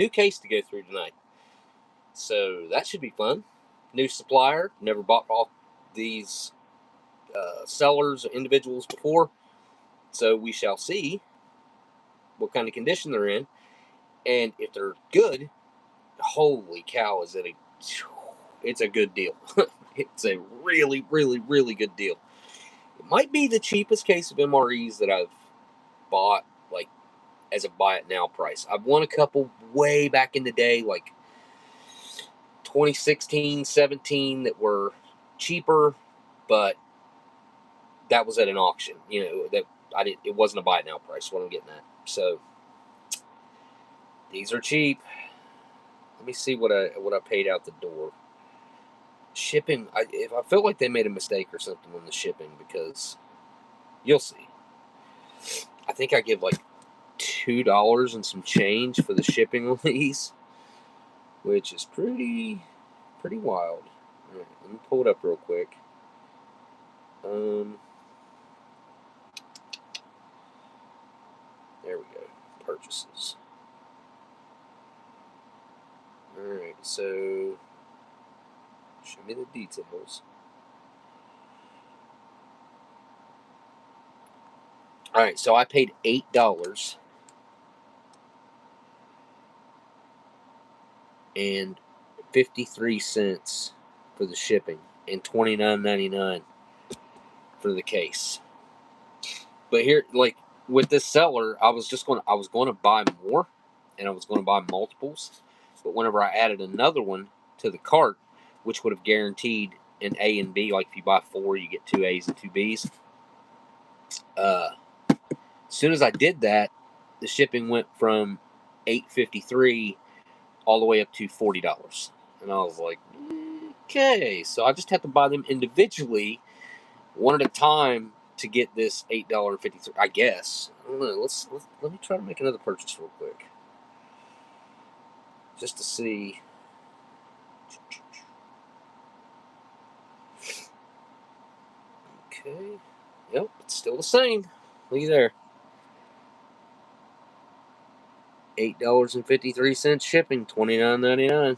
new case to go through tonight. So that should be fun. New supplier. Never bought off these sellers or individuals before. So we shall see what kind of condition they're in. And if they're good, holy cow, it's a good deal. It's a really, really, really good deal. It might be the cheapest case of MREs that I've bought, like, as a buy it now price. I've won a couple way back in the day, like 2016, 17, that were cheaper, but that was at an auction. That it wasn't a buy it now price. What I'm getting at. So these are cheap. Let me see what I paid out the door. Shipping. If I felt like they made a mistake or something on the shipping, because you'll see. I think I give like $2 and some change for the shipping on these, which is pretty wild. All right, let me pull it up real quick. There we go. Purchases. Alright, so show me the details. Alright, so I paid $8 and 53 cents for the shipping and $29.99 for the case. But here, like with this seller, I was going to buy more, and I was going to buy multiples. But whenever I added another one to the cart, which would have guaranteed an A and B, like if you buy 4, you get 2 A's and 2 B's. As soon as I did that, the shipping went from $8.53 all the way up to $40, and I was like, okay. So I just had to buy them individually, one at a time, to get this $8.53. I guess. I don't know. Let me try to make another purchase real quick, just to see. Okay. Yep, it's still the same. Look there. $8.53 shipping, $29.99.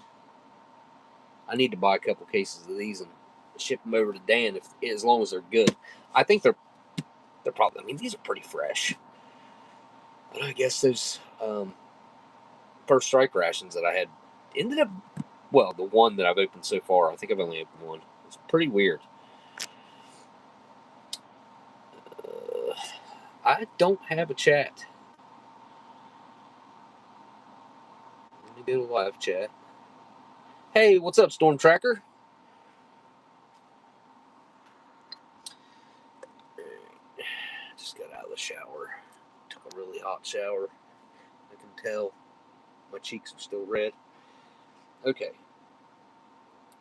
I need to buy a couple cases of these and ship them over to Dan, as long as they're good. I think they're probably. I mean, these are pretty fresh. But I guess those first strike rations that I had ended up. Well, the one that I've opened so far, I think I've only opened one. It's pretty weird. I don't have a chat. Let me do a live chat. Hey, what's up, Storm Tracker? Just got out of the shower. Took a really hot shower. I can tell my cheeks are still red. Okay.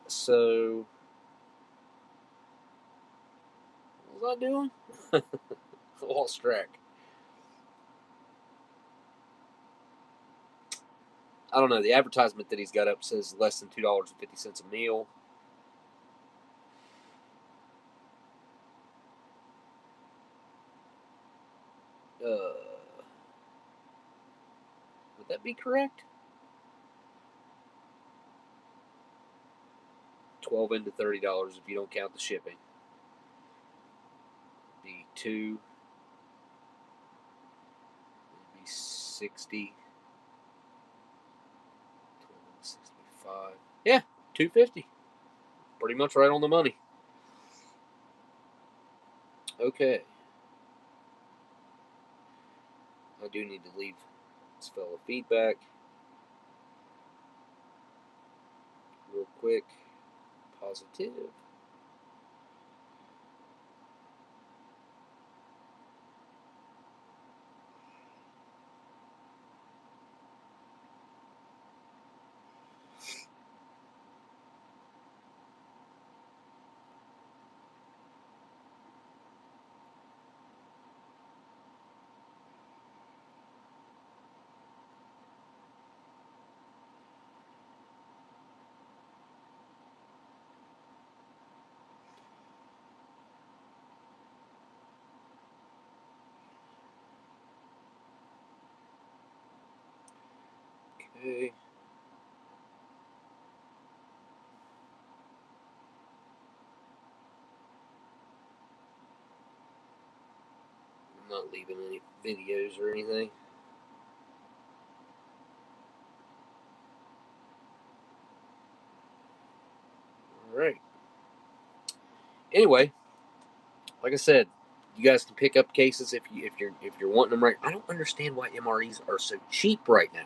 So, what was I doing? I lost track. I don't know. The advertisement that he's got up says less than $2.50 a meal. Would that be correct? 12 into $30 if you don't count the shipping. Be 2. It'd be 60. 65. Yeah, 250. Pretty much right on the money. Okay. I do need to leave this fellow feedback real quick. Positive. Okay. I'm not leaving any videos or anything. Alright. Anyway, like I said, you guys can pick up cases if you're wanting them right. I don't understand why MREs are so cheap right now.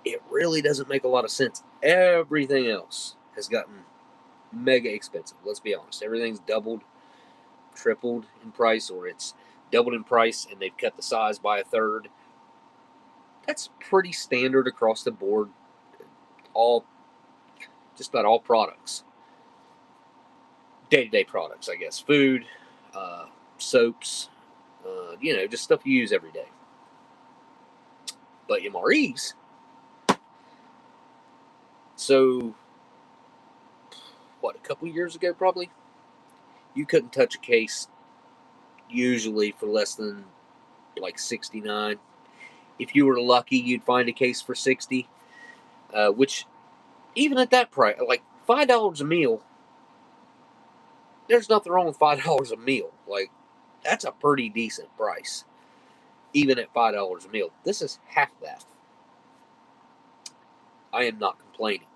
It really doesn't make a lot of sense. Everything else has gotten mega expensive. Let's be honest. Everything's doubled, tripled in price, or it's doubled in price and they've cut the size by a third. That's pretty standard across the board. Just about all products. Day-to-day products, I guess. Food, soaps, just stuff you use every day. But MREs, so, a couple years ago probably, you couldn't touch a case usually for less than like 69. If you were lucky, you'd find a case for 60, which even at that price, like $5 a meal, there's nothing wrong with $5 a meal. Like, that's a pretty decent price, even at $5 a meal. This is half that. I am not complaining.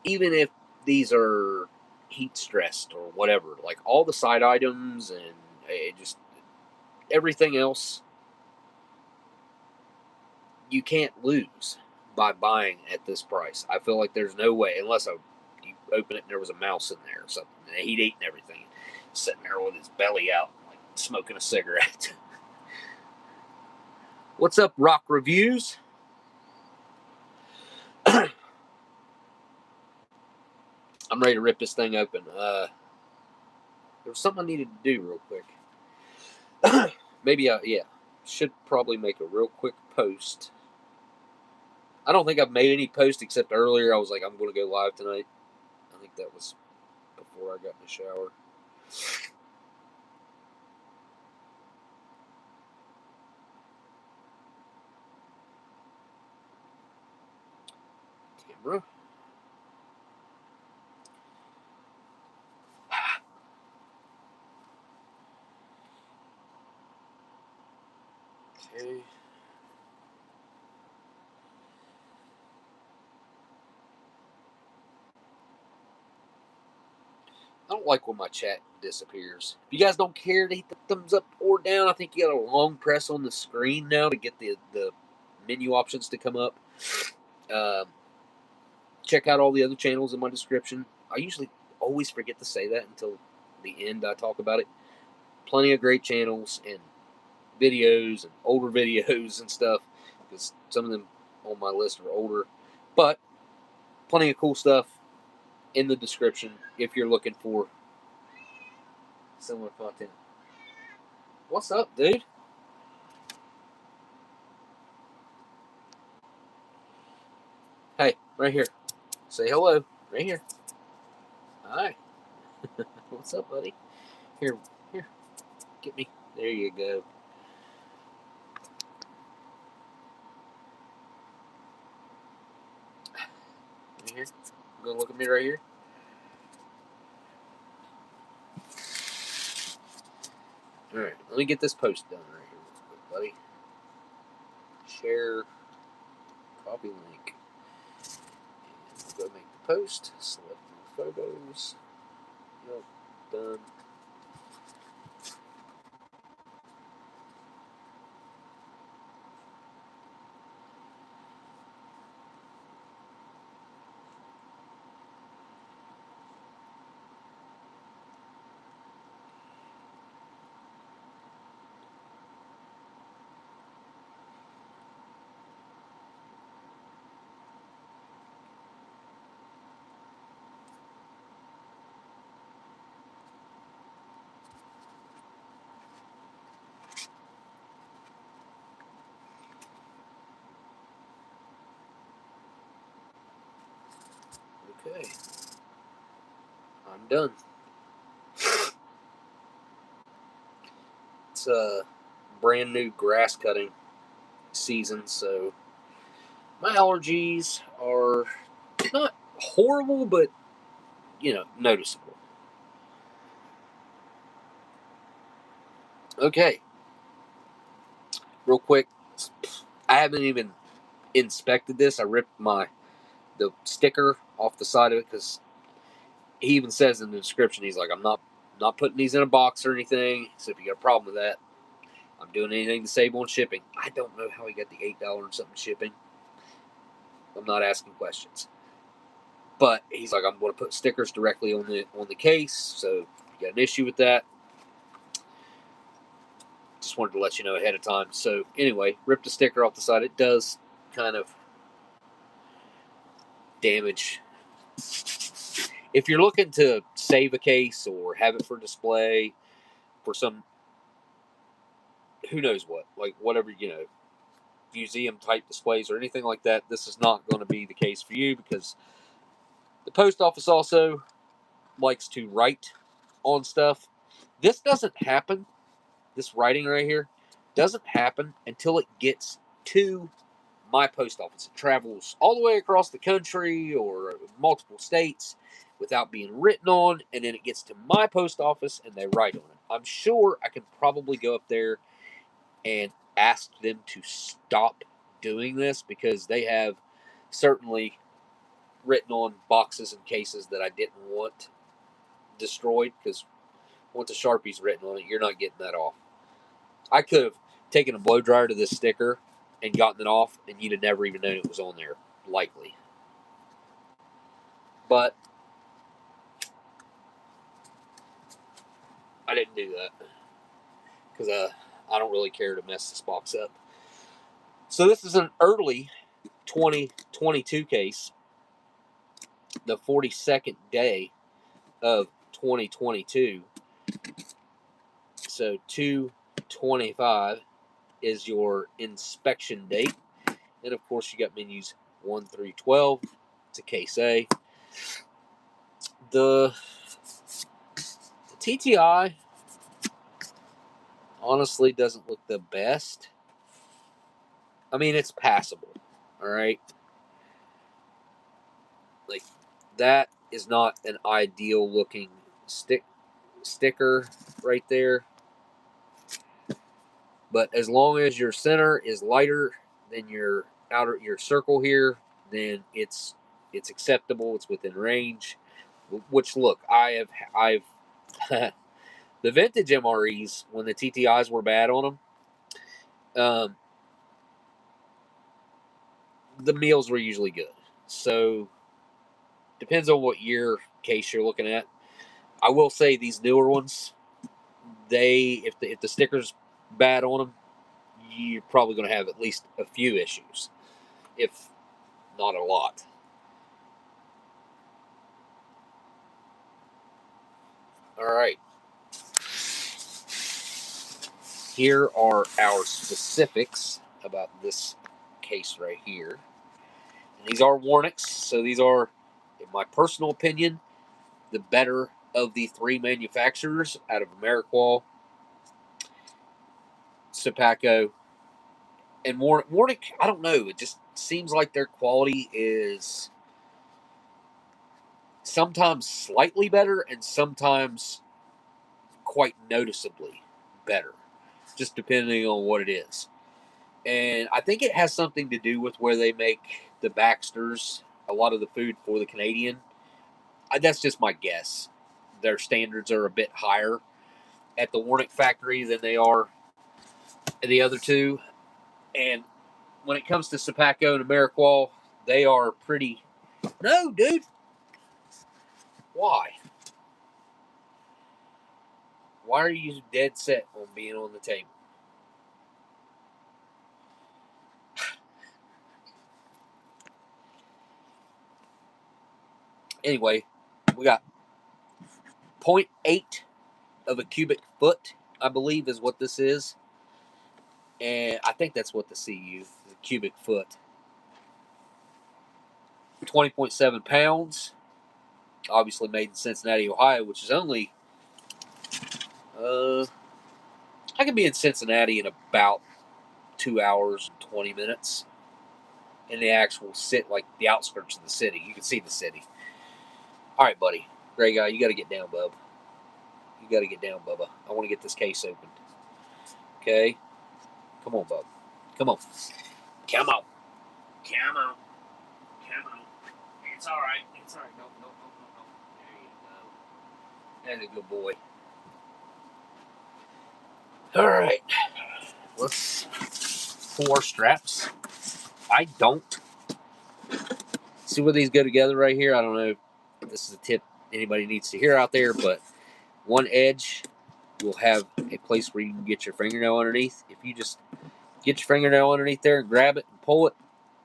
Even if these are heat stressed or whatever, like all the side items and just everything else, you can't lose by buying at this price. I feel like there's no way, unless you open it and there was a mouse in there or something, and he'd eaten everything, sitting there with his belly out, like smoking a cigarette. What's up, Rock Reviews? I'm ready to rip this thing open. There was something I needed to do real quick. Maybe, should probably make a real quick post. I don't think I've made any post except earlier. I was like, I'm going to go live tonight. I think that was before I got in the shower. Camera. Okay. I don't like when my chat disappears. If you guys don't care to hit the thumbs up or down, I think you got a long press on the screen now to get the menu options to come up. Check out all the other channels in my description. I usually always forget to say that until the end I talk about it. Plenty of great channels and videos and older videos and stuff, because some of them on my list are older. But plenty of cool stuff in the description if you're looking for similar content. What's up, dude? Hey, right here. Say hello. Right here. Hi. What's up, buddy? Here. Get me. There you go. Right here. You gonna look at me right here? Alright, let me get this post done right here real quick, buddy. Share. Copy link. And we'll go make the post. Select the photos. Yep. Done. Okay. I'm done. It's a brand new grass cutting season, so my allergies are not horrible, but, you know, noticeable. Okay. Real quick, I haven't even inspected this. I ripped the sticker off the side of it because he even says in the description, he's like, I'm not putting these in a box or anything, so if you got a problem with that, I'm doing anything to save on shipping. I don't know how he got the $8 and something shipping. I'm not asking questions. But he's like, I'm going to put stickers directly on the case, so if you got an issue with that, just wanted to let you know ahead of time. So anyway, rip the sticker off the side. It does kind of damage. If you're looking to save a case or have it for display for some, who knows what, like whatever, you know, museum type displays or anything like that, this is not going to be the case for you, because the post office also likes to write on stuff. This doesn't happen. This writing right here doesn't happen until it gets to my post office. It travels all the way across the country or multiple states without being written on, and then it gets to my post office and they write on it. I'm sure I could probably go up there and ask them to stop doing this, because they have certainly written on boxes and cases that I didn't want destroyed, because once a Sharpie's written on it, you're not getting that off. I could have taken a blow dryer to this sticker and gotten it off, and you'd have never even known it was on there, likely. But I didn't do that because I don't really care to mess this box up. So this is an early 2022 case, the 42nd day of 2022. So 2/25 is your inspection date. And of course, you got menus 1 through 12. It's a case A. The TTI honestly doesn't look the best. I mean, it's passable. All right. Like, that is not an ideal looking sticker right there. But as long as your center is lighter than your circle here, then it's acceptable. It's within range. Which, look, I've the vintage MREs, when the TTIs were bad on them, the meals were usually good. So depends on what year case you're looking at. I will say these newer ones, if the sticker's bad on them, you're probably going to have at least a few issues, if not a lot. All right. Here are our specifics about this case right here. And these are Warnicks, so these are, in my personal opinion, the better of the three manufacturers out of Ameriqual, Sepaco, and Warnick. I don't know. It just seems like their quality is sometimes slightly better and sometimes quite noticeably better, just depending on what it is. And I think it has something to do with where they make the Baxters, a lot of the food for the Canadian. That's just my guess. Their standards are a bit higher at the Warnick factory than they are in the other two. And when it comes to Sepaco and Ameriqual, they are pretty... No, dude. Why? Why are you dead set on being on the table? Anyway, we got 0.8 of a cubic foot, I believe is what this is. And I think that's what the CU, the cubic foot. 20.7 pounds. Obviously made in Cincinnati, Ohio, which is only... I can be in Cincinnati in about 2 hours and 20 minutes in the actual like the outskirts of the city. You can see the city. All right, buddy. Gray guy, you got to get down, bub. You got to get down, Bubba. I want to get this case opened. Okay? Come on, bub. Come on. Come on. Come on. Come on. It's all right. It's all right. No. There you go. That's a good boy. All right. Let's pull our straps. I don't see where these go together right here. I don't know if this is a tip anybody needs to hear out there, but one edge will have a place where you can get your fingernail underneath. If you just get your fingernail underneath there and grab it and pull it,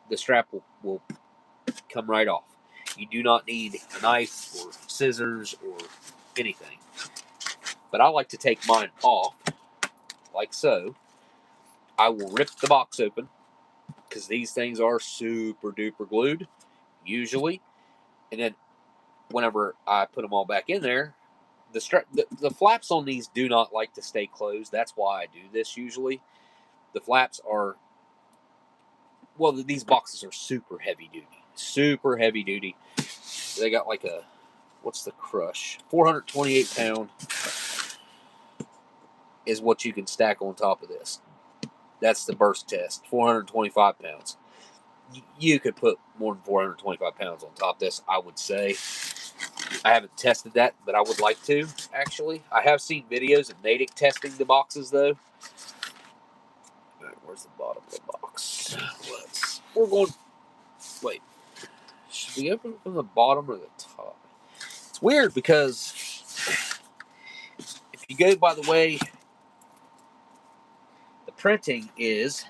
the strap will come right off. You do not need a knife or scissors or anything. But I like to take mine off, like so. I will rip the box open, because these things are super duper glued, usually. And then whenever I put them all back in there, the flaps on these do not like to stay closed. That's why I do this usually. The flaps are, well, these boxes are super heavy duty. Super heavy duty. They got like a, what's the crush? 428 pound is what you can stack on top of this. That's the burst test. 425 pounds. You could put more than 425 pounds on top of this, I would say. I haven't tested that, but I would like to, actually. I have seen videos of Natick testing the boxes, though. All right, where's the bottom of the box? We're going, wait. Should we open it from the bottom or the top? It's weird because if you go by the way the printing is,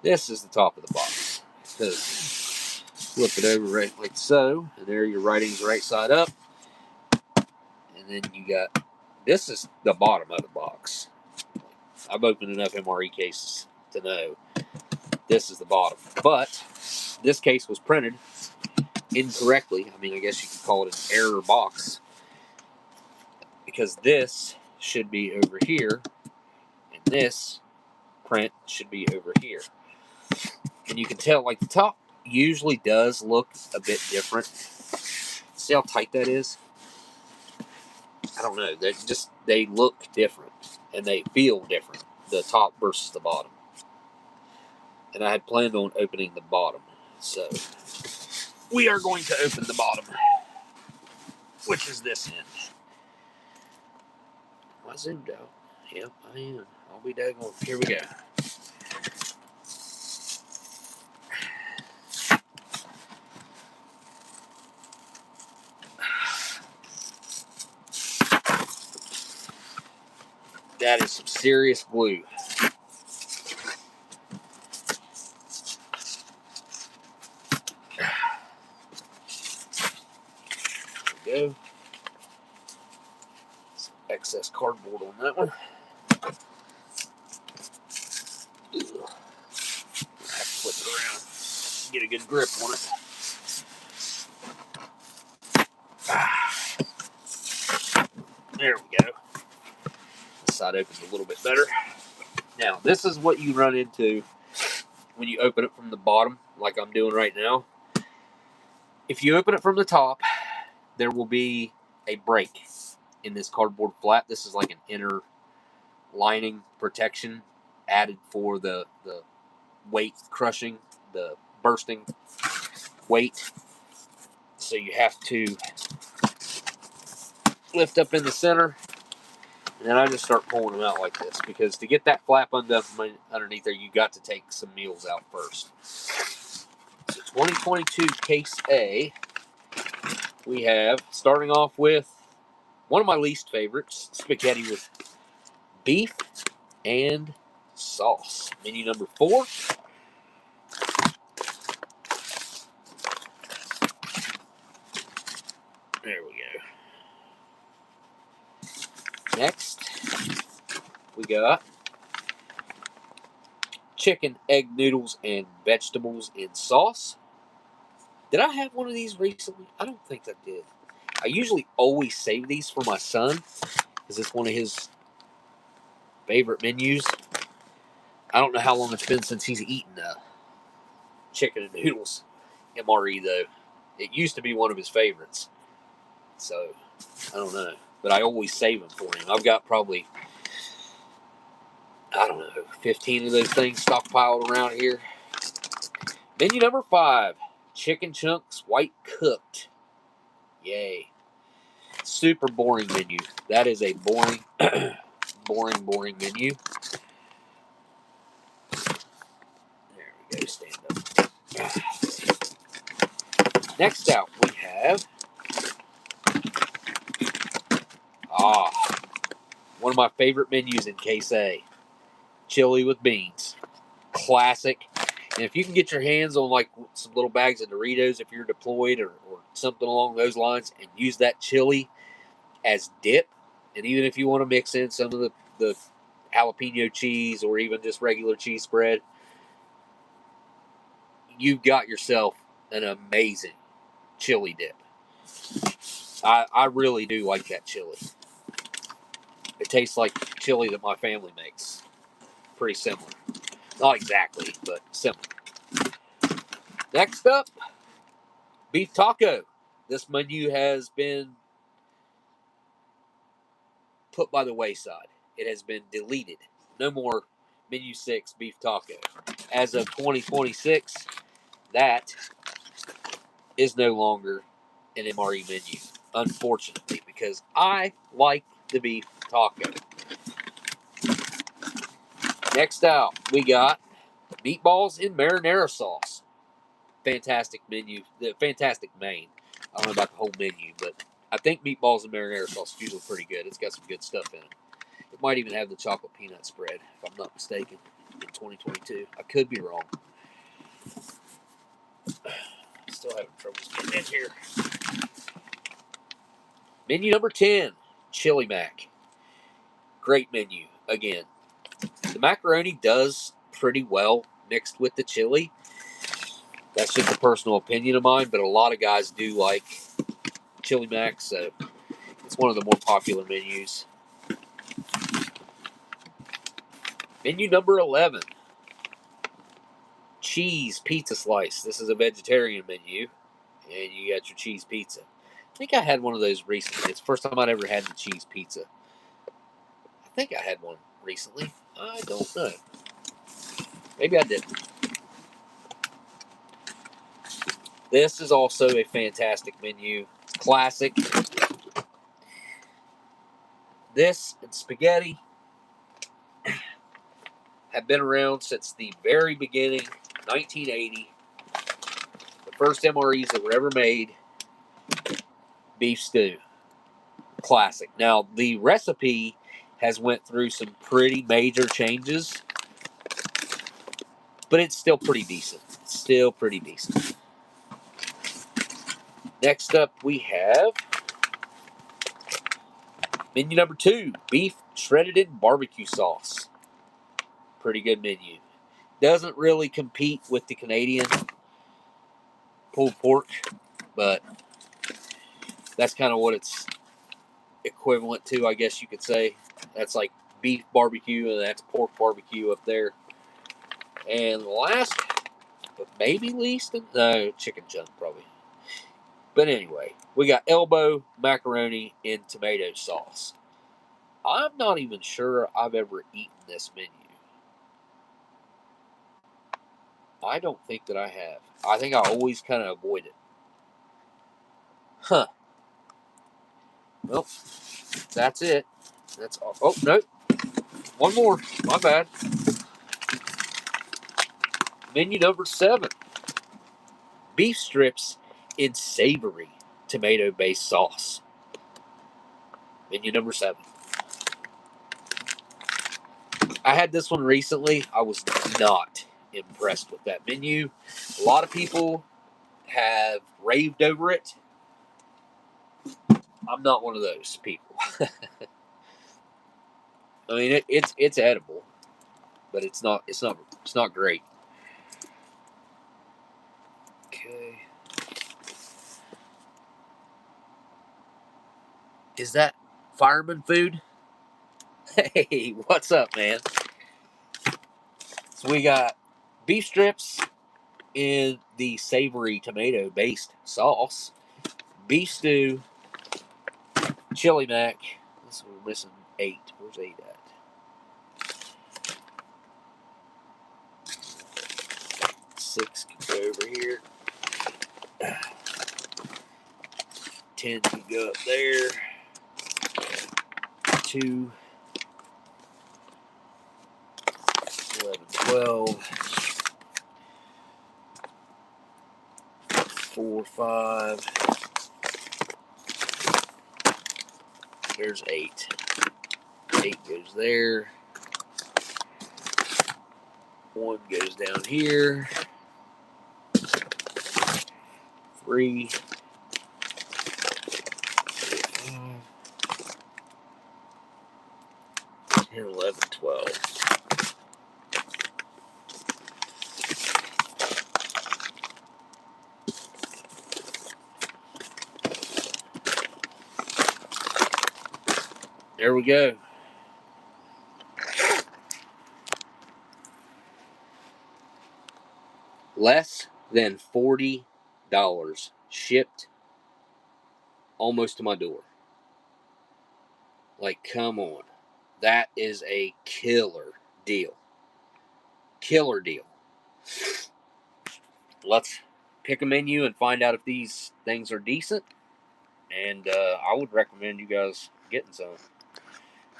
this is the top of the box. Because flip it over right like so, and there your writing's right side up. And then you got, this is the bottom of the box. I've opened enough MRE cases to know this is the bottom. But this case was printed incorrectly. I mean, I guess you could call it an error box, because this should be over here, and this print should be over here. And you can tell, like, the top usually does look a bit different. See how tight that is? I don't know. They look different, and they feel different, the top versus the bottom. And I had planned on opening the bottom, so we are going to open the bottom, which is this end. Am I zoomed out? Yep, I am. I'll be daggone. Here we go. That is some serious glue. There we go. Some excess cardboard on that one. I have to flip it around, get a good grip on it. There we go. This side opens a little bit better. Now, this is what you run into when you open it from the bottom, like I'm doing right now. If you open it from the top, there will be a break in this cardboard flap. This is like an inner lining protection added for the weight crushing, the bursting weight. So you have to lift up in the center, and then I just start pulling them out like this, because to get that flap underneath there, you got to take some meals out first. So 2022 case A, we have, starting off with one of my least favorites, spaghetti with beef and sauce. Menu number 4. There we go. Next, we got chicken, egg noodles, and vegetables in sauce. Did I have one of these recently? I don't think I did. I usually always save these for my son, because it's one of his favorite menus. I don't know how long it's been since he's eaten chicken and noodles MRE, though. It used to be one of his favorites. So, I don't know. But I always save them for him. I've got probably, I don't know, 15 of those things stockpiled around here. Menu number 5. Chicken chunks white cooked. Yay. Super boring menu. That is a boring, boring menu. There we go. Stand up. Next out, we have one of my favorite menus in Case A. Chili with beans. Classic. And if you can get your hands on like some little bags of Doritos if you're deployed or something along those lines and use that chili as dip, and even if you want to mix in some of the jalapeno cheese or even just regular cheese spread, you've got yourself an amazing chili dip. I really do like that chili. It tastes like chili that my family makes. Pretty similar. Not exactly, but similar. Next up, beef taco. This menu has been put by the wayside. It has been deleted. No more menu 6 beef taco. As of 2026, that is no longer an MRE menu, unfortunately, because I like the beef taco. Next out, we got meatballs in marinara sauce. Fantastic menu. The fantastic main. I don't know about the whole menu, but I think meatballs and marinara sauce is usually pretty good. It's got some good stuff in it. It might even have the chocolate peanut spread, if I'm not mistaken, in 2022. I could be wrong. Still having trouble getting in here. Menu number 10, Chili Mac. Great menu, again. The macaroni does pretty well mixed with the chili. That's just a personal opinion of mine, but a lot of guys do like Chili Mac, so it's one of the more popular menus. Menu number 11, cheese pizza slice. This is a vegetarian menu, and you got your cheese pizza. I think I had one of those recently. It's the first time I'd ever had the cheese pizza. I think I had one recently. I don't know. Maybe I didn't. This is also a fantastic menu. Classic. This and spaghetti have been around since the very beginning, 1980. The first MREs that were ever made. Beef stew. Classic. Now, the recipe has went through some pretty major changes, but it's still pretty decent. Next up, we have menu number 2, beef shredded in barbecue sauce. Pretty good menu. Doesn't really compete with the Canadian pulled pork, but that's kind of what it's equivalent to, I guess you could say. That's like beef barbecue, and that's pork barbecue up there. And last, but maybe least, no, chicken chunk probably. But anyway, we got elbow macaroni in tomato sauce. I'm not even sure I've ever eaten this menu. I don't think that I have. I think I always kind of avoid it. Huh. Well, that's it. That's all. Oh, no. One more. My bad. Menu number 7. Beef strips in savory tomato-based sauce. Menu number 7. I had this one recently. I was not impressed with that menu. A lot of people have raved over it. I'm not one of those people. I mean, it's edible, but it's not great. Okay. Is that fireman food? Hey, what's up, man? So we got beef strips in the savory tomato-based sauce, beef stew, chili mac. So we're missing 8. Where's 8 at? 6 can go over here. 10 can go up there. 2, 11, 12. 4, 5. There's 8. 8 goes there. 1 goes down here. 3. 10, 11, 12. There we go. Less than $40 shipped almost to my door. Like, come on. That is a killer deal. Killer deal. Let's pick a menu and find out if these things are decent. And I would recommend you guys getting some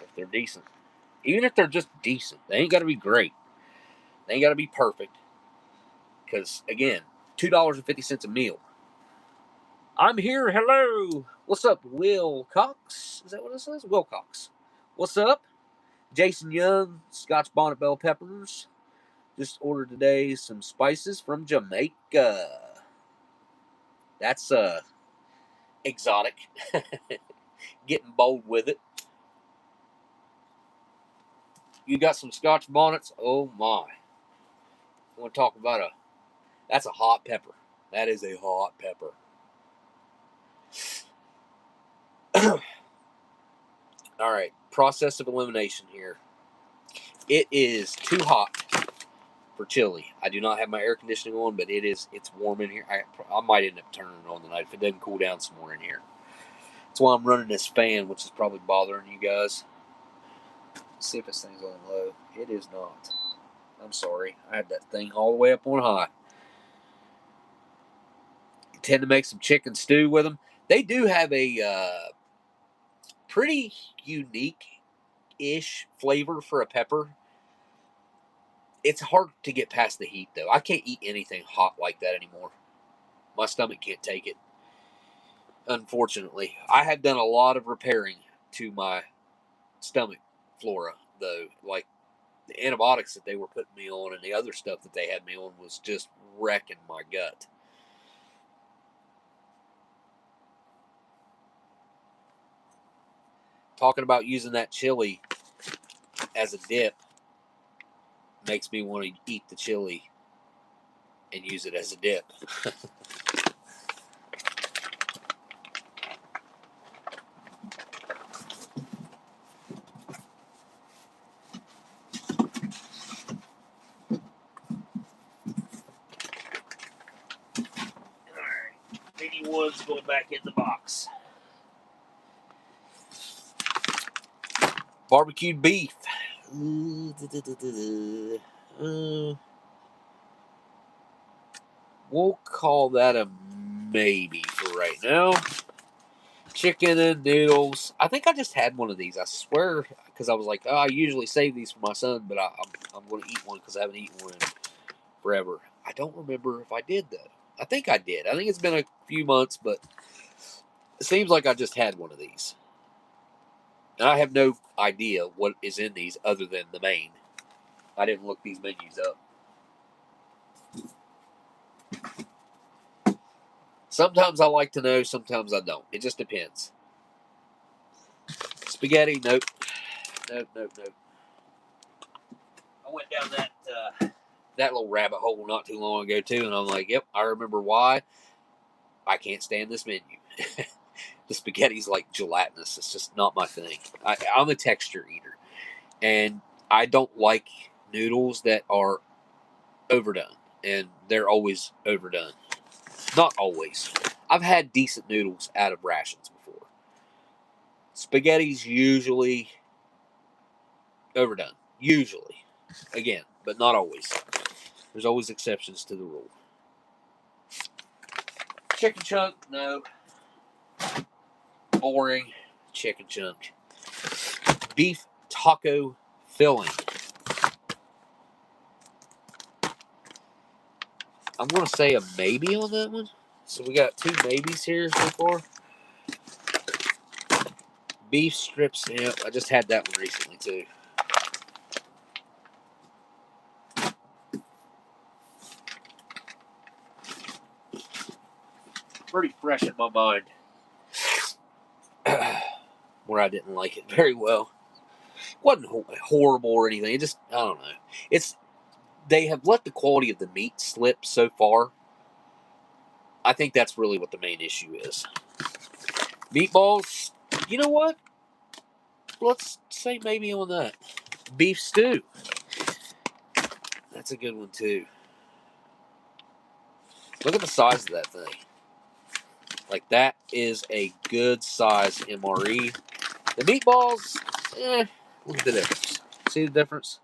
if they're decent. Even if they're just decent. They ain't got to be great. They ain't got to be perfect. Because, again, $2.50 a meal. I'm here. Hello. What's up, Will Cox? Is that what it says? Will Cox. What's up? Jason Young, Scotch Bonnet Bell Peppers. Just ordered today some spices from Jamaica. That's exotic. Getting bold with it. You got some Scotch bonnets? Oh my. I want to talk about that's a hot pepper. That is a hot pepper. All right, process of elimination here. It is too hot for chili. I do not have my air conditioning on, but it's warm in here. I might end up turning it on tonight if it doesn't cool down some more in here. That's why I'm running this fan, which is probably bothering you guys. Let's see if this thing's on low. It is not. I'm sorry. I had that thing all the way up on high. You tend to make some chicken stew with them. They do have a pretty unique-ish flavor for a pepper. It's hard to get past the heat, though. I can't eat anything hot like that anymore. My stomach can't take it, unfortunately. I have done a lot of repairing to my stomach flora, though. Like, the antibiotics that they were putting me on and the other stuff that they had me on was just wrecking my gut. Talking about using that chili as a dip makes me want to eat the chili and use it as a dip. Mini one's going back in the box. Barbecued beef. We'll call that a maybe for right now. Chicken and noodles. I think I just had one of these. I swear, because I was like, I usually save these for my son, but I'm going to eat one because I haven't eaten one in forever. I don't remember if I did, though. I think I did. I think it's been a few months, but it seems like I just had one of these. And I have no idea what is in these other than the main. I didn't look these menus up. Sometimes I like to know, sometimes I don't. It just depends. Spaghetti, nope. Nope. I went down that little rabbit hole not too long ago, too, and I'm like, yep, I remember why. I can't stand this menu. The spaghetti's like gelatinous. It's just not my thing. I'm a texture eater. And I don't like noodles that are overdone, and they're always overdone. Not always. I've had decent noodles out of rations before. Spaghetti's usually overdone. Usually. Again, but not always. There's always exceptions to the rule. Chicken chunk, no. Boring. Chicken chunk. Beef taco filling. I'm going to say a maybe on that one. So we got 2 maybes here so far. Beef strips. Yep, I just had that one recently too. Pretty fresh in my mind. Where I didn't like it very well. It wasn't horrible or anything. It just, I don't know. They have let the quality of the meat slip so far. I think that's really what the main issue is. Meatballs, you know what? Let's say maybe on that. Beef stew. That's a good one too. Look at the size of that thing. Like, that is a good size MRE. The meatballs, look at the difference. See the difference?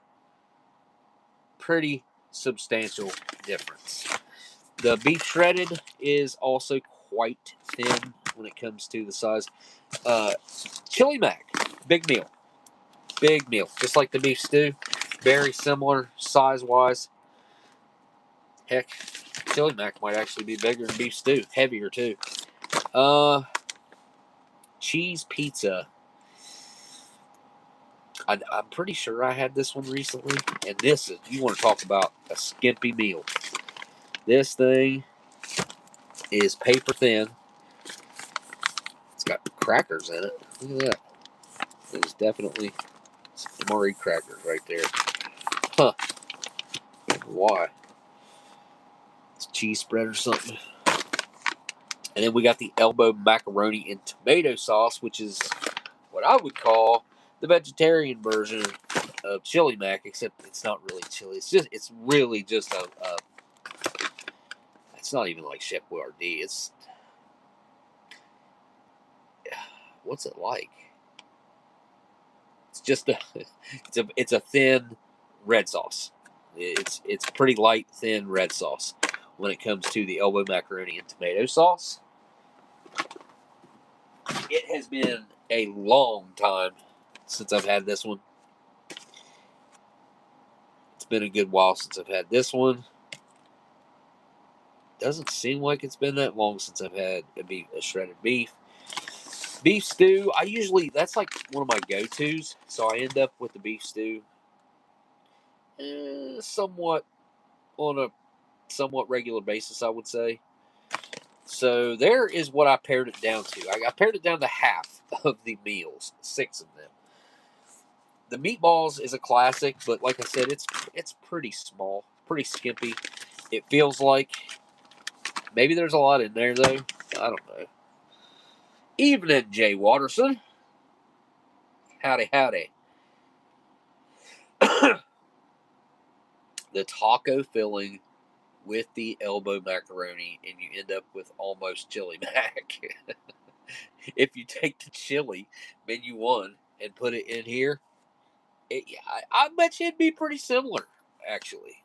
Pretty substantial difference. The beef shredded is also quite thin when it comes to the size. Chili mac, big meal. Big meal. Just like the beef stew. Very similar size-wise. Heck, chili mac might actually be bigger than beef stew. Heavier, too. Cheese pizza. I'm pretty sure I had this one recently. And this is, you want to talk about a skimpy meal. This thing is paper thin. It's got crackers in it. Look at that. There's definitely some MRE crackers right there. Huh. Why? It's cheese spread or something. And then we got the elbow macaroni and tomato sauce, which is what I would call the vegetarian version of chili mac, except it's not really chili. It's really just a it's not even like Chef Boyardee. It's, what's it like? It's just it's a thin red sauce. It's pretty light, thin red sauce when it comes to the elbow macaroni and tomato sauce. It has been a long time since I've had this one. It's been a good while since I've had this one. Doesn't seem like it's been that long since I've had a shredded beef. Beef stew, that's like one of my go-tos, so I end up with the beef stew somewhat on a somewhat regular basis, I would say. So there is what I pared it down to. I pared it down to half of the meals, 6 of them. The meatballs is a classic, but like I said, it's pretty small, pretty skimpy. It feels like maybe there's a lot in there though. I don't know. Evening, Jay Watterson. Howdy, howdy. The taco filling with the elbow macaroni, and you end up with almost chili mac. If you take the chili menu 1 and put it in here, I bet you it'd be pretty similar, actually.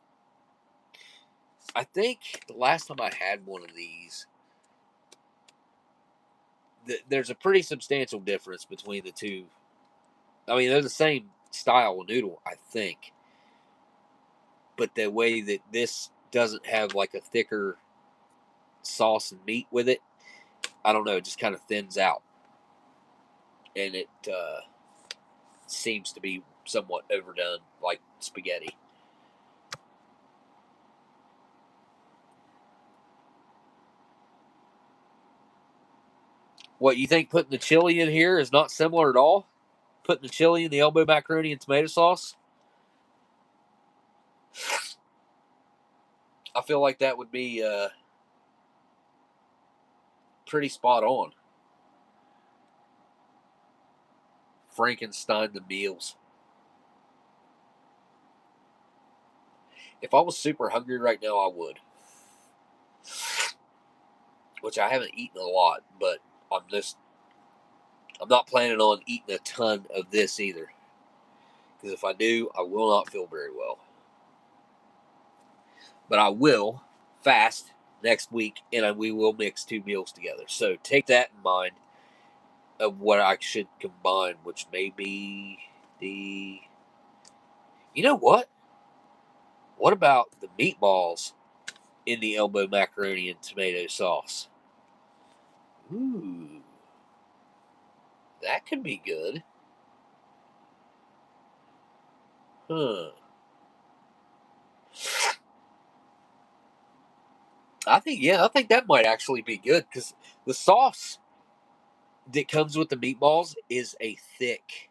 I think the last time I had one of these, there's a pretty substantial difference between the two. I mean, they're the same style of noodle, I think. But the way that this doesn't have like a thicker sauce and meat with it, I don't know, it just kind of thins out. And it seems to be somewhat overdone, like spaghetti. What, you think putting the chili in here is not similar at all? Putting the chili in the elbow macaroni and tomato sauce? I feel like that would be pretty spot on. Frankenstein the meals. If I was super hungry right now, I would. Which I haven't eaten a lot, but I'm not planning on eating a ton of this either. Because if I do, I will not feel very well. But I will fast next week, and we will mix 2 meals together. So take that in mind of what I should combine, which may be the... You know what? What about the meatballs in the elbow macaroni and tomato sauce? Ooh. That could be good. Huh. I think that might actually be good because the sauce that comes with the meatballs is a thick.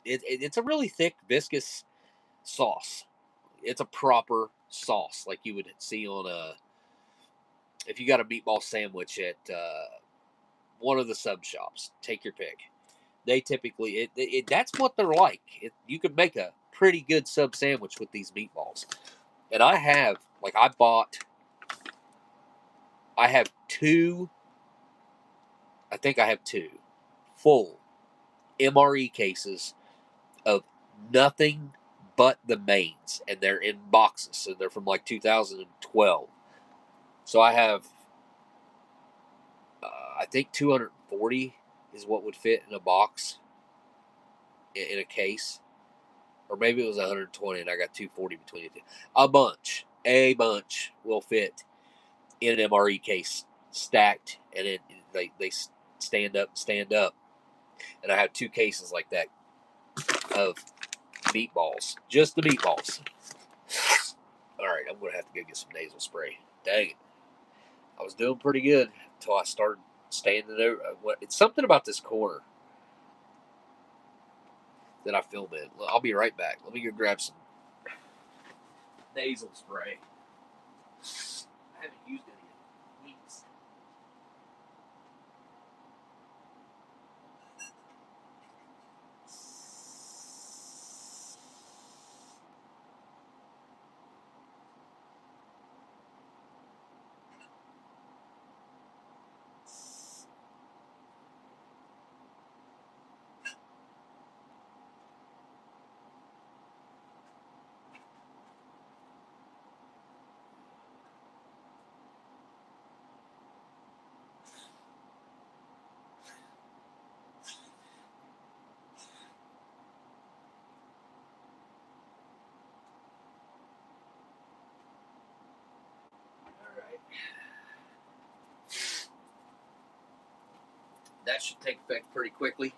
It's a really thick, viscous sauce. It's a proper sauce like you would see on if you got a meatball sandwich at one of the sub shops. Take your pick. They typically that's what they're like. You can make a pretty good sub sandwich with these meatballs. And I have two. I think I have two full MRE cases of nothing but the mains, and they're in boxes, so they're from like 2012. So I have, I think 240 is what would fit in a box in a case, or maybe it was 120, and I got 240 between the two. A bunch will fit in an MRE case, stacked, and they stand up, and I have 2 cases like that of meatballs, just the meatballs. All right, I'm gonna have to go get some nasal spray. Dang it, I was doing pretty good until I started standing over. It's something about this corner that I film in. I'll be right back. Let me go grab some nasal spray. I haven't used any in weeks. That should take effect pretty quickly.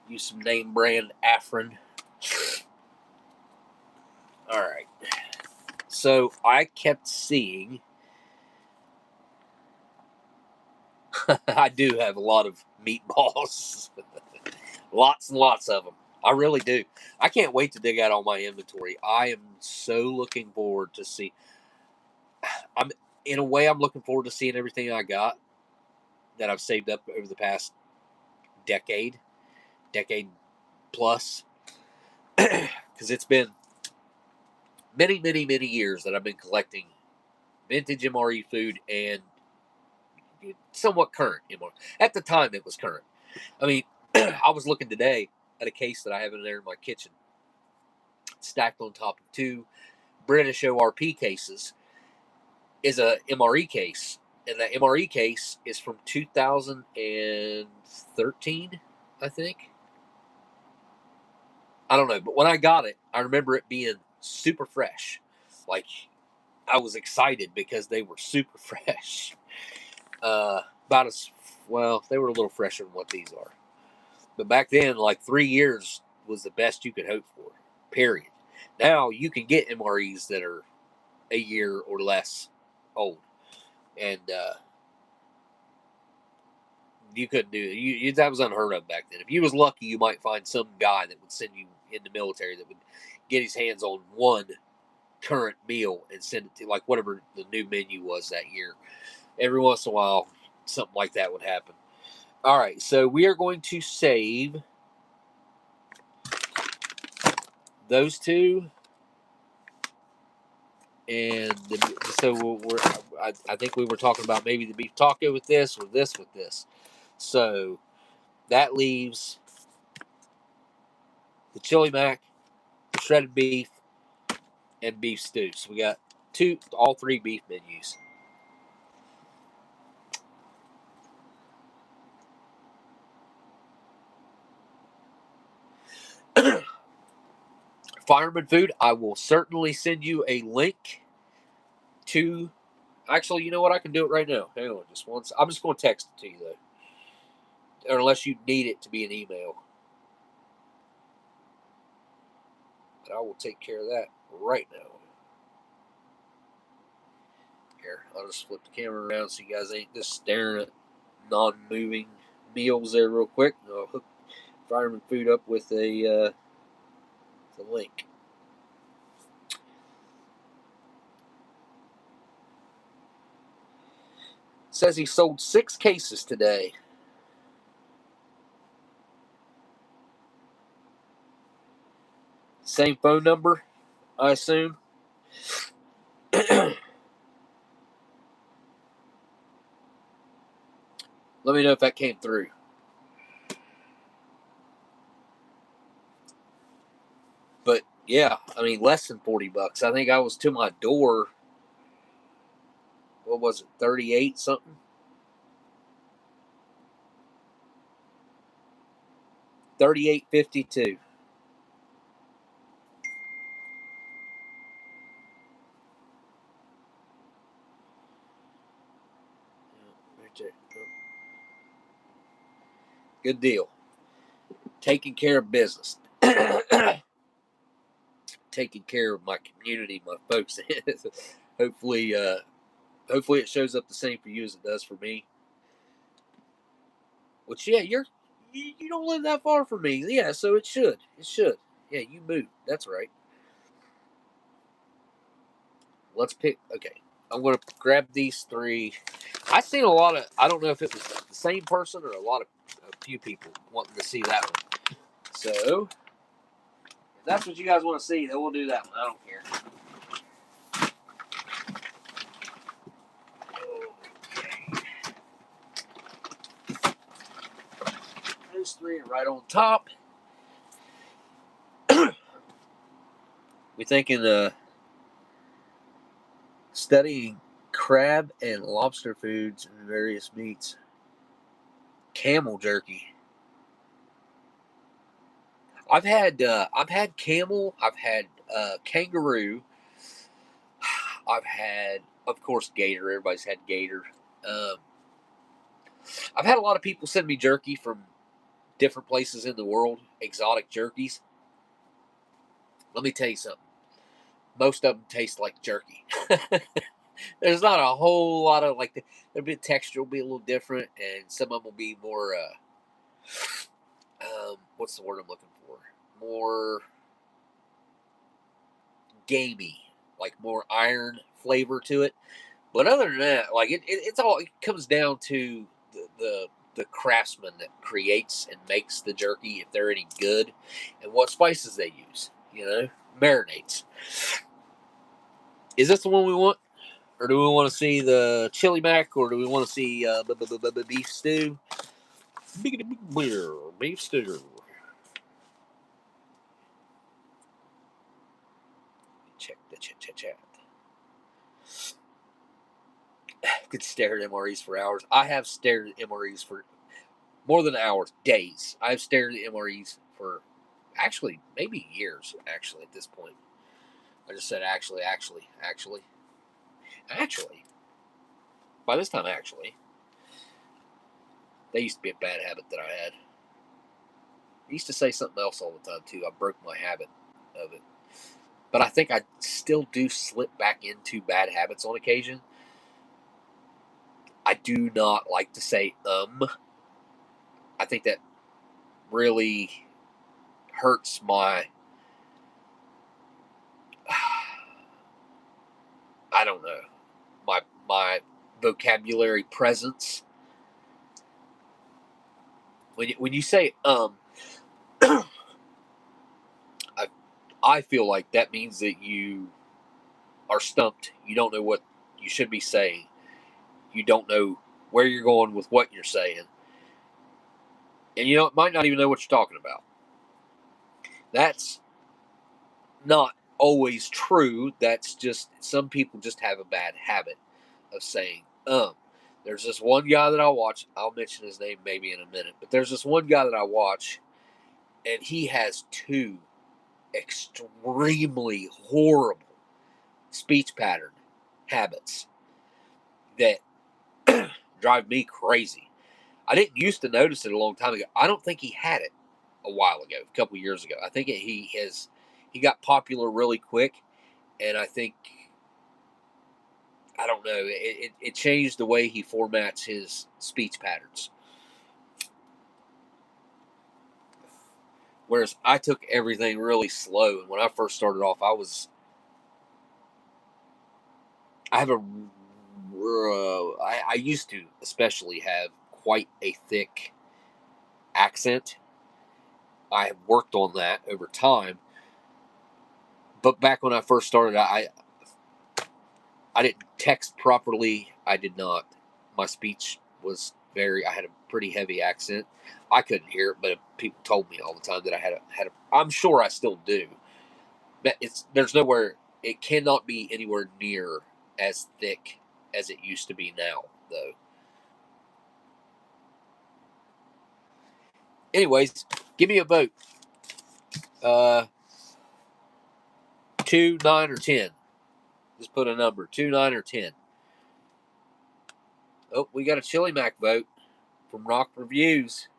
Use some name brand Afrin. All right. So I kept seeing. I do have a lot of meatballs. Lots and lots of them. I really do. I can't wait to dig out all my inventory. I am so looking forward to see. I'm in a way. I'm looking forward to seeing everything I got that I've saved up over the past decade plus, because it's been many years that I've been collecting vintage MRE food and somewhat current MRE. At the time, it was current. I mean, I was looking today at a case that I have in there in my kitchen, stacked on top of 2 British ORP cases. Is a MRE case, and that MRE case is from 2013, I think. I don't know, but when I got it, I remember it being super fresh. Like, I was excited because they were super fresh. About as well, they were a little fresher than what these are. But back then, like 3 years was the best you could hope for. Period. Now you can get MREs that are a year or less old, and you couldn't do it. That was unheard of back then. If you was lucky, you might find some guy that would send you in the military that would get his hands on one current meal and send it to like whatever the new menu was that year. Every once in a while, something like that would happen. All right, so we are going to save those 2 And I think we were talking about maybe the beef taco with this or this with this. So that leaves the chili mac, shredded beef, and beef stew. So we got all three beef menus. Fireman Food, I will certainly send you a link to. Actually, you know what? I can do it right now. Hang on, just once. I'm just going to text it to you though, or unless you need it to be an email. But I will take care of that right now. Here, I'll just flip the camera around so you guys ain't just staring at non-moving meals there real quick. I'll hook Fireman Food up with the link. Says he sold 6 cases today. Same phone number, I assume. Let me know if that came through. But yeah, I mean, less than $40. I think I was to my door. What was it, 38 something? 38.52. Right there. Good deal. Taking care of business. Taking care of my community, my folks. hopefully it shows up the same for you as it does for me. Which, yeah, you don't live that far from me. Yeah, so it should. Yeah, you moved. That's right. Let's pick. Okay, I'm going to grab these 3. I seen a lot of. I don't know if it was the same person or a few people wanting to see that one. So if that's what you guys want to see, then we'll do that one. I don't care. Those 3 are right on top. We're thinking studying crab and lobster foods and various meats. Camel jerky. I've had camel. I've had kangaroo. I've had, of course, gator. Everybody's had gator. Um, I've had a lot of people send me jerky from different places in the world, exotic jerkies. Let me tell you something. Most of them taste like jerky. There's not a whole lot of their bit texture will be a little different, and some of them will be more. What's the word I'm looking for? More gamey, like more iron flavor to it. But other than that, it comes down to the craftsman that creates and makes the jerky, if they're any good, and what spices they use. Marinades. Is this the one we want, or do we want to see the chili mac, or do we want to see beef stew? Beef stew. Check the chat. Could stare at MREs for hours. I have stared at MREs for more than hours, days. I've stared at MREs for actually maybe years. Actually, at this point, I just said actually. By this time, actually, they used to be a bad habit that I had. I used to say something else all the time too. I broke my habit of it, but I think I still do slip back into bad habits on occasion. I do not like to say I think that really hurts my I don't know, my vocabulary presence. When you say I feel like that means that you are stumped. You don't know what you should be saying. You don't know where you're going with what you're saying. And you might not even know what you're talking about. That's not always true. That's just, some people just have a bad habit of saying, There's this one guy that I watch. I'll mention his name maybe in a minute. But there's this one guy that I watch, and he has two extremely horrible speech pattern habits that drive me crazy. I didn't used to notice it a long time ago. I don't think he had it a while ago, a couple years ago. I think he got popular really quick, and I think, I don't know, it changed the way he formats his speech patterns. Whereas I took everything really slow, and when I first started off, I used to especially have quite a thick accent. I have worked on that over time, but back when I first started, I didn't text properly. I did not. My speech was I had a pretty heavy accent. I couldn't hear it, but people told me all the time that I had a. I'm sure I still do. But there's nowhere. It cannot be anywhere near as thick as it used to be now, though. Anyways, give me a vote. 2, 9, or 10. Just put a number. 2, 9, or 10. Oh, we got a Chili Mac vote from Rock Reviews.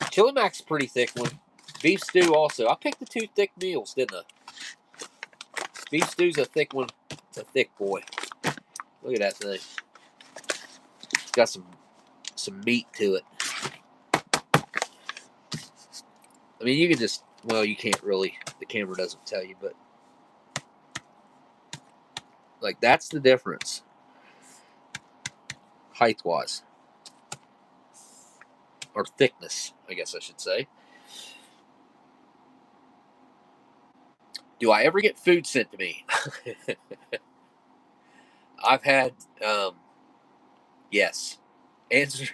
Chili Mac's a pretty thick one. Beef stew also. I picked the two thick meals, didn't I? Beef stew's a thick one. It's a thick boy. Look at that thing. It's got some meat to it. I mean, you can just, well, you can't really. The camera doesn't tell you, but like, that's the difference. Height-wise. Or thickness, I guess I should say. Do I ever get food sent to me? I've had, yes. Answer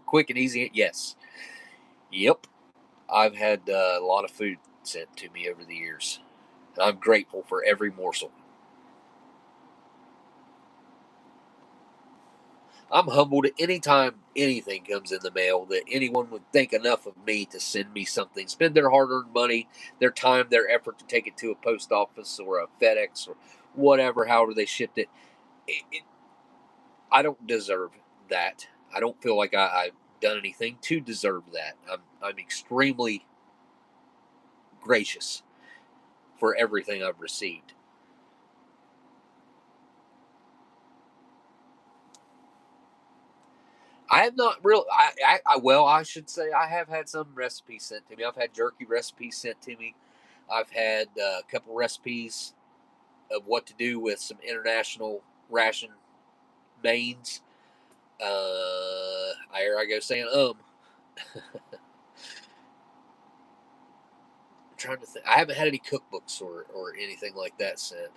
quick and easy, yes. Yep. I've had a lot of food sent to me over the years. And I'm grateful for every morsel. I'm humbled anytime anything comes in the mail that anyone would think enough of me to send me something, spend their hard-earned money, their time, their effort to take it to a post office or a FedEx or whatever, however they shipped it. I don't deserve that. I don't feel like I've done anything to deserve that. I'm extremely gracious for everything I've received. I have not really. I should say I have had some recipes sent to me. I've had jerky recipes sent to me. I've had a couple recipes of what to do with some international ration mains. Here I go saying I'm trying to think. I haven't had any cookbooks or anything like that sent.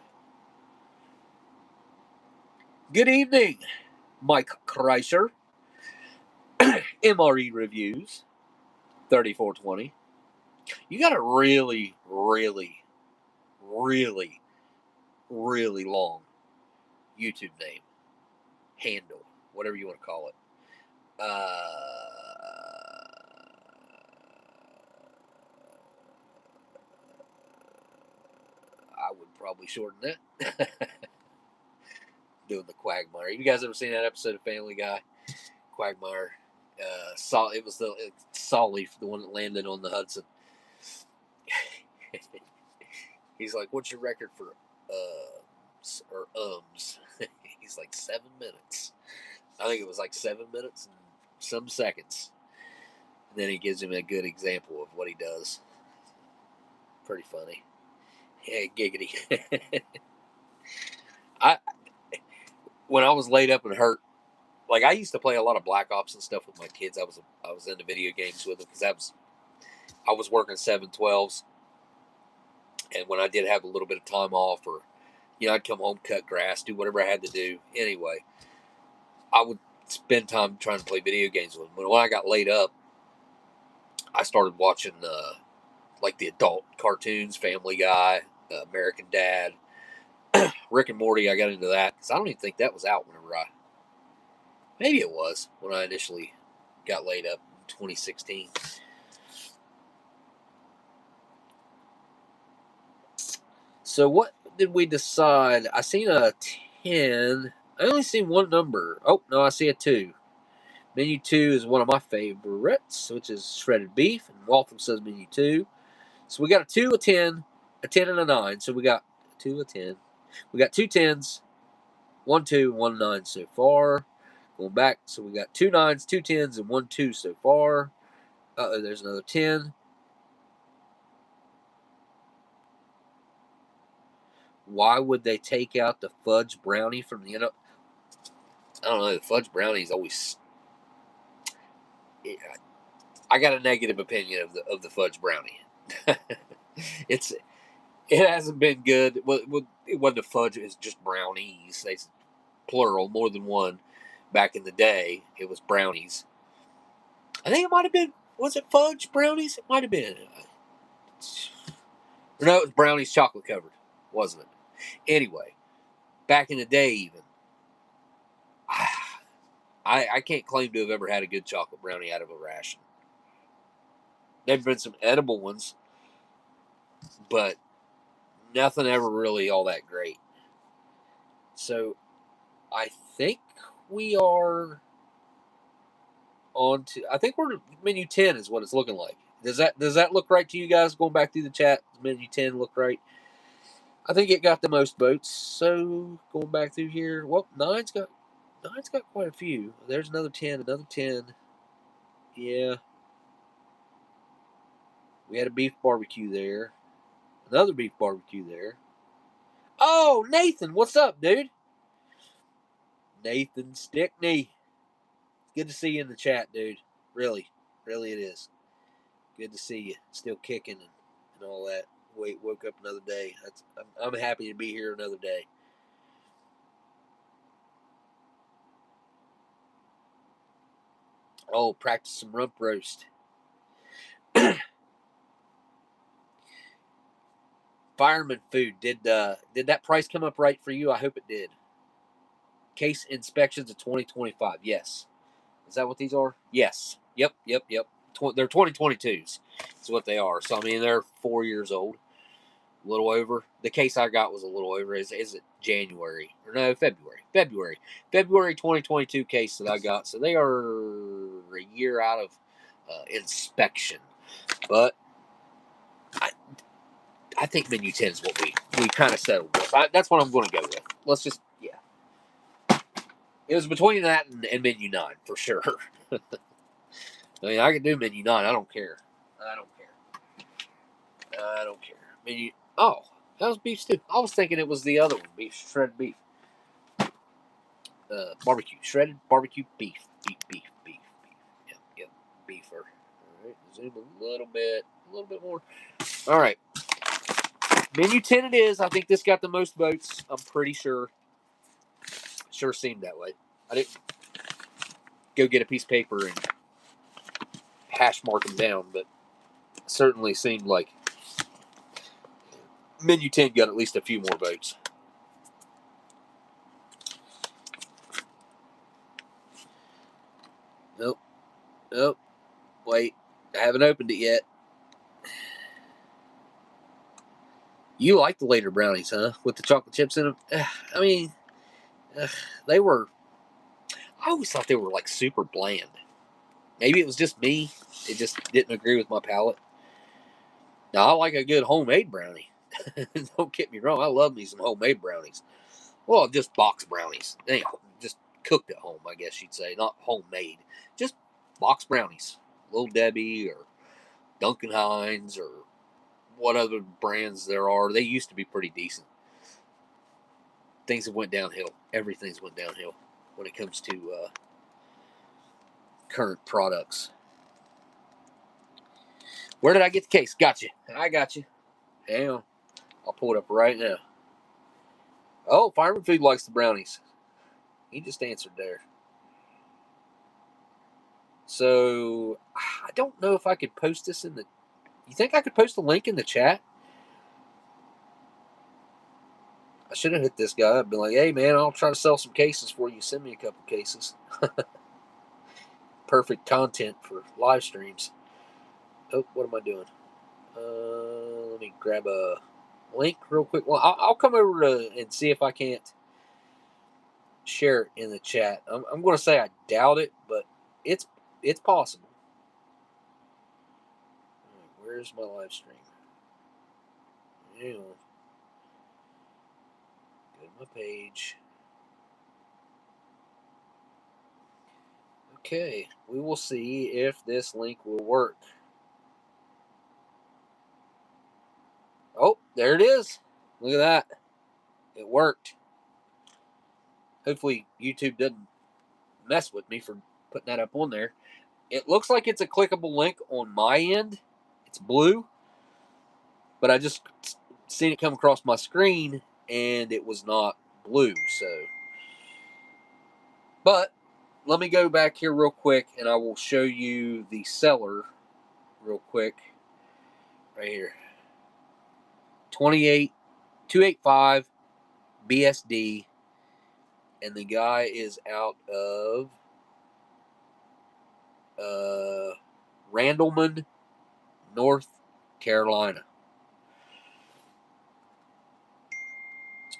Good evening, Mike Kreischer. MRE Reviews 3420. You got a really, really, really, really long YouTube name, handle, whatever you want to call it. I would probably shorten that. Doing the Quagmire. You guys ever seen that episode of Family Guy? Quagmire. It was the Solly, the one that landed on the Hudson. He's like, "What's your record for ums?" He's like, 7 minutes. I think it was like 7 minutes and some seconds. And then he gives him a good example of what he does. Pretty funny. Yeah, giggity. When I was laid up and hurt, like, I used to play a lot of Black Ops and stuff with my kids. I was into video games with them because I was working 7/12s, and when I did have a little bit of time off, or You know, I'd come home, cut grass, do whatever I had to do. Anyway, I would spend time trying to play video games with them. But when I got laid up, I started watching like the adult cartoons, Family Guy, American Dad, Rick and Morty. I got into that because I don't even think that was out whenever maybe it was when I initially got laid up in 2016. So what did we decide? I seen a 10. I only seen one number. Oh, no, I see a 2. Menu 2 is one of my favorites, which is shredded beef. And Waltham says menu 2. So we got a 2, a 10, a 10, and a 9. So we got 2, a 10. We got 2 10s, 1 2, and 1 9 so far. Going back, so we got 2 9s, 2 10s, and 1 2 so far. Uh-oh, there's another 10. Why would they take out the fudge brownie from the end? I don't know. The fudge brownie is always. I got a negative opinion of the fudge brownie. It hasn't been good. Well, it wasn't a fudge. It's just brownies. They plural, more than one. Back in the day, it was brownies. I think it might have been. Was it fudge brownies? It might have been. No, it was brownies chocolate covered, wasn't it? Anyway, back in the day, even I can't claim to have ever had a good chocolate brownie out of a ration. There've been some edible ones, but nothing ever really all that great. So I think we are on to. I think we're menu 10 is what it's looking like. Does that look right to you guys? Going back through the chat, does menu 10 look right? I think it got the most votes. So going back through here, well, nine's got quite a few. There's another 10, another 10. Yeah. We had a beef barbecue there. Another beef barbecue there. Oh, Nathan, what's up, dude? Nathan Stickney. Good to see you in the chat, dude. Really, really it is. Good to see you. Still kicking and all that. Woke up another day. I'm happy to be here another day. Oh, practice some rump roast. Fireman food. Did that price come up right for you? I hope it did. Case inspections of 2025. Yes. Is that what these are? Yes. Yep. They're 2022s. That's what they are. So I mean, they're 4 years old. A little over. The case I got was a little over. Is it January? Or no, February. February 2022 case that I got. So they are a year out of inspection. But I think menu 10 is what we kind of settled with. That's what I'm going to go with. Let's just, yeah. It was between that and menu 9 for sure. I mean, I can do menu 9. I don't care. Menu. Oh, that was beef stew. I was thinking it was the other one, beef shredded beef. Barbecue, shredded barbecue beef. Yep, beefer. All right, zoom a little bit more. All right, menu 10 it is. I think this got the most votes. I'm pretty sure. Sure seemed that way. I didn't go get a piece of paper and hash mark them down, but it certainly seemed like menu 10 got at least a few more votes. Nope. Wait, I haven't opened it yet. You like the later brownies, huh? With the chocolate chips in them? I mean, they were. I always thought they were like super bland. Maybe it was just me. It just didn't agree with my palate. Now, I like a good homemade brownie. Don't get me wrong. I love me some homemade brownies. Well, just box brownies. Just cooked at home, I guess you'd say. Not homemade. Just box brownies. Little Debbie or Duncan Hines or what other brands there are. They used to be pretty decent. Things have went downhill. Everything's went downhill when it comes to current products. Where did I get the case? Got you. I got you. Hang on. I'll pull it up right now. Oh, Fireman Food likes the brownies. He just answered there. So, I don't know if I could post this in the... You think I could post a link in the chat? I should have hit this guy up and been like, hey, man, I'll try to sell some cases for you. Send me a couple cases. Perfect content for live streams. Oh, what am I doing? Let me grab a link real quick. Well, I'll come over and see if I can't share it in the chat. I'm going to say I doubt it, but it's possible. Right, where's my live stream? Go to my page. Okay, we will see if this link will work. Oh, there it is. Look at that. It worked. Hopefully YouTube doesn't mess with me for putting that up on there. It looks like it's a clickable link on my end. It's blue. But I just seen it come across my screen and it was not blue. So, but let me go back here real quick and I will show you the seller real quick. Right here. 285 BSD. And the guy is out of Randleman, North Carolina.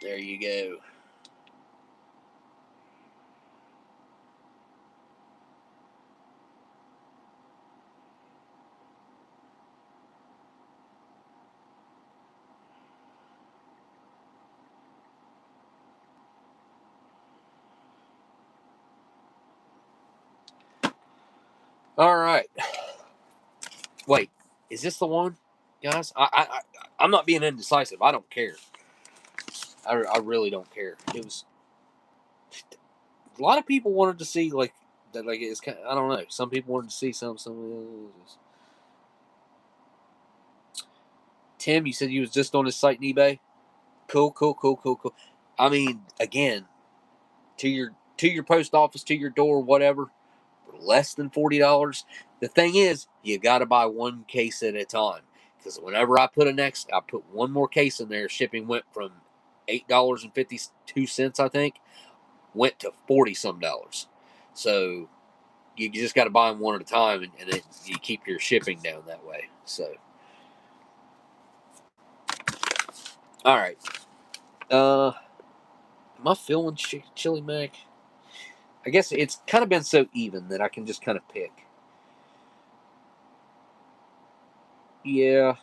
There you go. All right. Wait, is this the one, guys? I'm not being indecisive. I don't care. I really don't care. It was a lot of people wanted to see like that. Like it's kind of, I don't know. Some people wanted to see some. Tim, you said you was just on his site in eBay. Cool. I mean, again, to your post office, to your door, whatever, for less than $40. The thing is, you got to buy one case at a time. Because whenever I put one more case in there, shipping went from $8.52, I think, went to 40 some dollars. So you just got to buy them one at a time, and then you keep your shipping down that way. So, all right. Am I feeling Chili Mac? I guess it's kind of been so even that I can just kind of pick. Yeah.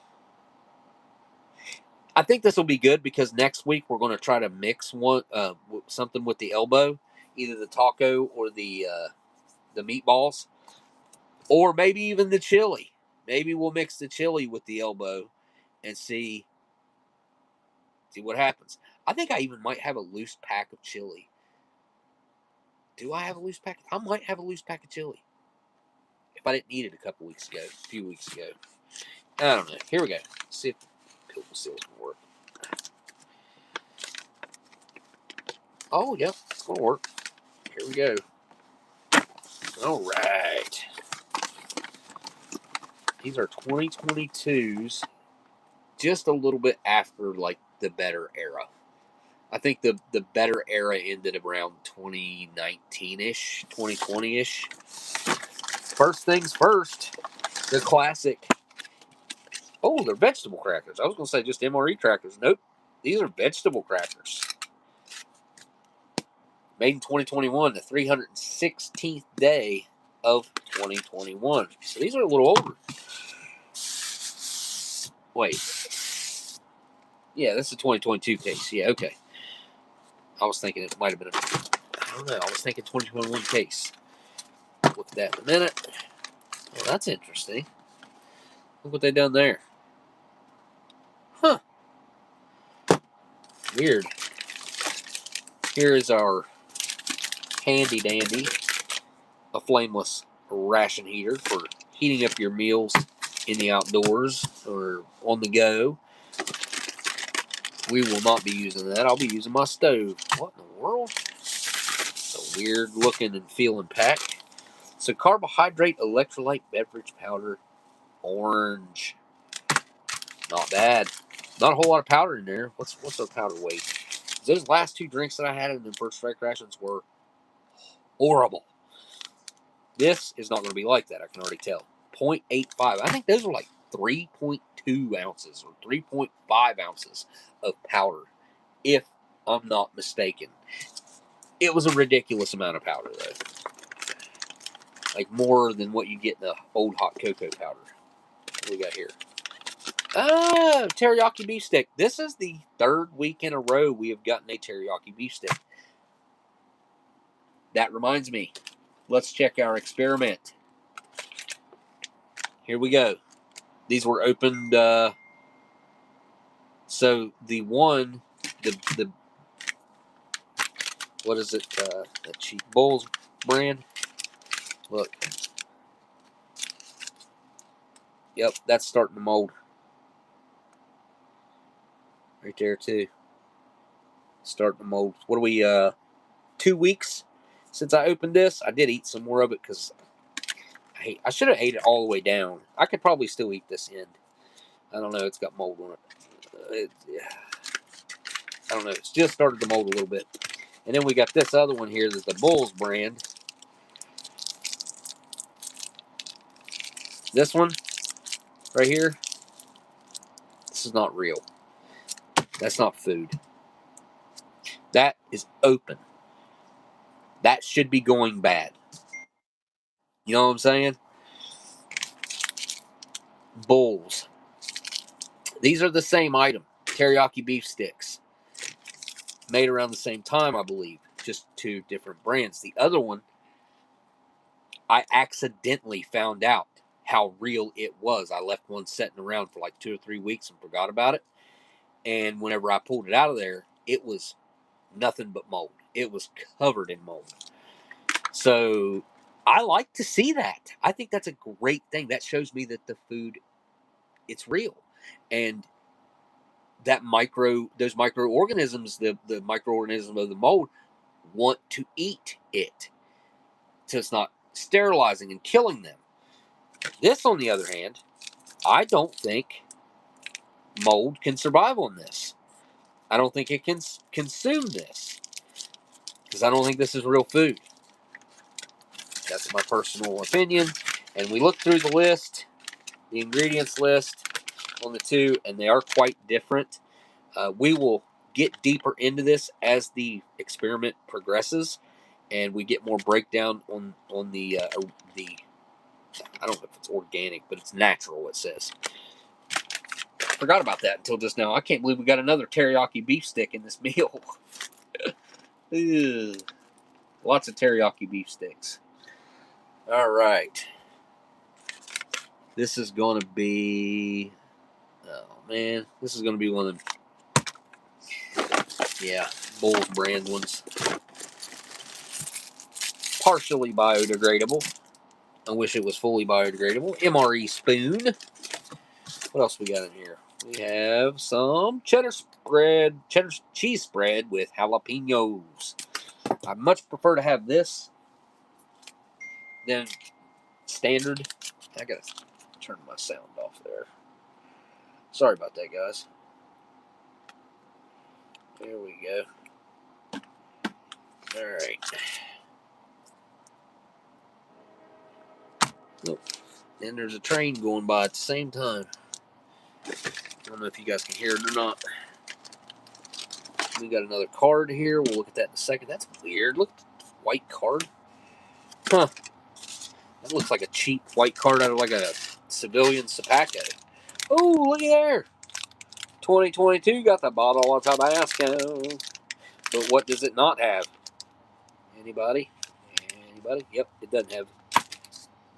I think this will be good because next week we're going to try to mix something with the elbow, either the taco or the meatballs, or maybe even the chili. Maybe we'll mix the chili with the elbow and see what happens. I think I even might have a loose pack of chili. Do I have a loose pack? I might have a loose pack of chili. If I didn't eat it a few weeks ago. I don't know. Here we go. Let's see if pickle seals will work. Oh, yeah, it's going to work. Here we go. All right. These are 2022s, just a little bit after, like, the better era. I think the better era ended around 2019-ish, 2020-ish. First things first, the classic. Oh, they're vegetable crackers. I was going to say just MRE crackers. Nope. These are vegetable crackers. Made in 2021, the 316th day of 2021. So these are a little older. Wait. Yeah, this is a 2022 case. Yeah, okay. I was thinking it might have been I don't know. I was thinking 2021 case. Look at that in a minute. Well, that's interesting. Look what they done there. Huh. Weird. Here is our handy dandy, a flameless ration heater for heating up your meals in the outdoors or on the go. We will not be using that. I'll be using my stove. What in the world? It's a weird looking and feeling pack. So carbohydrate electrolyte beverage powder, orange. Not bad. Not a whole lot of powder in there. What's our powder weight? Those last 2 drinks that I had in the first strike rations were horrible. This is not going to be like that. I can already tell. 0.85. I think those are like 3.2 ounces or 3.5 ounces of powder, if I'm not mistaken. It was a ridiculous amount of powder, though. Like more than what you get in the old hot cocoa powder. What do we got here? Teriyaki beef stick. This is the 3rd week in a row we have gotten a teriyaki beef stick. That reminds me. Let's check our experiment. Here we go. These were opened. So the one, the what is it? The cheap Bulls brand. Look. Yep, that's starting to mold. Right there too. Starting to mold. What are we? 2 weeks since I opened this. I did eat some more of it because I should have ate it all the way down. I could probably still eat this end. I don't know. It's got mold on it. I don't know. It's just started to mold a little bit. And then we got this other one here that's the Bulls brand. This one right here. This is not real. That's not food. That is open. That should be going bad. You know what I'm saying? Bulls. These are the same item. Teriyaki beef sticks. Made around the same time, I believe. Just 2 different brands. The other one, I accidentally found out how real it was. I left one sitting around for like 2 or 3 weeks and forgot about it. And whenever I pulled it out of there, it was nothing but mold. It was covered in mold. So I like to see that. I think that's a great thing. That shows me that the food, it's real. And that those microorganisms, the microorganism of the mold, want to eat it. So it's not sterilizing and killing them. This, on the other hand, I don't think mold can survive on this. I don't think it can consume this. Because I don't think this is real food. That's my personal opinion. And we looked through the list, the ingredients list on the 2, and they are quite different. We will get deeper into this as the experiment progresses, and we get more breakdown on the I don't know if it's organic, but it's natural, it says. Forgot about that until just now. I can't believe we got another teriyaki beef stick in this meal. Lots of teriyaki beef sticks. All right. This is going to be... Oh, man. This is going to be one of them... Yeah, Bulls brand ones. Partially biodegradable. I wish it was fully biodegradable. MRE spoon. What else we got in here? We have some cheddar cheese spread with jalapenos. I much prefer to have this than standard. I gotta turn my sound off there. Sorry about that, guys. There we go. All right. Look, and there's a train going by at the same time. I don't know if you guys can hear it or not. We got another card here. We'll look at that in a second. That's weird. Look, white card. Huh. That looks like a cheap white card out of like a civilian Sapaco. Oh, looky there. 2022 got the bottle of Tabasco. But what does it not have? Anybody? Anybody? Yep, it doesn't have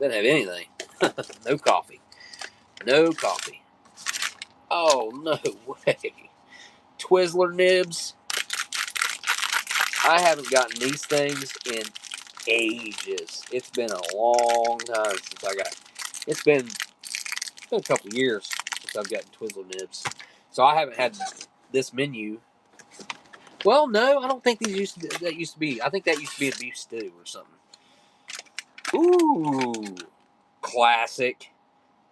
anything. No coffee. No coffee. Oh, no way. Twizzler nibs. I haven't gotten these things in ages. It's been a long time since I got. It's been a couple years since I've gotten Twizzler nibs. So I haven't had this menu. Well, no, I don't think these used to be. I think that used to be a beef stew or something. Ooh, classic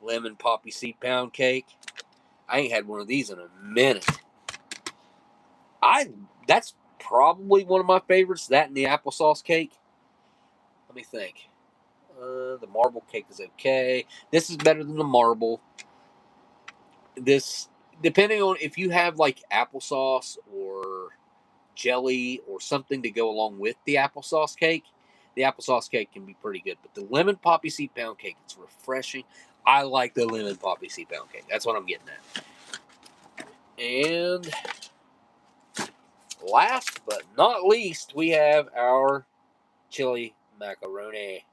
lemon poppy seed pound cake. I ain't had one of these in a minute. That's probably one of my favorites. That and the applesauce cake. Let me think. The marble cake is okay. This is better than the marble. This, depending on if you have like applesauce or jelly or something to go along with the applesauce cake can be pretty good. But the lemon poppy seed pound cake, it's refreshing. I like the lemon poppy seed pound cake. That's what I'm getting at. And last but not least, we have our chili macaroni.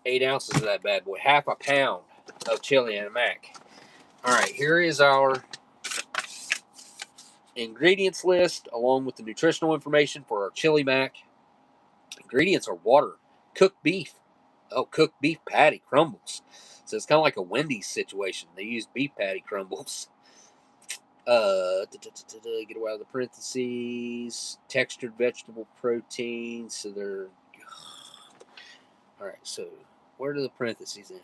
8 ounces of that bad boy. Half a pound of chili and mac. All right, here is our ingredients list along with the nutritional information for our chili mac. Ingredients are water, cooked beef. Oh, cooked beef patty crumbles. So it's kind of like a Wendy's situation. They use beef patty crumbles. Get away out of the parentheses. Textured vegetable protein. So they're... All right, so where do the parentheses end?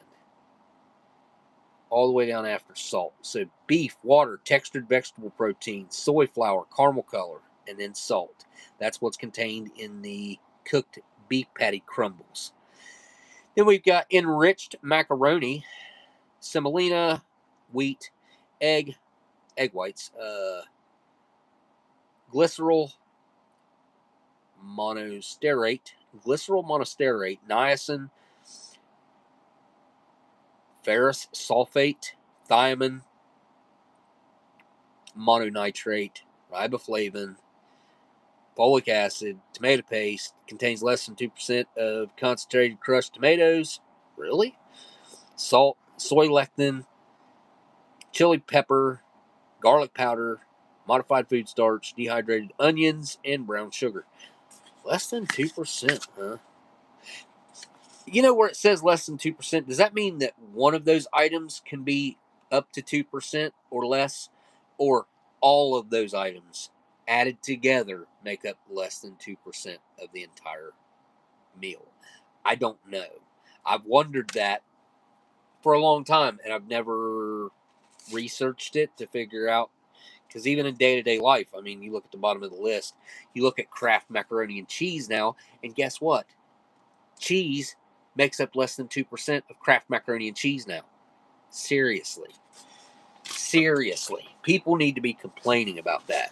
All the way down after salt. So beef, water, textured vegetable protein, soy flour, caramel color, and then salt. That's what's contained in the cooked beef patty crumbles. Then we've got enriched macaroni, semolina, wheat, egg whites, glycerol monostearate, niacin, ferrous sulfate, thiamine, mononitrate, riboflavin, folic acid, tomato paste, contains less than 2% of concentrated crushed tomatoes. Really? Salt, soy lecithin, chili pepper, garlic powder, modified food starch, dehydrated onions, and brown sugar. Less than 2%, huh? You know where it says less than 2%? Does that mean that one of those items can be up to 2% or less? Or all of those items added together make up less than 2% of the entire meal? I don't know. I've wondered that for a long time, and I've never researched it to figure out. Because even in day-to-day life, I mean, you look at the bottom of the list, you look at Kraft macaroni and cheese now, and guess what? Cheese makes up less than 2% of Kraft macaroni and cheese now. Seriously. People need to be complaining about that.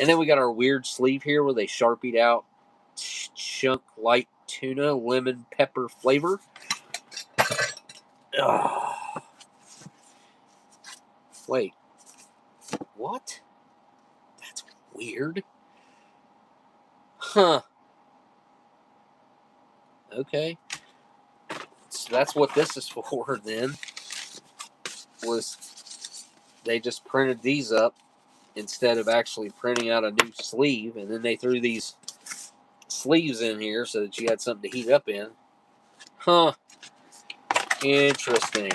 And then we got our weird sleeve here where they Sharpied out chunk light tuna lemon pepper flavor. Ugh. Wait. What? That's weird. Huh. Okay. So that's what this is for then. Was they just printed these up instead of actually printing out a new sleeve, and then they threw these sleeves in here so that you had something to heat up in. Huh. Interesting.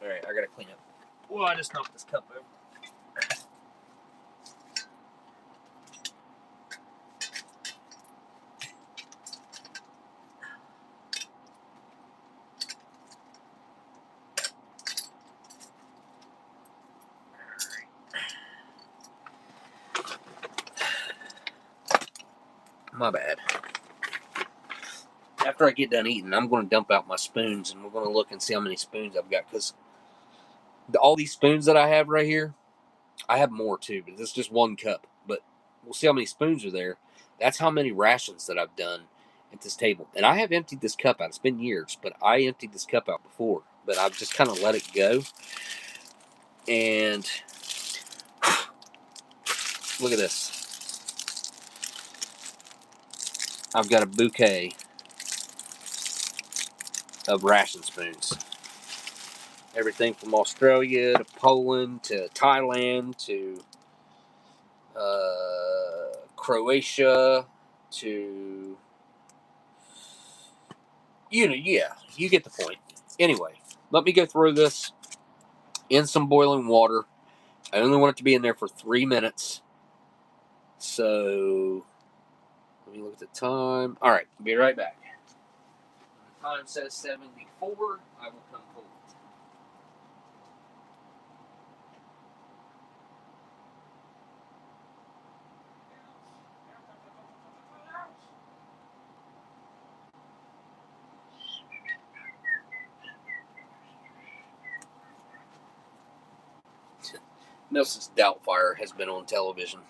Alright, I gotta clean up. Well, I just knocked this cup over. My bad. After I get done eating, I'm going to dump out my spoons, and we're going to look and see how many spoons I've got, because all these spoons that I have right here, I have more too, but this is just one cup. But we'll see how many spoons are there. That's how many rations that I've done at this table. And I have emptied this cup out. It's been years, but I emptied this cup out before. But I've just kind of let it go. And look at this. I've got a bouquet of ration spoons. Everything from Australia to Poland to Thailand to Croatia to, you get the point. Anyway, let me go through this in some boiling water. I only want it to be in there for 3 minutes. So, let me look at the time. All right, be right back. The time says 74. I will come pull it. Nelson's Doubtfire has been on television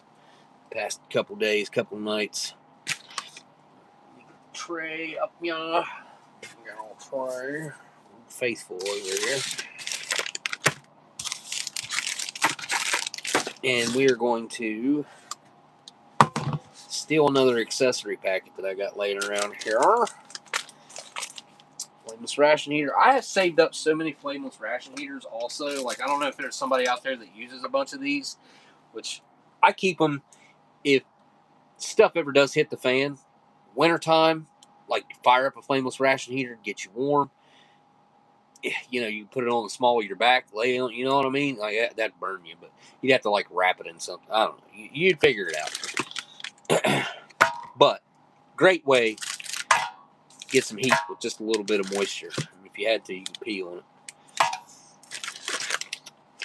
past couple days, couple nights. Tray up yonder. Got a tray. Faithful over here. And we are going to steal another accessory packet that I got laying around here. Flameless ration heater. I have saved up so many flameless ration heaters also. Like, I don't know if there's somebody out there that uses a bunch of these, which I keep them if stuff ever does hit the fan. Wintertime, like, fire up a flameless ration heater, get you warm. You know, you put it on the small of your back, lay on, you know what I mean? Like, that'd burn you, but you'd have to, like, wrap it in something. I don't know. You'd figure it out. But, great way to get some heat with just a little bit of moisture. If you had to, you could pee on it.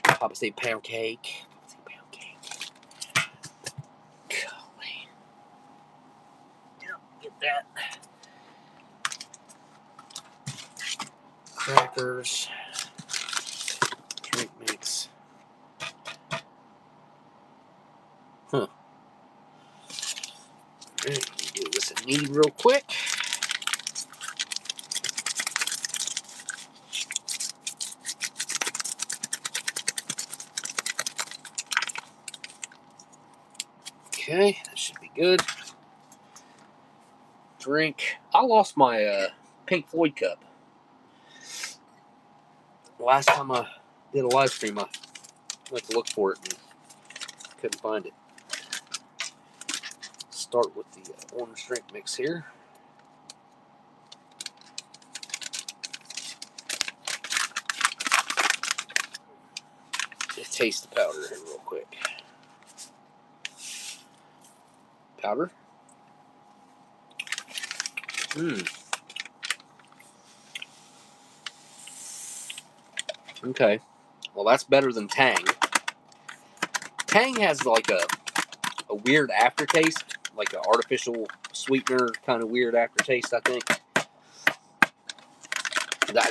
Papa say pound cake. Papa say pound cake. Golly. Yep, get that. Crackers. Drink mix. Huh. Alright, do this a knead real quick. Okay, that should be good. Drink. I lost my Pink Floyd cup. Last time I did a live stream, I went to look for it and couldn't find it. Start with the orange drink mix here. Just taste the powder here real quick. Powder. Okay. Well, that's better than Tang. Tang has like a weird aftertaste, like an artificial sweetener kind of weird aftertaste, I think.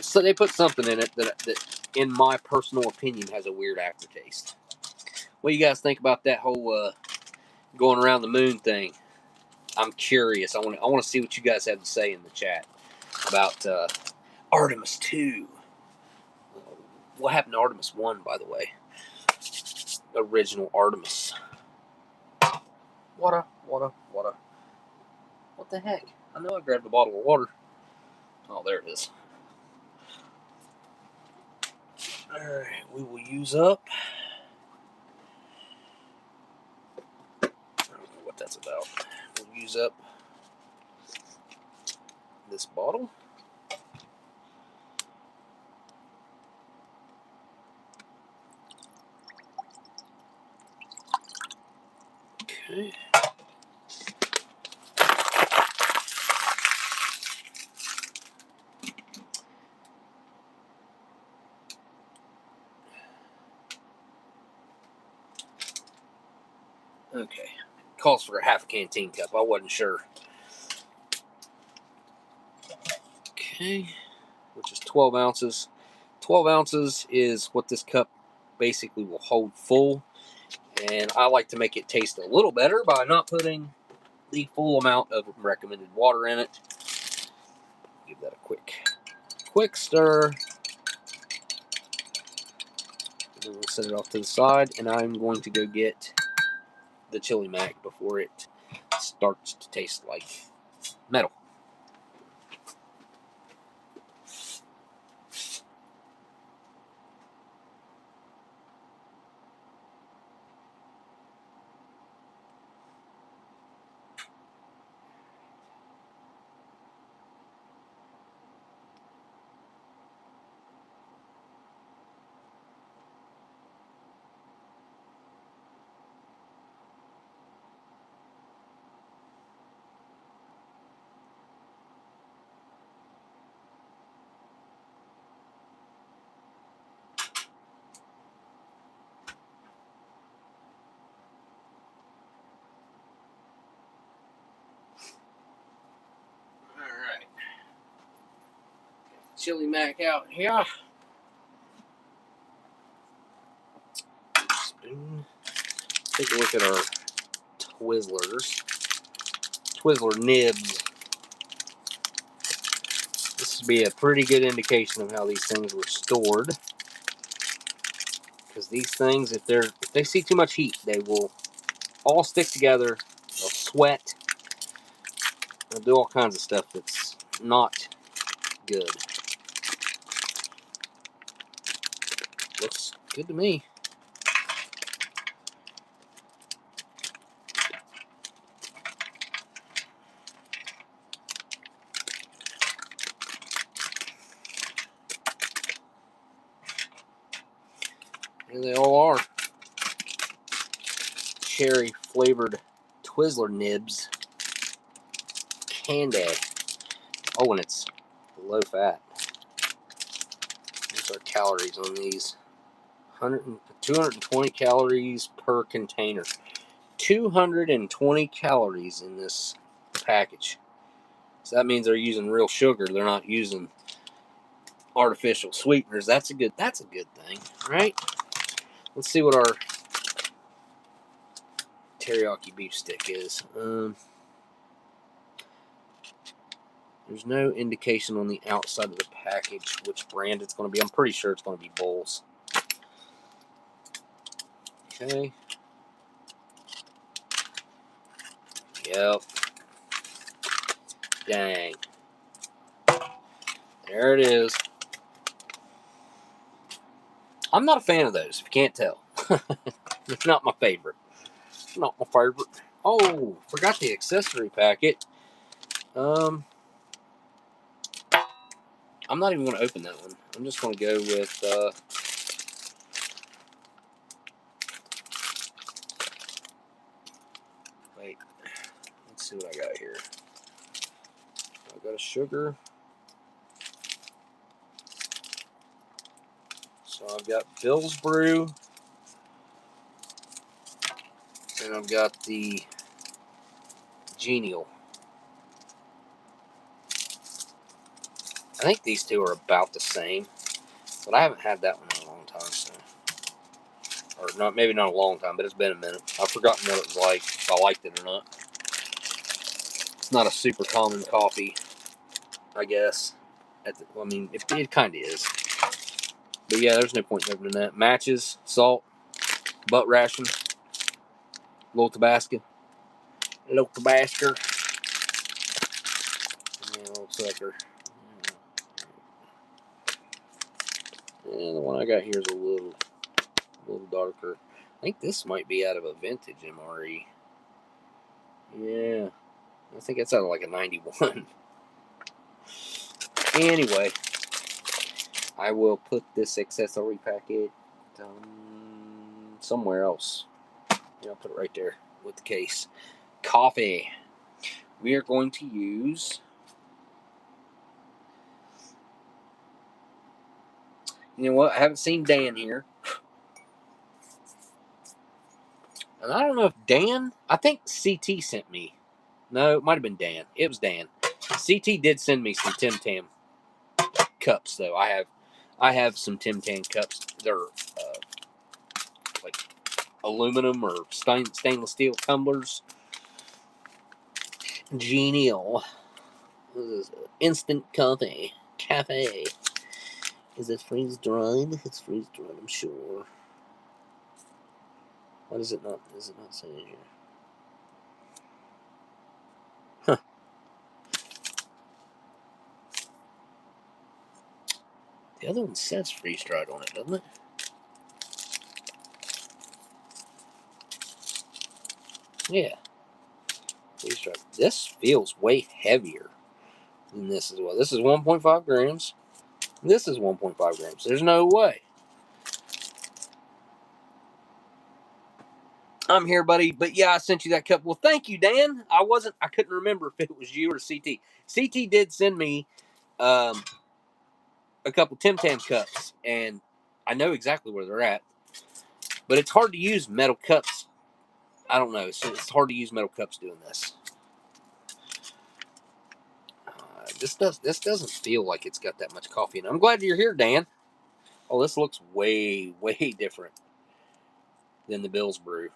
So they put something in it that, in my personal opinion, has a weird aftertaste. What do you guys think about that whole going around the moon thing? I'm curious. I want to see what you guys have to say in the chat about Artemis 2. What happened to Artemis 1, by the way? Original Artemis. Water. What the heck? I know I grabbed a bottle of water. Oh, there it is. Alright, we will use up. I don't know what that's about. We'll use up this bottle. Okay. Okay. Calls for a half a canteen cup. I wasn't sure. Okay. Which is 12 ounces. 12 ounces is what this cup basically will hold full. And I like to make it taste a little better by not putting the full amount of recommended water in it. Give that a quick stir. And then we'll set it off to the side. And I'm going to go get the chili mac before it starts to taste like metal. chili mac out here. Spoon. Take a look at our Twizzlers. Twizzler nibs. This would be a pretty good indication of how these things were stored. Because these things, if they see too much heat, they will all stick together. They'll sweat. They'll do all kinds of stuff that's not good. Looks good to me. Here they all are. Cherry flavored Twizzler nibs. Candy. Oh, and it's low fat. Here's our calories on these. 220 calories per container. 220 calories in this package. So that means they're using real sugar. They're not using artificial sweeteners. That's a good thing, right? Let's see what our teriyaki beef stick is. There's no indication on the outside of the package which brand it's going to be. I'm pretty sure it's going to be Bowls. Okay. Yep. Dang. There it is. I'm not a fan of those, if you can't tell. It's not my favorite. Not my favorite. Oh, forgot the accessory packet. I'm not even going to open that one. I'm just going to go with wait. Let's see what I got here. I've got a sugar. So I've got Bill's Brew. And I've got the Genial. I think these two are about the same. But I haven't had that one in a long time, so. Or not, maybe not a long time, but it's been a minute. I've forgotten what it was like, if I liked it or not. It's not a super common coffee, I guess. I mean, it kind of is. But yeah, there's no point in opening that. Matches, salt, butt ration, little Tabasco, and a little sucker. And the one I got here is a little darker. I think this might be out of a vintage MRE. Yeah, I think it's out of like a 91. Anyway, I will put this accessory packet somewhere else. Yeah, I'll put it right there with the case. Coffee. We are going to use, you know what, I haven't seen Dan here. And I don't know if Dan, I think CT sent me. No, it might have been Dan. It was Dan. CT did send me some Tim Tam cups, though. I have some Tim Tam cups. They're like aluminum or stainless steel tumblers. Genial. This is instant coffee. Cafe. Is it freeze dried? It's freeze dried, I'm sure. What is it not? Is it not saying here? Huh. The other one says freeze dried on it, doesn't it? Yeah. Freeze dried. This feels way heavier than this as well. This is 1.5 grams. This is 1.5 grams. There's no way. I'm here, buddy. But yeah, I sent you that cup. Well, thank you, Dan. I couldn't remember if it was you or CT. CT did send me a couple Tim Tam cups, and I know exactly where they're at. But it's hard to use metal cups. I don't know. It's hard to use metal cups doing this. This doesn't feel like it's got that much coffee in it. I'm glad you're here, Dan. Oh, this looks way, way different than the Bill's Brew.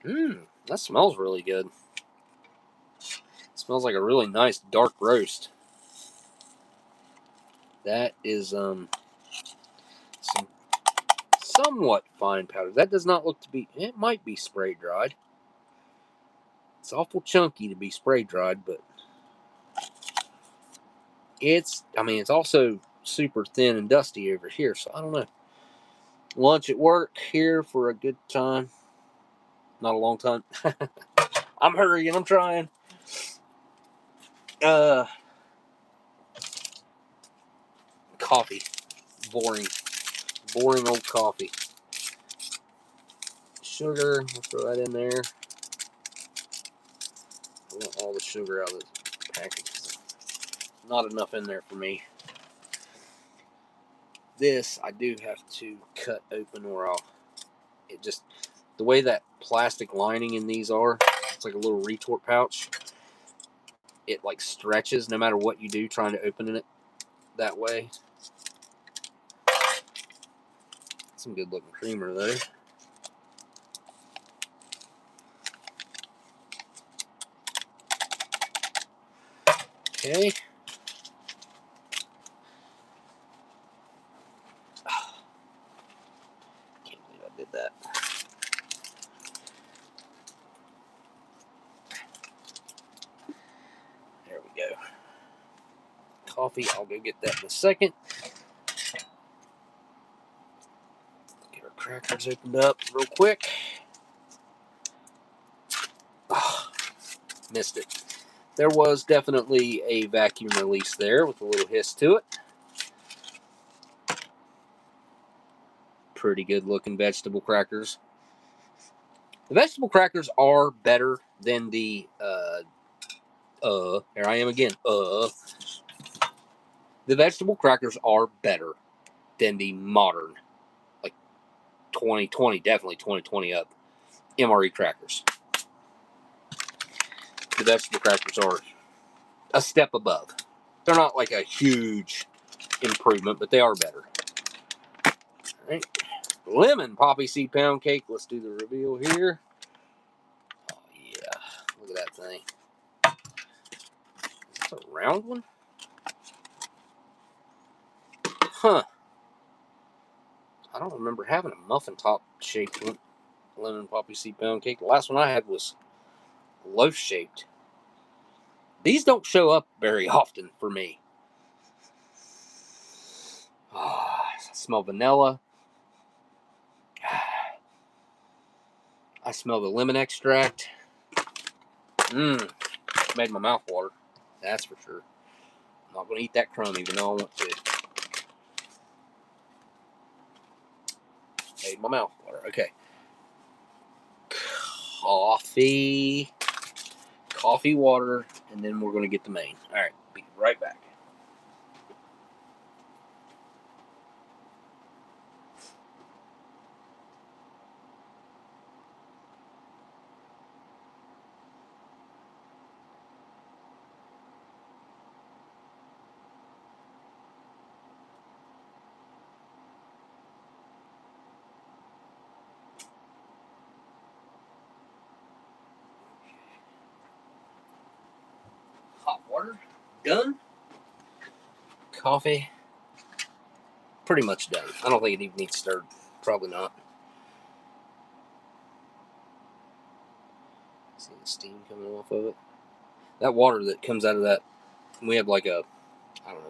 That smells really good. It smells like a really nice dark roast. That is some somewhat fine powder. That does not look to be. It might be spray dried. It's awful chunky to be spray dried, but it's also super thin and dusty over here, so I don't know. Lunch at work here for a good time. Not a long time. I'm hurrying, I'm trying. Coffee. Boring old coffee. Sugar, I'll throw that in there. I want all the sugar out of the package. Not enough in there for me. This I do have to cut open, or the way that plastic lining in these are, it's like a little retort pouch. It like stretches no matter what you do trying to open it that way. Some good looking creamer though. Okay. Can't believe I did that. There we go. Coffee, I'll go get that in a second. Get our crackers opened up real quick. Oh, missed it. There was definitely a vacuum release there with a little hiss to it. Pretty good looking vegetable crackers. The vegetable crackers are better than the here I am again. The vegetable crackers are better than the modern, like 2020, definitely 2020 up MRE crackers. The vegetable crackers are a step above. They're not like a huge improvement, but they are better. All right. Lemon poppy seed pound cake. Let's do the reveal here. Oh, yeah. Look at that thing. Is this a round one? Huh. I don't remember having a muffin top shaped lemon poppy seed pound cake. The last one I had was loaf shaped. These don't show up very often for me. I smell vanilla. I smell the lemon extract. Made my mouth water. That's for sure. I'm not going to eat that crumb even though I want to. Made my mouth water. Okay. Coffee, water, and then we're going to get the main. All right. Be right back. Hot water. Done. Coffee. Pretty much done. I don't think it even needs stirred. Probably not. See the steam coming off of it. That water that comes out of that, we have like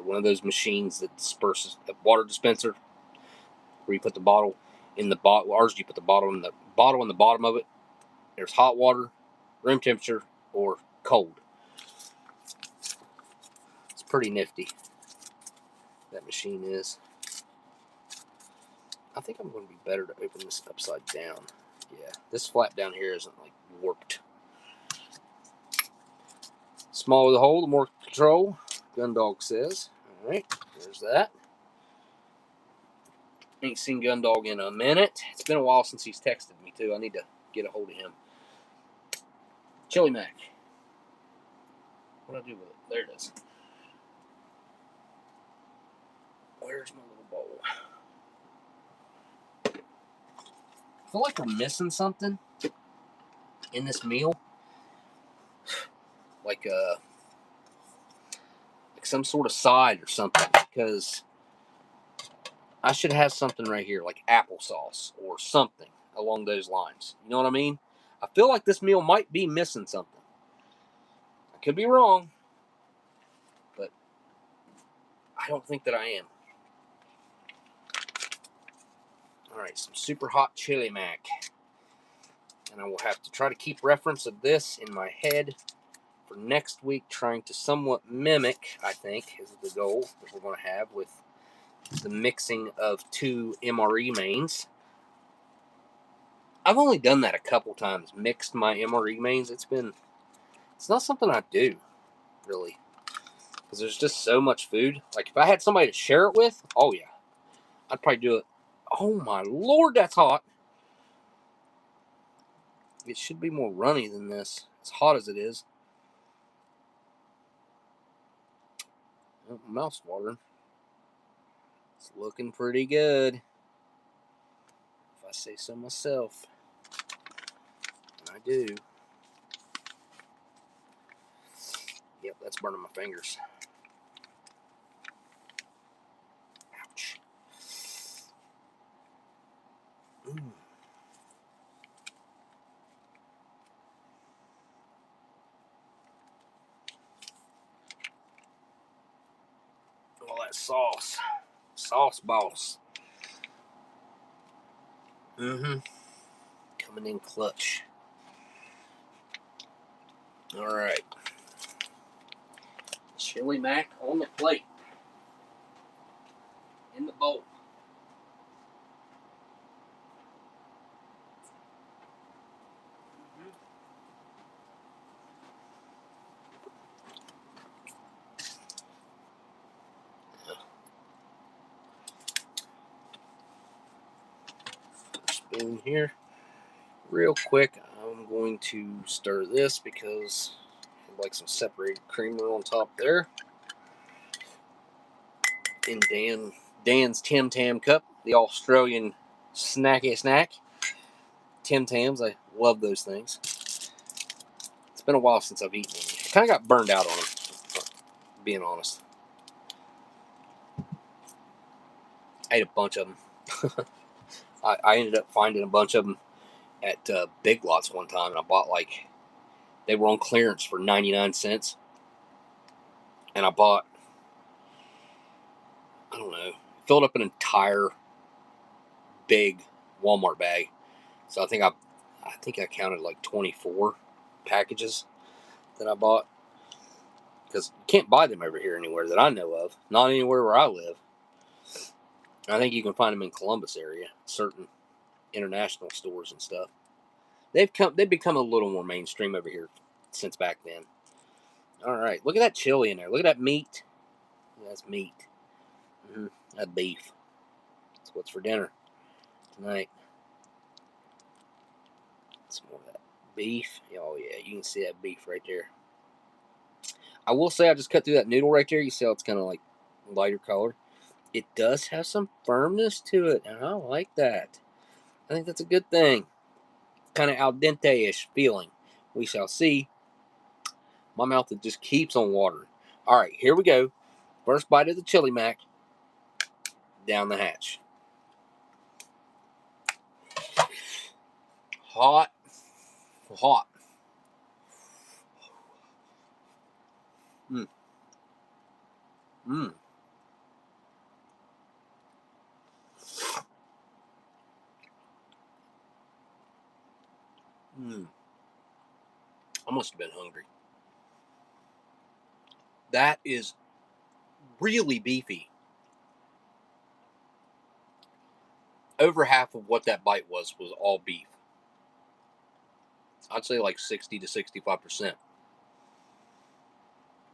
one of those machines that disperses a water dispenser where you put the bottle in the bottle. Ours, you put the bottle in the bottom of it. There's hot water, room temperature, or cold. It's pretty nifty. That machine is. I think I'm going to be better to open this upside down. Yeah, this flap down here isn't like warped. Smaller the hole, the more control. Gundog says. All right, there's that. Ain't seen Gundog in a minute. It's been a while since he's texted me too. I need to get a hold of him. Chili Mac. What do I do with it? There it is. Where's my little bowl? I feel like we're missing something in this meal. Like some sort of side or something, because I should have something right here, like applesauce or something along those lines. You know what I mean? I feel like this meal might be missing something. I could be wrong, but I don't think that I am. All right, some super hot chili mac. And I will have to try to keep reference of this in my head for next week, trying to somewhat mimic, I think, is the goal that we're going to have with the mixing of 2 MRE mains. I've only done that a couple times, mixed my MRE mains. It's not something I do, really, because there's just so much food. Like, if I had somebody to share it with, oh yeah, I'd probably do it. Oh my Lord, that's hot. It should be more runny than this, as hot as it is. Oh, my mouth's watering. It's looking pretty good, if I say so myself. And I do. Yep, that's burning my fingers. Ouch. All that sauce. Sauce boss. Coming in clutch. All right. Chili mac on the plate. In the bowl. Spoon here. Real quick, I'm going to stir this because I'd like some separated creamer on top there. In Dan's Tim Tam cup, the Australian snacky snack. Tim Tams, I love those things. It's been a while since I've eaten them. I kind of got burned out on them, being honest. I ate a bunch of them. I ended up finding a bunch of them at Big Lots one time, and I bought they were on clearance for 99 cents. And I bought, I don't know, filled up an entire big Walmart bag. So I think I counted like 24 packages that I bought, because you can't buy them over here anywhere that I know of. Not anywhere where I live. I think you can find them in Columbus area, certain international stores and stuff. They've become a little more mainstream over here since back then. All right, look at that chili in there. Look at that meat. That's meat. That's beef. That's what's for dinner tonight. Some more of that beef. Oh yeah, you can see that beef right there. I will say I just cut through that noodle right there. You see how it's kind of like lighter color. It does have some firmness to it, and I like that. I think that's a good thing. Kind of al dente-ish feeling. We shall see. My mouth just keeps on watering. All right, here we go. First bite of the chili mac. Down the hatch. Hot. Hot. Mmm. Mmm. Mmm. I must have been hungry. That is really beefy. Over half of what that bite was all beef. I'd say like 60 to 65%.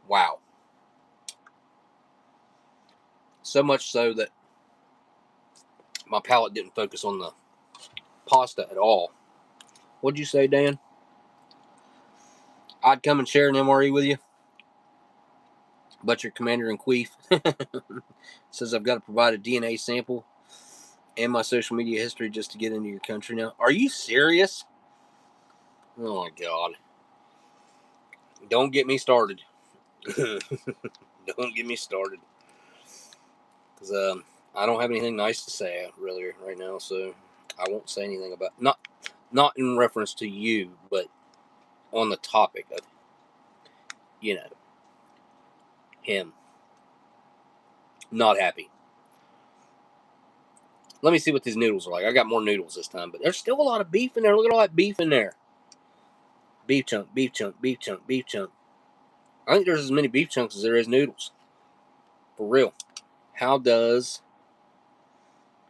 Wow. So much so that my palate didn't focus on the pasta at all. What'd you say, Dan? I'd come and share an MRE with you? Butcher Commander in Queef says, I've got to provide a DNA sample and my social media history just to get into your country now. Are you serious? Oh my God. Don't get me started. Don't get me started. Because I don't have anything nice to say really right now, so I won't say anything about not in reference to you, but on the topic of, you know, him. Not happy. Let me see what these noodles are like. I got more noodles this time, but there's still a lot of beef in there. Look at all that beef in there. Beef chunk, beef chunk, beef chunk, beef chunk. I think there's as many beef chunks as there is noodles. For real. How does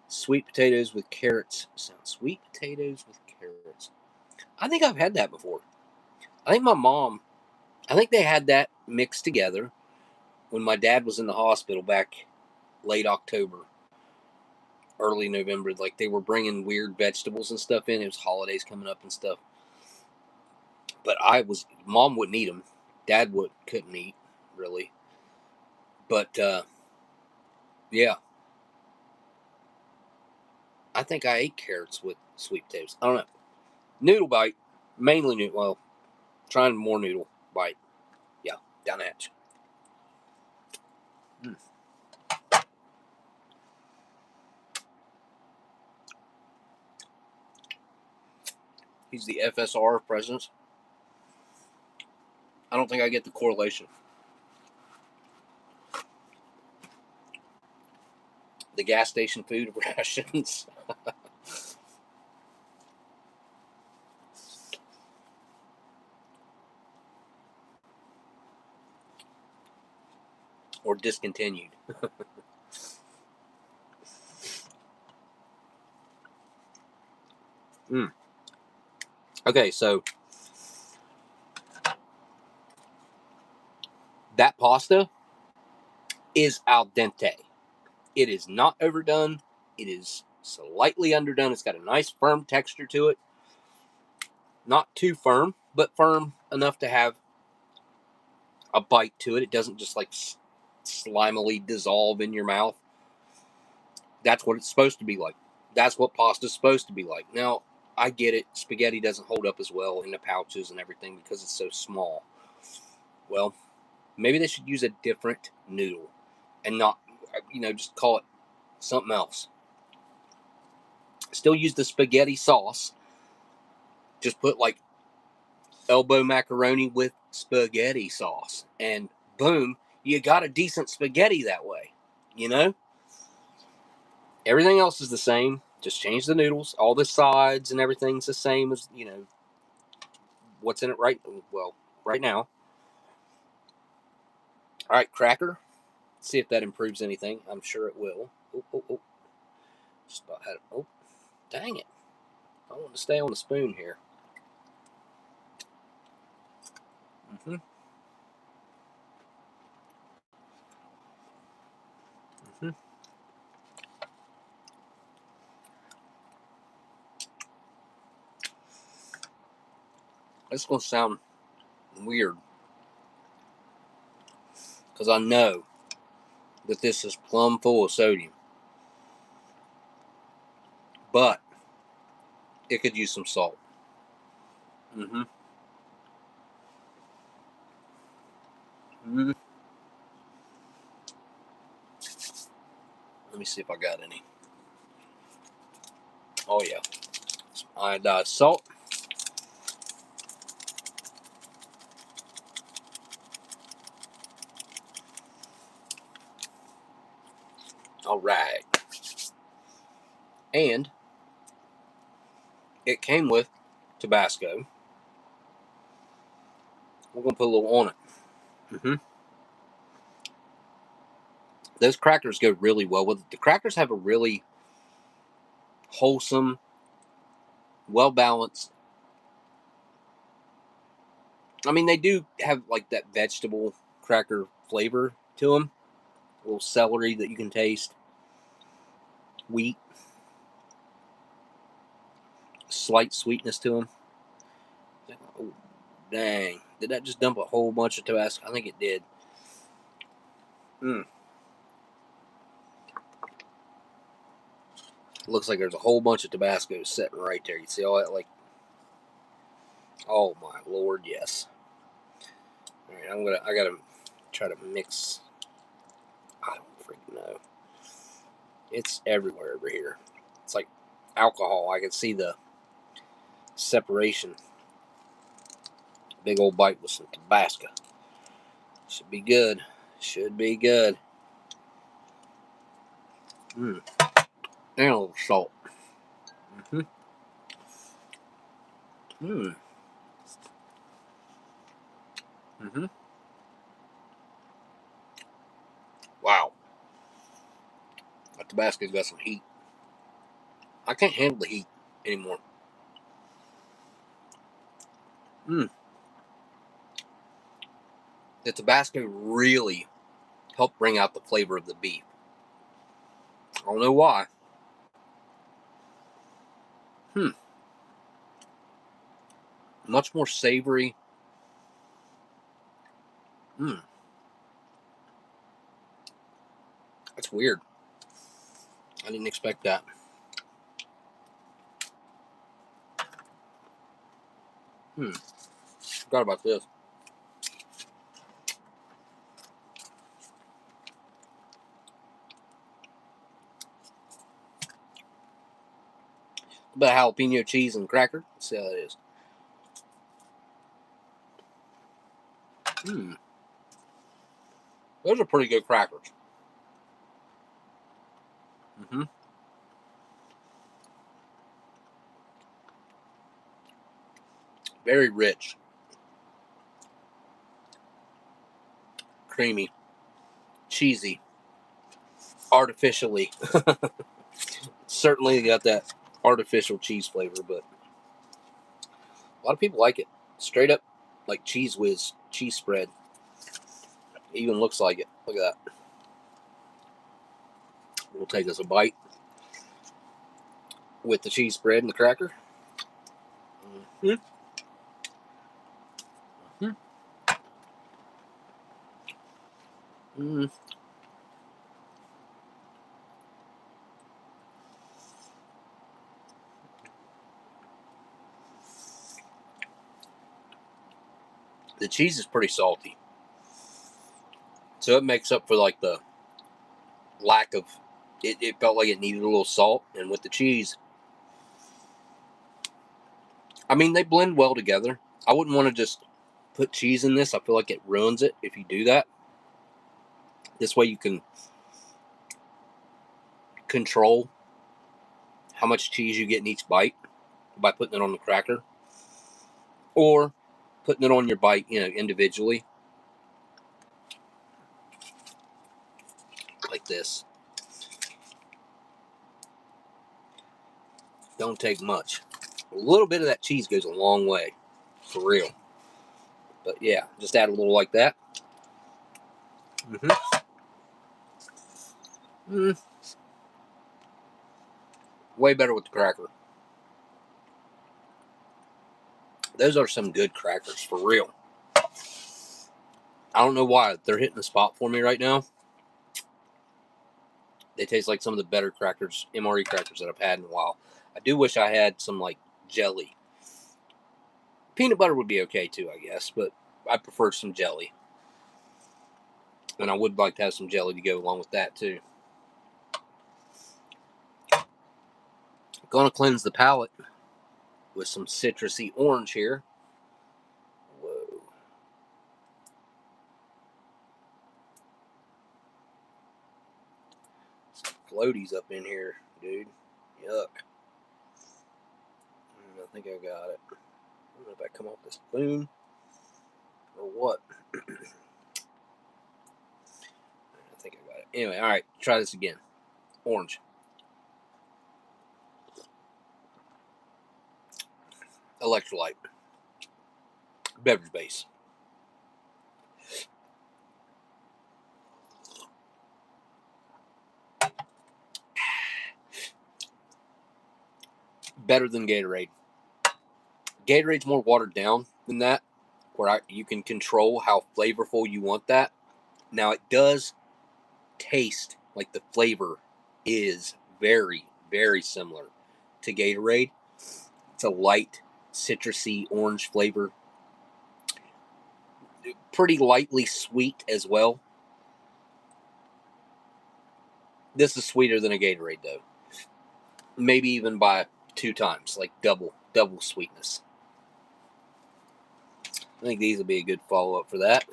sweet potatoes with carrots sound? Sweet potatoes with carrots. I think I've had that before. I think my mom, I think they had that mixed together when my dad was in the hospital back late October, early November. Like, they were bringing weird vegetables and stuff in. It was holidays coming up and stuff. But Mom wouldn't eat them. Dad couldn't eat, really. But, yeah. I think I ate carrots with sweet potatoes. I don't know. Noodle bite. Mainly noodle. Well, trying more noodle bite. Yeah, down the hatch. He's the FSR of presidents. I don't think I get the correlation. The gas station food rations. Or discontinued. Okay, so that pasta is al dente. It is not overdone. It is slightly underdone. It's got a nice firm texture to it. Not too firm, but firm enough to have a bite to it. It doesn't just like slimily dissolve in your mouth. That's what it's supposed to be like. That's what pasta's supposed to be like. Now, I get it. Spaghetti doesn't hold up as well in the pouches and everything because it's so small. Well, maybe they should use a different noodle and not, just call it something else. Still use the spaghetti sauce. Just put like elbow macaroni with spaghetti sauce. And boom, you got a decent spaghetti that way. Everything else is the same. Just change the noodles. All the sides and everything's the same as, what's in it right now. All right, cracker. See if that improves anything. I'm sure it will. Oh. Just about had it. Oh, dang it. I want to stay on the spoon here. It's going to sound weird because I know that this is plumb full of sodium. But it could use some salt. Let me see if I got any. Oh, yeah. Some iodized salt. All right. And it came with Tabasco. We're going to put a little on it. Those crackers go really well with it. The crackers have a really wholesome, well-balanced. I mean, they do have like that vegetable cracker flavor to them. A little celery that you can taste. Wheat. Slight sweetness to them. Oh, dang. Did that just dump a whole bunch of Tabasco? I think it did. Looks like there's a whole bunch of Tabasco sitting right there. You see all that? Like, oh my lord, yes. All right, I gotta try to mix. I don't freaking know. It's everywhere over here. It's like alcohol. I can see the separation. Big old bite with some Tabasco. Should be good. Should be good. And a little salt. Wow. That Tabasco's got some heat. I can't handle the heat anymore. The Tabasco really helped bring out the flavor of the beef. I don't know why. Much more savory. That's weird. I didn't expect that. Forgot about this. A bit of jalapeno cheese and cracker. Let's see how that is. Those are pretty good crackers. Very rich. Creamy. Cheesy. Artificially. Certainly got that artificial cheese flavor, but a lot of people like it. Straight up like Cheese Whiz cheese spread. It even looks like it. Look at that. We'll take us a bite with the cheese spread and the cracker. The cheese is pretty salty, so it makes up for like the lack of it. It felt like it needed a little salt, and with the cheese, I mean, they blend well together. I wouldn't want to just put cheese in this. I feel like it ruins it if you do that. This way you can control how much cheese you get in each bite by putting it on the cracker or putting it on your bite, individually. Like this. Don't take much. A little bit of that cheese goes a long way. For real. But yeah, just add a little like that. Way better with the cracker. Those are some good crackers, for real. I don't know why. They're hitting the spot for me right now. They taste like some of the better crackers, MRE crackers that I've had in a while. I do wish I had some like jelly. Peanut butter would be okay too, I guess, but I prefer some jelly. And I would like to have some jelly to go along with that too. Gonna cleanse the palate with some citrusy orange here. Whoa. Some floaties up in here, dude. Yuck. I think I got it. I don't know if I come off the spoon or what. I think I got it. Anyway, alright, try this again. Orange. Electrolyte. Beverage base. Better than Gatorade. Gatorade's more watered down than that, where you can control how flavorful you want that. Now, it does taste, like the flavor, is very, very similar to Gatorade. It's a light, citrusy orange flavor. Pretty lightly sweet as well. This is sweeter than a Gatorade, though. Maybe even by 2 times, like double sweetness. I think these will be a good follow-up for that.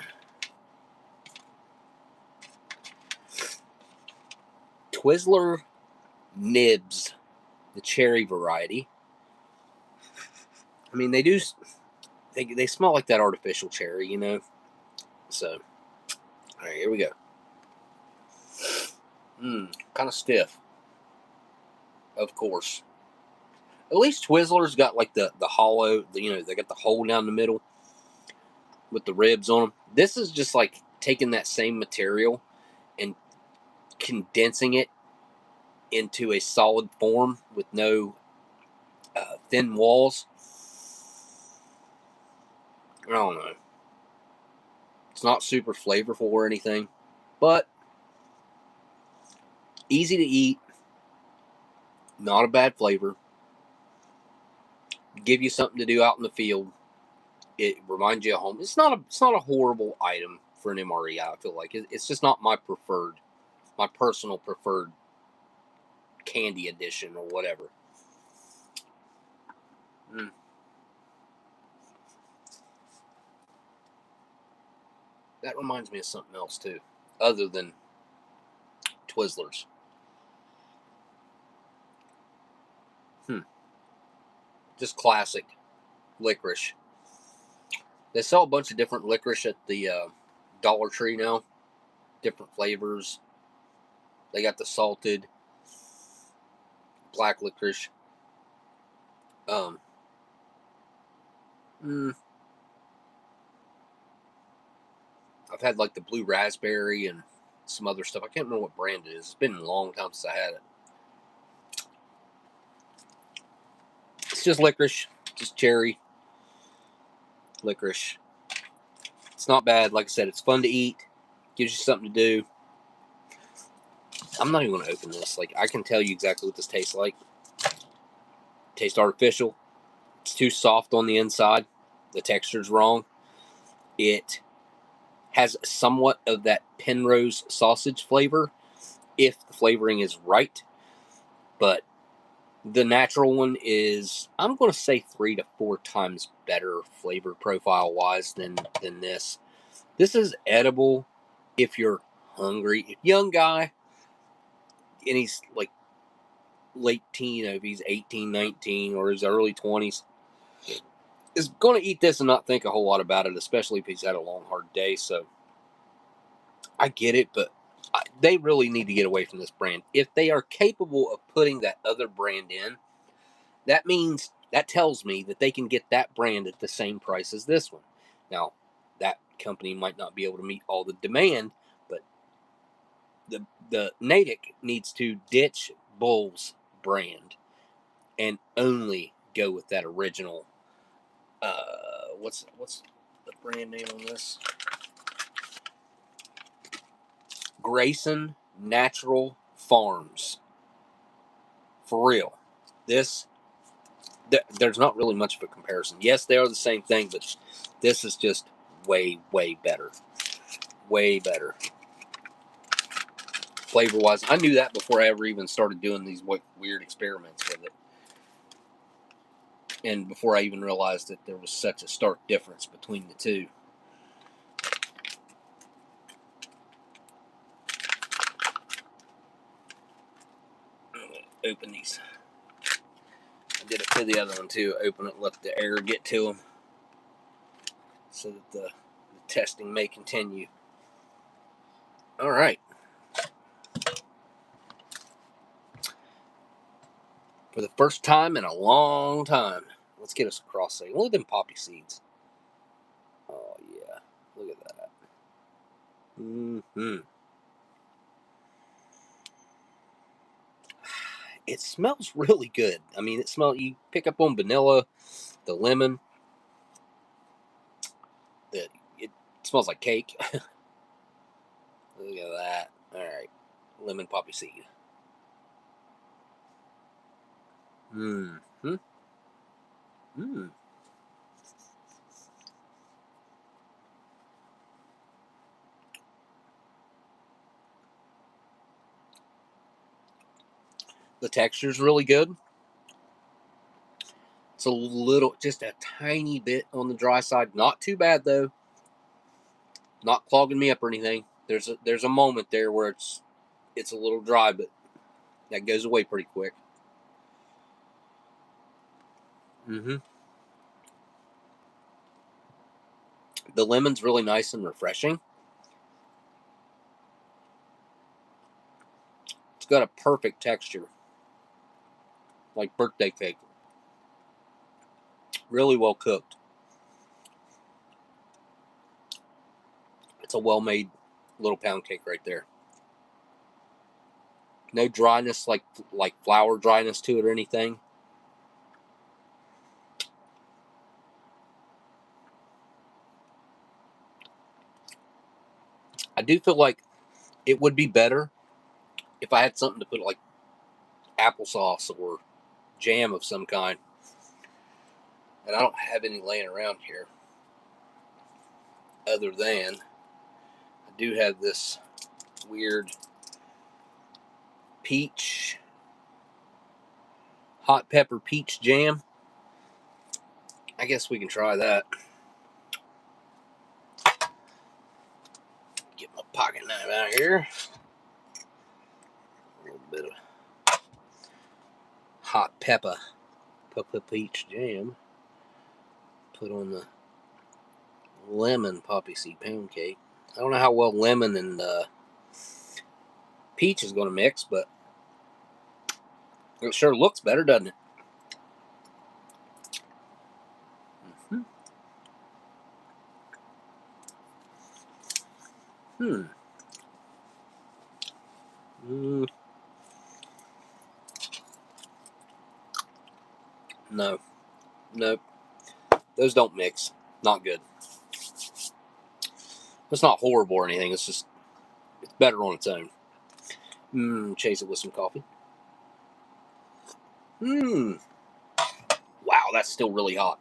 Twizzler Nibs, the cherry variety. I mean, they smell like that artificial cherry, you know? So, all right, here we go. Kind of stiff. Of course. At least Twizzlers got like the hollow, they got the hole down the middle with the ribs on them. This is just like taking that same material and condensing it into a solid form with no thin walls. I don't know. It's not super flavorful or anything, but easy to eat. Not a bad flavor. Give you something to do out in the field. It reminds you of home. It's not a horrible item for an MRE. I feel like it's just not my personal preferred candy edition or whatever. That reminds me of something else too, other than Twizzlers. Just classic licorice. They sell a bunch of different licorice at the Dollar Tree now. Different flavors. They got the salted black licorice. I've had like the blue raspberry and some other stuff. I can't remember what brand it is. It's been a long time since I had it. It's just licorice, just cherry licorice. It's not bad. Like I said, it's fun to eat. Gives you something to do. I'm not even going to open this. Like, I can tell you exactly what this tastes like. Tastes artificial. It's too soft on the inside. The texture's wrong. It has somewhat of that Penrose sausage flavor if the flavoring is right. But the natural one is, I'm going to say 3 to 4 times better flavor profile wise than this. This is edible if you're hungry. Young guy, and he's like late teen, if he's 18, 19, or his early 20s, is going to eat this and not think a whole lot about it, especially if he's had a long, hard day. So I get it, but they really need to get away from this brand. If they are capable of putting that other brand in, that tells me that they can get that brand at the same price as this one. Now, that company might not be able to meet all the demand, but the Natick needs to ditch Bull's brand and only go with that original. What's the brand name on this? Grayson Natural Farms. For real. There's not really much of a comparison. Yes, they are the same thing, but this is just way, way better. Way better. Flavor-wise, I knew that before I ever even started doing these weird experiments with it. And before I even realized that there was such a stark difference between the two. I'm going to open these. I did it to the other one too. Open it, let the air get to them, so that the testing may continue. All right. For the first time in a long time, let's get us a cross seed. Look at them poppy seeds. Oh yeah, look at that. It smells really good. I mean, you pick up on vanilla, the lemon. It smells like cake. Look at that. All right. lemon poppy seed. Mm-hmm. Mm. The texture's really good. It's a little, just a tiny bit on the dry side. Not too bad though. Not clogging me up or anything. There's a moment there where it's a little dry, but that goes away pretty quick. Mm-hmm. The lemon's really nice and refreshing. It's got a perfect texture, like birthday cake. Really well cooked. It's a well-made little pound cake right there. No dryness like flour dryness to it or anything. I do feel like it would be better if I had something to put like applesauce or jam of some kind. And I don't have any laying around here. Other than I do have this weird peach, hot pepper peach jam. I guess we can try that. Get my pocket knife out here. A little bit of hot pepper peach jam. Put on the lemon poppy seed pound cake. I don't know how well lemon and peach is going to mix, but it sure looks better, doesn't it? Mm-hmm. No. Nope. Those don't mix. Not good. It's not horrible or anything. It's just, it's better on its own. Chase it with some coffee. Wow, that's still really hot.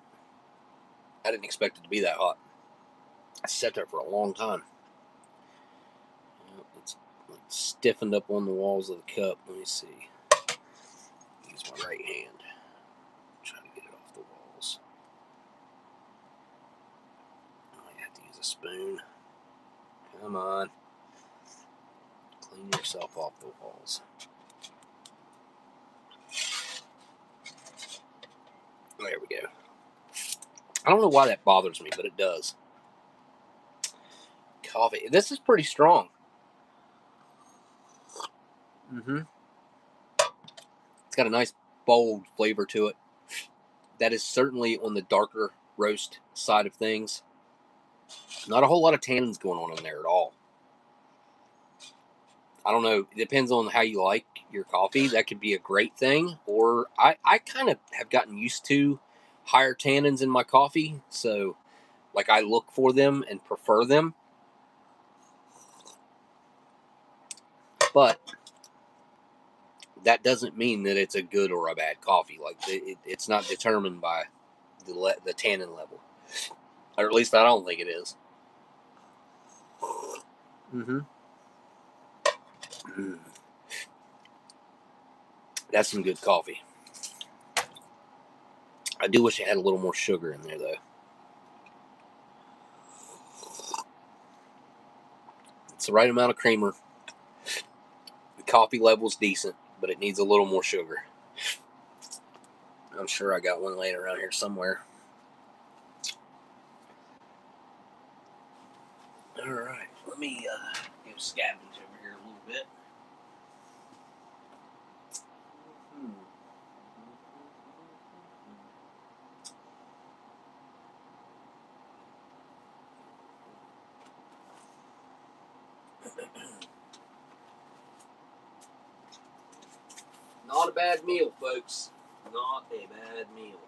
I didn't expect it to be that hot. I sat there for a long time. It's like stiffened up on the walls of the cup. Let me see. Use my right hand. Try to get it off the walls. I might have to use a spoon. Come on. Clean yourself off the walls. There we go. I don't know why that bothers me, but it does. Coffee. This is pretty strong. It's got a nice bold flavor to it. That is certainly on the darker roast side of things. Not a whole lot of tannins going on in there at all. I don't know. It depends on how you like your coffee. That could be a great thing. Or I kind of have gotten used to higher tannins in my coffee. So, like, I look for them and prefer them. But that doesn't mean that it's a good or a bad coffee. Like, it's not determined by the tannin level. Or at least I don't think it is. That's some good coffee. I do wish it had a little more sugar in there, though. It's the right amount of creamer. The coffee level's decent, but it needs a little more sugar. I'm sure I got one laying around here somewhere. All right, let me go scavenge over here a little bit. Not a bad meal, folks. Not a bad meal.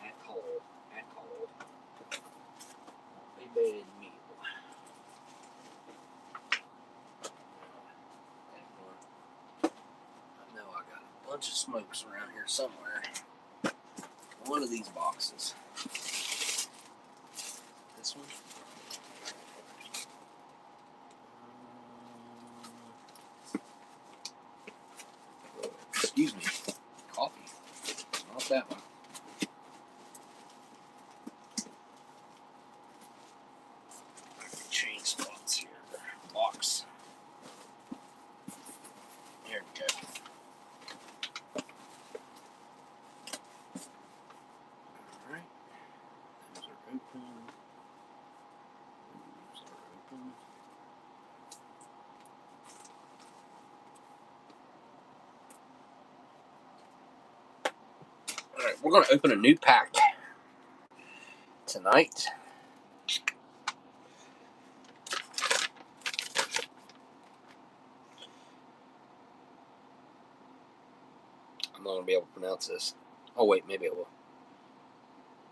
At all. At all. Not a bad meal. bunch of smokes around here somewhere. One of these boxes. This one. Excuse me. Coffee. Not that one. Change spots here. Box. There we go. Alright. Those are open. Those are open. Alright, we're going to open a new pack tonight. I'm not going to be able to pronounce this. Oh, wait, maybe I will.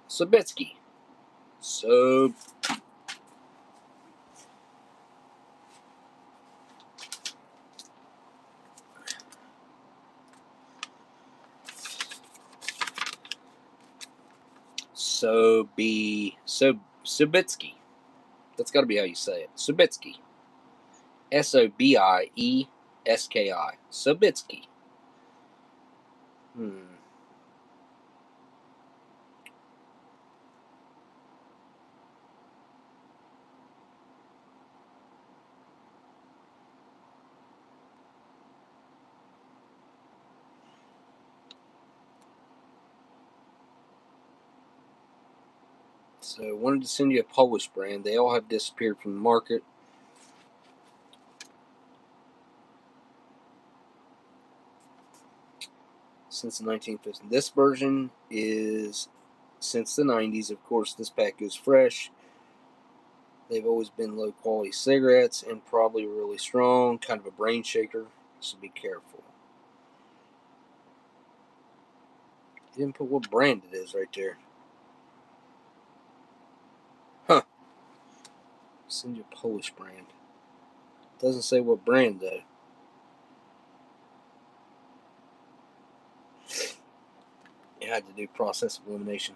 Sabitsky. Sabitsky. That's got to be how you say it. Sabitsky. Sobieski. Sabitsky. So I wanted to send you a Polish brand. They all have disappeared from the market. Since the 1950s. This version is since the 90s. Of course, this pack is fresh. They've always been low quality cigarettes and probably really strong. Kind of a brain shaker. So be careful. He didn't put what brand it is right there. Huh. Send you a Polish brand. Doesn't say what brand though. You had to do process of elimination.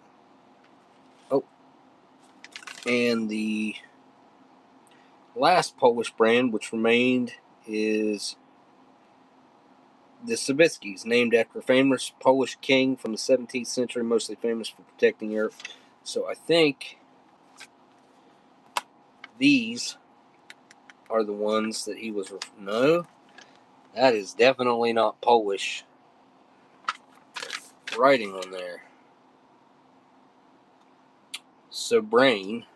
Oh. And the last Polish brand which remained is the Sabitskis, named after a famous Polish king from the 17th century, mostly famous for protecting Europe. So I think these are the ones that he was. No, that is definitely not Polish writing on there. Sobrain.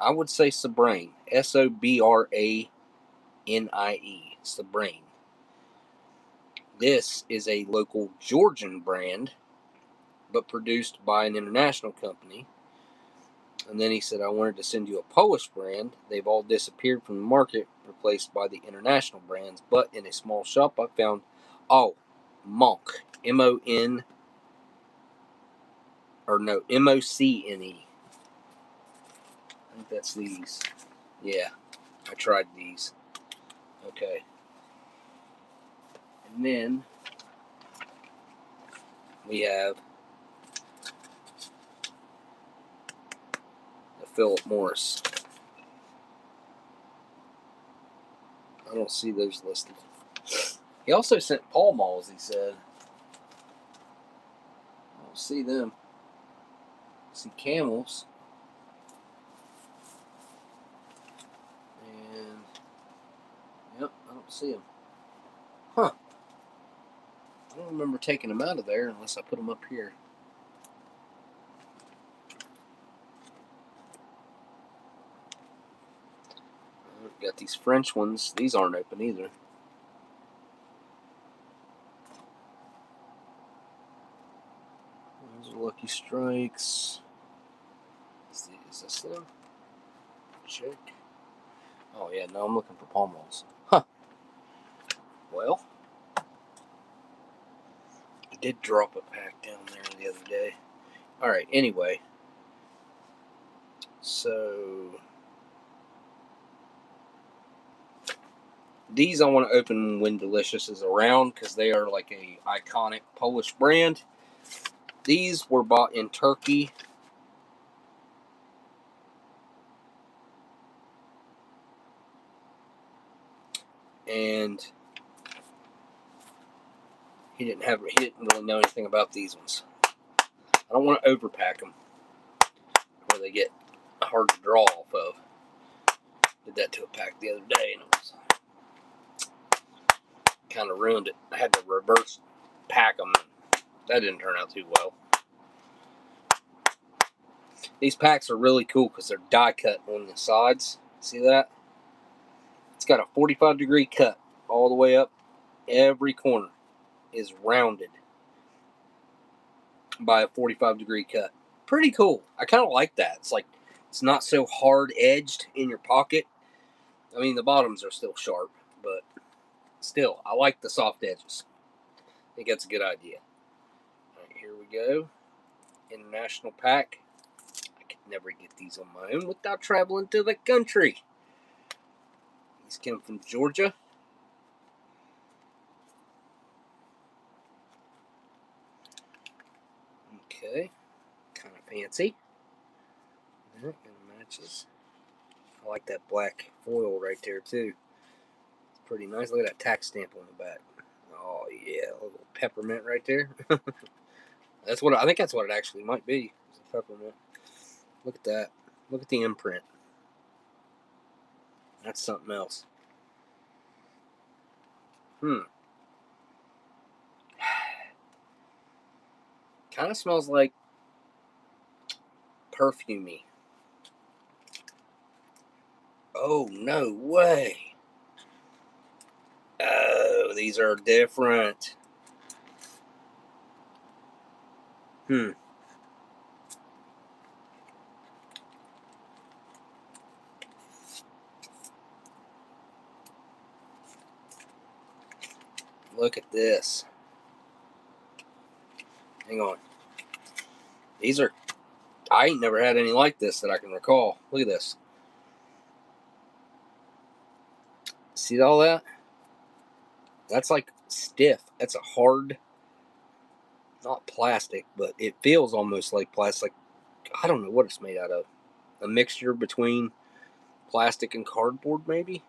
I would say Sobrain. Sobranie. Sobrain. This is a local Georgian brand, but produced by an international company. And then he said, I wanted to send you a Polish brand. They've all disappeared from the market, replaced by the international brands. But in a small shop, I found, Monk. M-O-N, or no, M-O-C-N-E. I think that's these. Yeah, I tried these. Okay. And then we have the Philip Morris. I don't see those listed. He also sent Pall Malls, he said. I don't see them. I see Camels. And, yep, I don't see them. Huh. I don't remember taking them out of there unless I put them up here. Got these French ones. These aren't open either. Those are Lucky Strikes. Is this them? Check. Oh, yeah, no, I'm looking for Pall Malls. Huh. Well, I did drop a pack down there the other day. Alright, anyway. So, These I want to open when Delicious is around because they are like a iconic Polish brand. These were bought in Turkey. And he didn't really know anything about these ones. I don't want to overpack them where they get hard to draw off of. Did that to a pack the other day and it was kind of ruined it. I had to reverse pack them. That didn't turn out too well. These packs are really cool because they're die cut on the sides. See that? It's got a 45-degree cut all the way up. Every corner is rounded by a 45-degree cut. Pretty cool. I kind of like that. It's like it's not so hard edged in your pocket. I mean, the bottoms are still sharp, but still, I like the soft edges. I think that's a good idea. All right, here we go. International pack. I could never get these on my own without traveling to the country. These come from Georgia. Okay, kind of fancy. That matches. I like that black foil right there too. It's pretty nice. Look at that tax stamp on the back. Oh yeah, a little peppermint right there. That's what I think. That's what it actually might be. It's a peppermint. Look at that. Look at the imprint. That's something else. Kind of smells like perfumey. Oh, no way. Oh, these are different. Look at this. Hang on. These are... I ain't never had any like this that I can recall. Look at this. See all that? That's like stiff. That's a hard... Not plastic, but it feels almost like plastic. I don't know what it's made out of. A mixture between plastic and cardboard, maybe?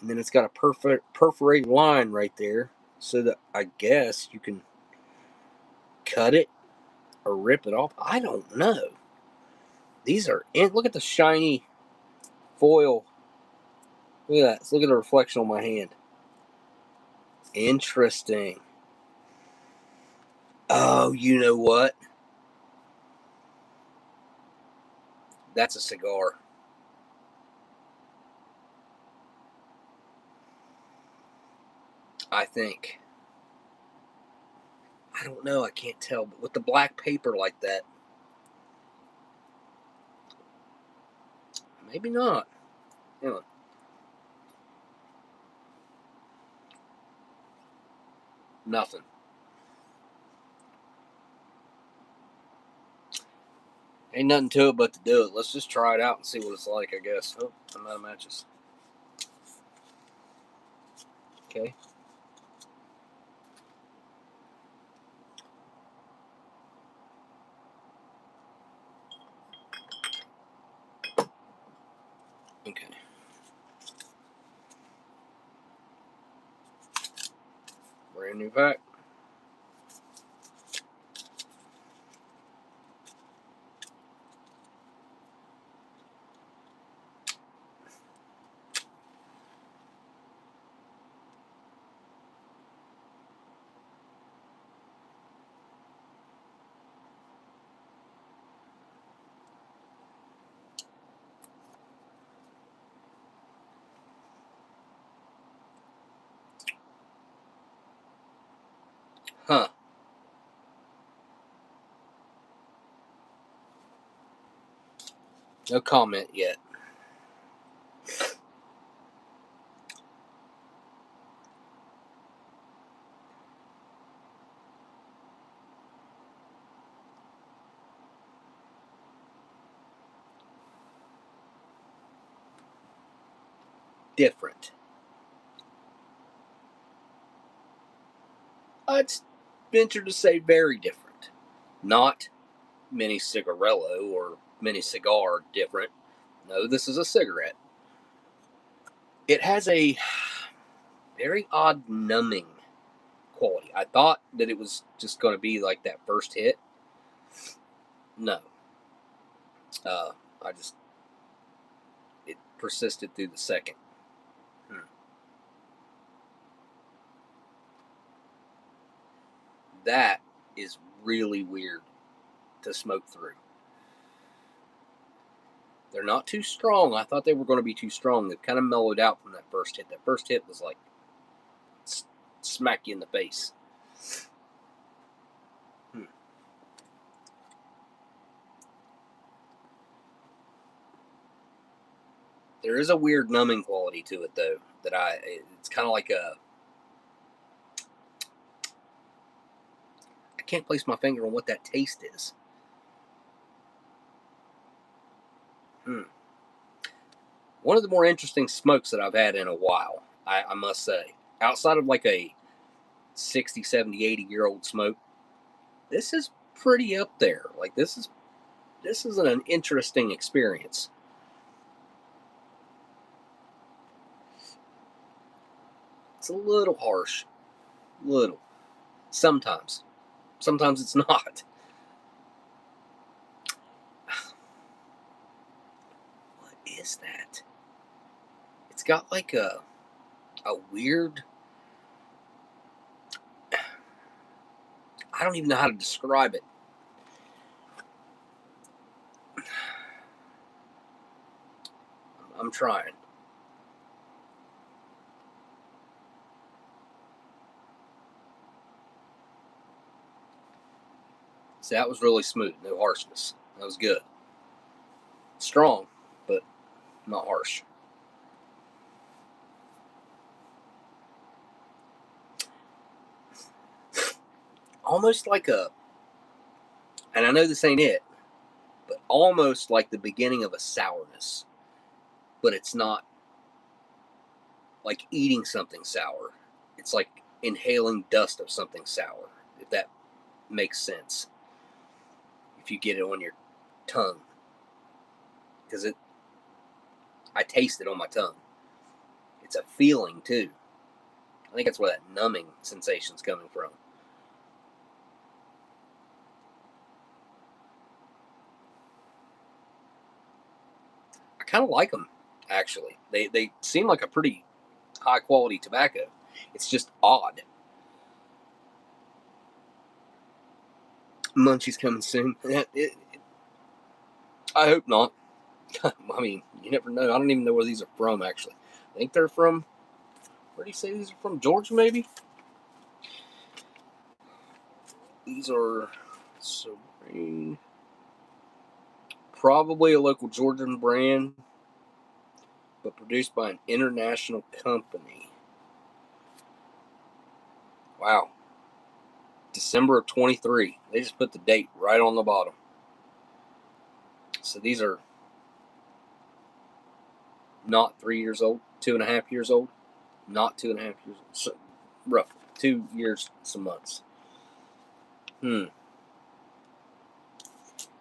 And then it's got a perforated line right there so that I guess you can cut it or rip it off. I don't know. These are... Look at the shiny foil. Look at that. Look at the reflection on my hand. Interesting. Oh, you know what? That's a cigar. I think. I don't know. I can't tell. But with the black paper like that, maybe not. Hang on. Nothing. Ain't nothing to it but to do it. Let's just try it out and see what it's like, I guess. Oh, I'm out of matches. Okay. Okay. Brand new pack. Huh. No comment yet. different. I'd venture to say very different. Not mini cigarillo or mini cigar different. No, this is a cigarette. It has a very odd numbing quality. I thought that it was just going to be like that first hit. No. It persisted through the second. That is really weird to smoke through. They're not too strong. I thought they were going to be too strong. They've kind of mellowed out from that first hit. That first hit was like smack you in the face. There is a weird numbing quality to it, though. It's kind of like I can't place my finger on what that taste is. One of the more interesting smokes that I've had in a while, I must say. Outside of like a 60, 70, 80-year-old smoke, this is pretty up there. Like this is an interesting experience. It's a little harsh. Little. Sometimes. Sometimes it's not. What is that? It's got like a weird... I don't even know how to describe it. I'm trying. See, that was really smooth. No harshness. That was good. Strong, but not harsh. Almost like and I know this ain't it, but almost like the beginning of a sourness. But it's not like eating something sour. It's like inhaling dust of something sour, if that makes sense. If you get it on your tongue. Because I taste it on my tongue. It's a feeling too. I think that's where that numbing sensation's coming from. I kind of like them, actually. They seem like a pretty high quality tobacco. It's just odd. Munchie's coming soon. I hope not. I mean, you never know. I don't even know where these are from, actually. I think they're from... Where do you say these are from? Georgia, maybe? These are... Serene. Probably a local Georgian brand, but produced by an international company. Wow. December of 23. They just put the date right on the bottom. So these are not 3 years old, 2.5 years old. Not 2.5 years old. So, roughly 2 years, some months.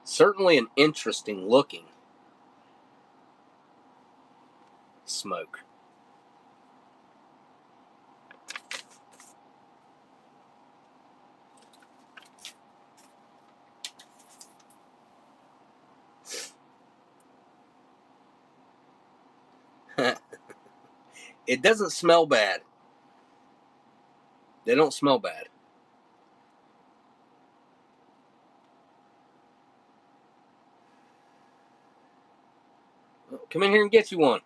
Certainly an interesting looking smoke. It doesn't smell bad. They don't smell bad. Come in here and get you one.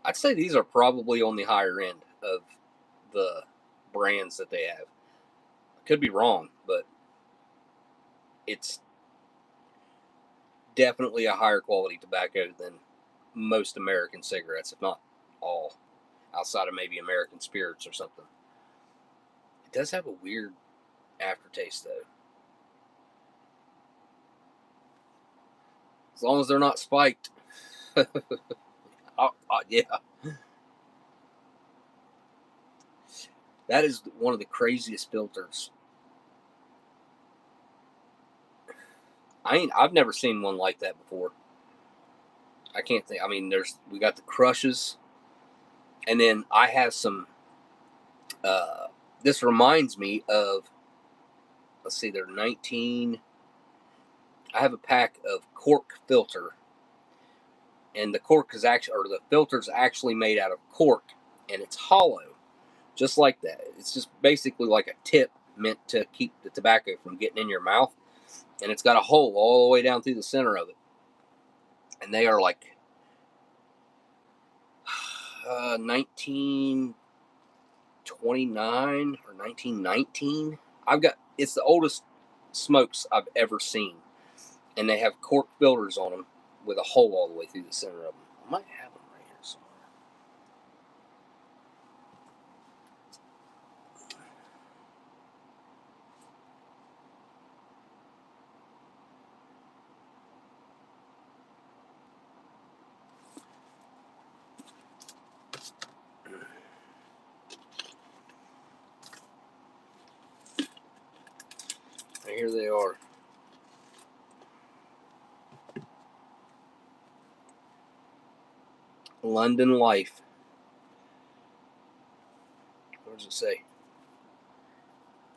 I'd say these are probably on the higher end of the brands that they have. I could be wrong, but it's definitely a higher quality tobacco than most American cigarettes, if not all, outside of maybe American Spirits or something. It does have a weird aftertaste, though. As long as they're not spiked. Yeah. That is one of the craziest filters. I've never seen one like that before. I can't think. I mean, we got the crushes, and then I have some. This reminds me of. Let's see, they're 19. I have a pack of cork filter, and the cork is actually, or the filter's actually made out of cork, and it's hollow, just like that. It's just basically like a tip meant to keep the tobacco from getting in your mouth, and it's got a hole all the way down through the center of it. And they are like 1929 or 1919. It's the oldest smokes I've ever seen, and they have cork filters on them with a hole all the way through the center of them. I might have them right here somewhere. And here they are. London Life. What does it say?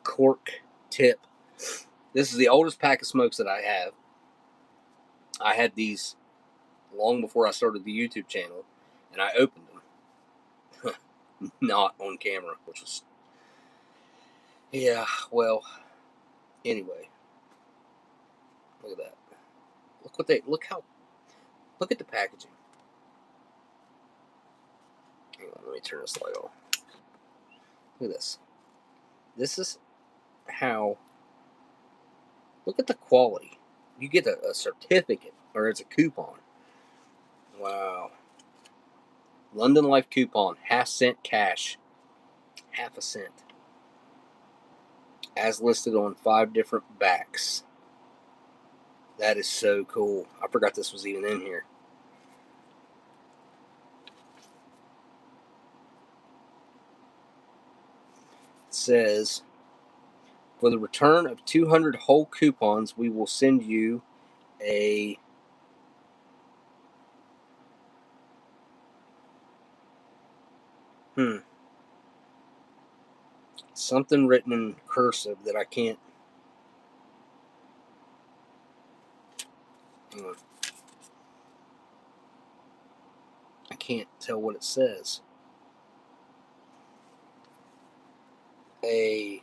Cork tip. This is the oldest pack of smokes that I have. I had these long before I started the YouTube channel, and I opened them. Not on camera, which was... Yeah, well, anyway. Look at that. Look at the packaging. Hang on, let me turn this light off. Look at this. This is how... Look at the quality. You get a certificate, or it's a coupon. Wow. London Life coupon, half-cent cash. Half a cent. As listed on 5 different backs. That is so cool. I forgot this was even in here. It says, for the return of 200 whole coupons, we will send you a... something written in cursive that I can't... I can't tell what it says. I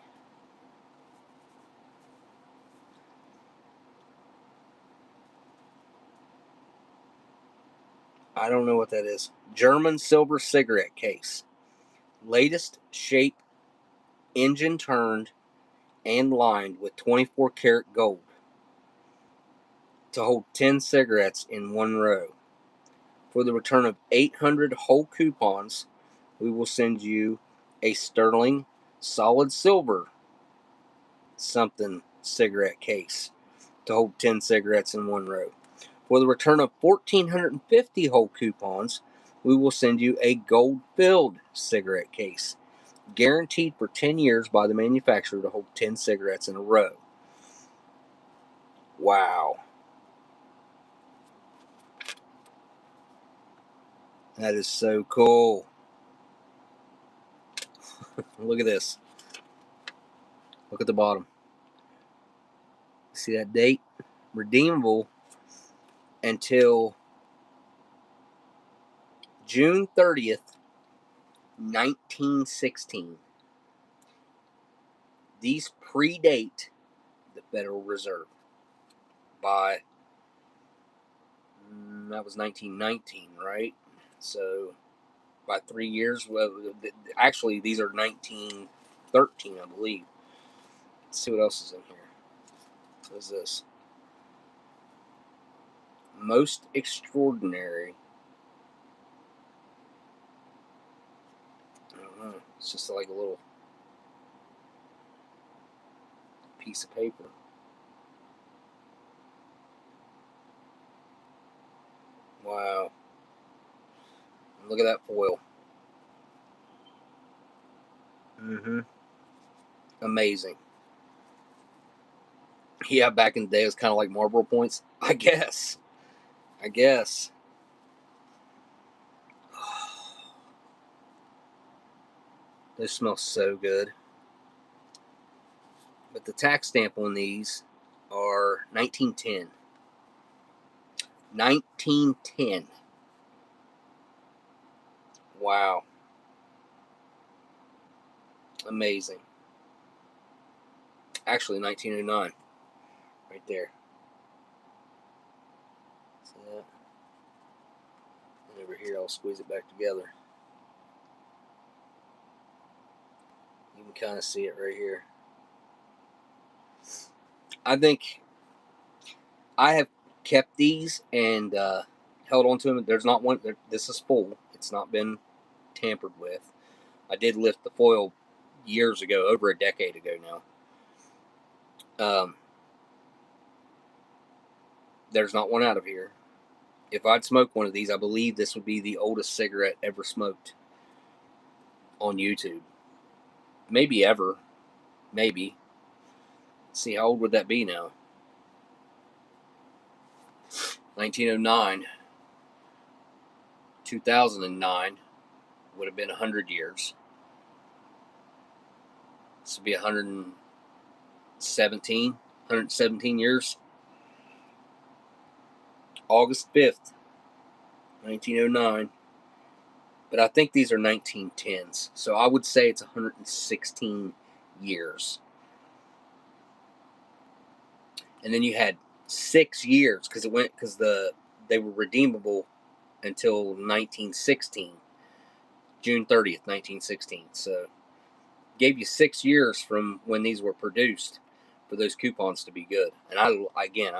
don't know what that is. German silver cigarette case. Latest shape, engine turned, and lined with 24 karat gold. To hold 10 cigarettes in one row. For the return of 800 whole coupons, we will send you a sterling solid silver something cigarette case to hold 10 cigarettes in one row. For the return of 1,450 whole coupons, we will send you a gold-filled cigarette case, guaranteed for 10 years by the manufacturer to hold 10 cigarettes in a row. Wow. That is so cool. Look at this. Look at the bottom. See that date? Redeemable until June 30th, 1916. These predate the Federal Reserve by... that was 1919, right? So by 3 years, well, actually these are 1913, I believe. Let's see what else is in here. What is this? Most extraordinary. I don't know. It's just like a little piece of paper. Wow. Look at that foil. Amazing. Yeah, back in the day, it was kind of like Marlboro points. I guess. They smell so good. But the tax stamp on these are 1910. 1910. Wow. Amazing. Actually, 1909. Right there. See that? And over here, I'll squeeze it back together. You can kind of see it right here. I think I have kept these and held on to them. There's not one. This is full. It's not been tampered with. I did lift the foil years ago, over a decade ago now. There's not one out of here. If I'd smoke one of these, I believe this would be the oldest cigarette ever smoked on YouTube. Maybe ever. Maybe. Let's see, how old would that be now? 1909. 2009 would have been 100 years. This would be 117 years. August 5th, 1909. But I think these are 1910s. So I would say it's 116 years. And then you had 6 years because they were redeemable until 1916, June 30th, 1916. So gave you 6 years from when these were produced for those coupons to be good. And I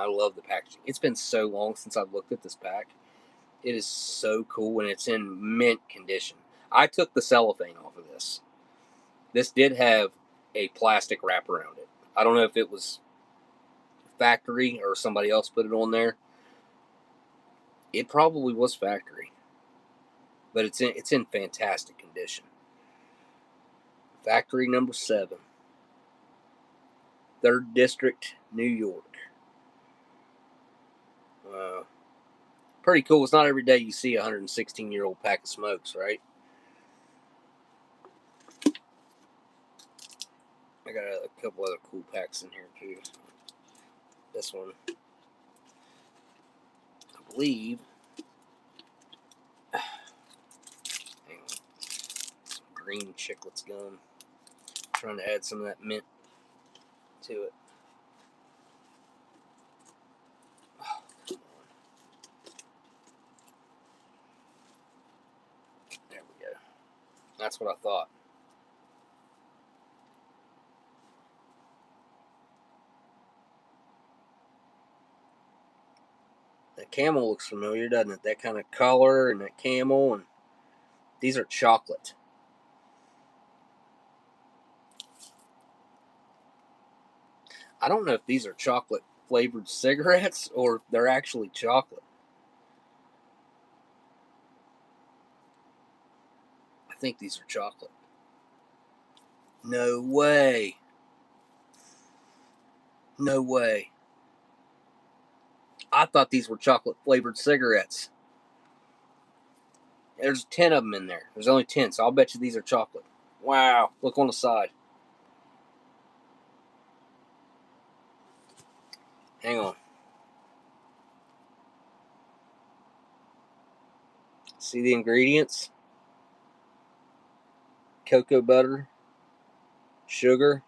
love the packaging. It's been so long since I've looked at this pack. It is so cool, and it's in mint condition. I took the cellophane off of this. This did have a plastic wrap around it. I don't know if it was factory or somebody else put it on there. It probably was factory, but it's in fantastic condition. Factory number 7, 3rd District, New York. Pretty cool. It's not every day you see a 116-year-old pack of smokes, right? I got a couple other cool packs in here too. This one, I believe. Hang on. Some green chiclets gum. Trying to add some of that mint to it. Oh, come on. There we go. That's what I thought. That camel looks familiar, doesn't it? That kind of color and that camel, and these are chocolate. I don't know if these are chocolate flavored cigarettes or if they're actually chocolate. I think these are chocolate. No way. No way. I thought these were chocolate flavored cigarettes. There's 10 of them in there. There's only 10, so I'll bet you these are chocolate. Wow. Look on the side. Hang on. See the ingredients? Cocoa butter, sugar,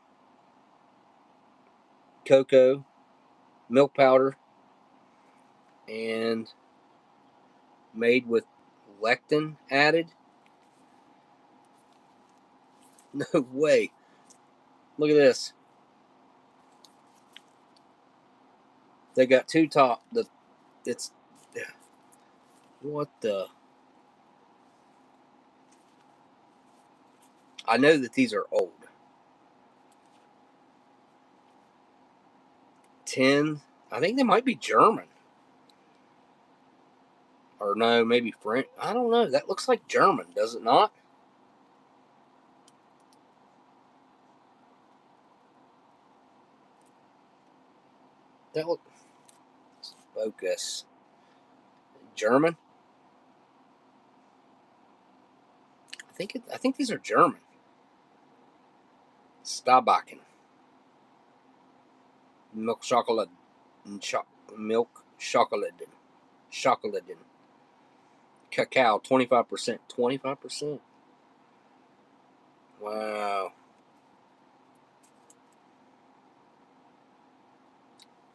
cocoa, milk powder, and made with lectin added. No way. Look at this. They got two top. It's what the. I know that these are old. 10. I think they might be German. Or no, maybe French. I don't know. That looks like German, does it not? That look. Focus. German. I think these are German. Stabaken. Milk chocolate. Milk chocolate. Chocolate. Cacao, 25%. 25%? Wow.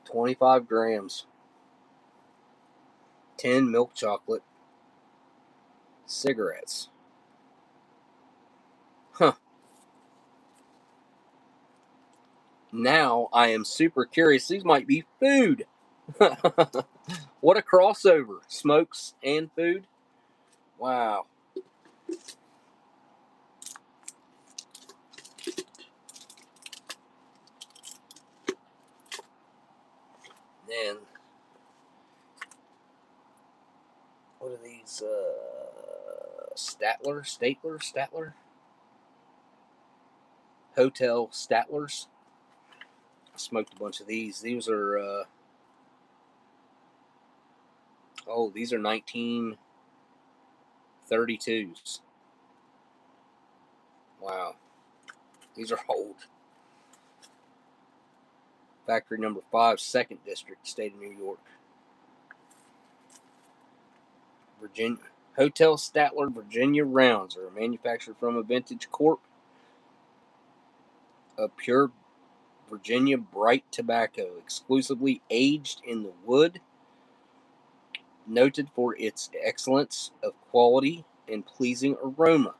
25 grams. 10 milk chocolate cigarettes. Huh. Now I am super curious. These might be food. What a crossover. Smokes and food. Wow. Then, what are these? Statler? Hotel Statlers. I smoked a bunch of these. These are, these are 1932s. Wow. These are old. Factory number 5, 2nd District, State of New York. Virginia. Hotel Statler Virginia Rounds are manufactured from a vintage corp of pure Virginia bright tobacco, exclusively aged in the wood, noted for its excellence of quality and pleasing aroma.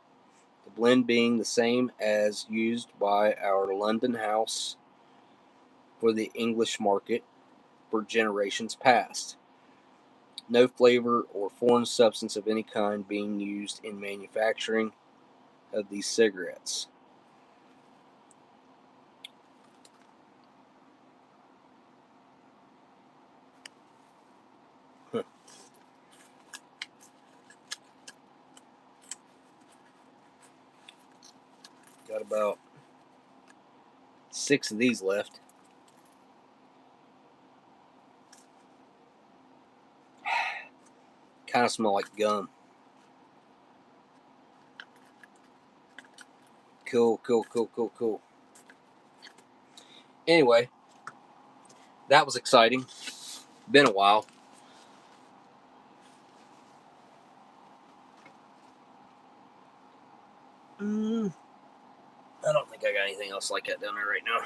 The blend being the same as used by our London house for the English market for generations past. No flavor or foreign substance of any kind being used in manufacturing of these cigarettes. Got about 6 of these left. Kind of smell like gum. Cool. Anyway, that was exciting. Been a while. I don't think I got anything else like that down there right now.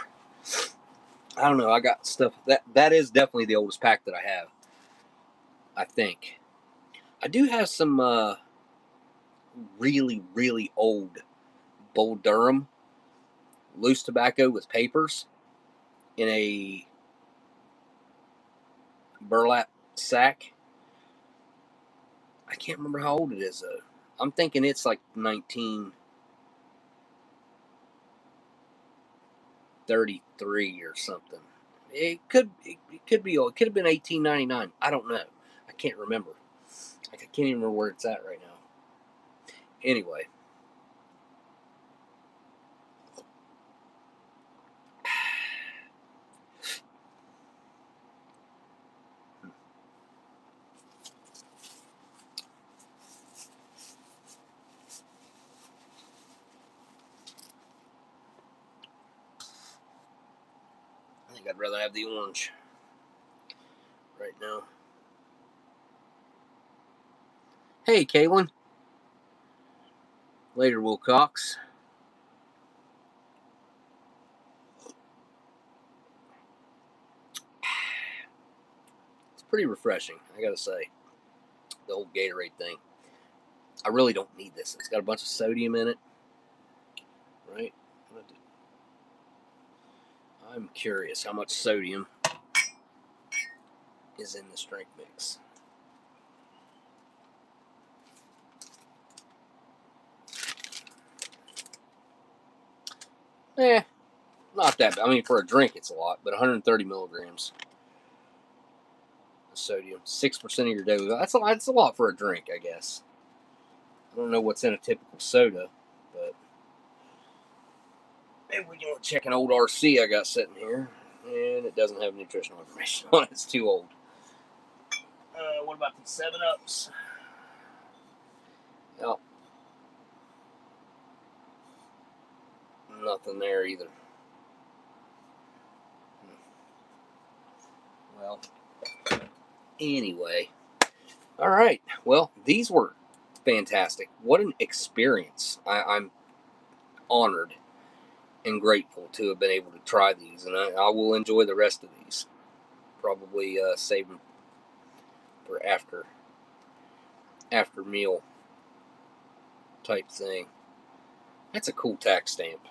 I don't know. I got stuff. That is definitely the oldest pack that I have. I think. I do have some really, really old Bull Durham loose tobacco with papers in a burlap sack. I can't remember how old it is though. I'm thinking it's like 1933 or something. It could be old. It could have been 1899. I don't know. I can't remember. I can't even remember where it's at right now. Anyway. I think I'd rather have the orange right now. Hey, Kaylin. Later, Wilcox. It's pretty refreshing, I gotta say. The old Gatorade thing. I really don't need this. It's got a bunch of sodium in it. Right? I'm curious how much sodium is in this drink mix. Not that bad. I mean, for a drink, it's a lot, but 130 milligrams. sodium. 6% of your daily. That's a lot for a drink, I guess. I don't know what's in a typical soda, but maybe we can check an old RC I got sitting here, and it doesn't have nutritional information on it. It's too old. What about these 7-Ups? Oh, nothing there either. Well, anyway. All right. Well, these were fantastic. What an experience. I'm honored and grateful to have been able to try these, and I will enjoy the rest of these. Probably save them for after meal type thing. That's a cool tax stamp. I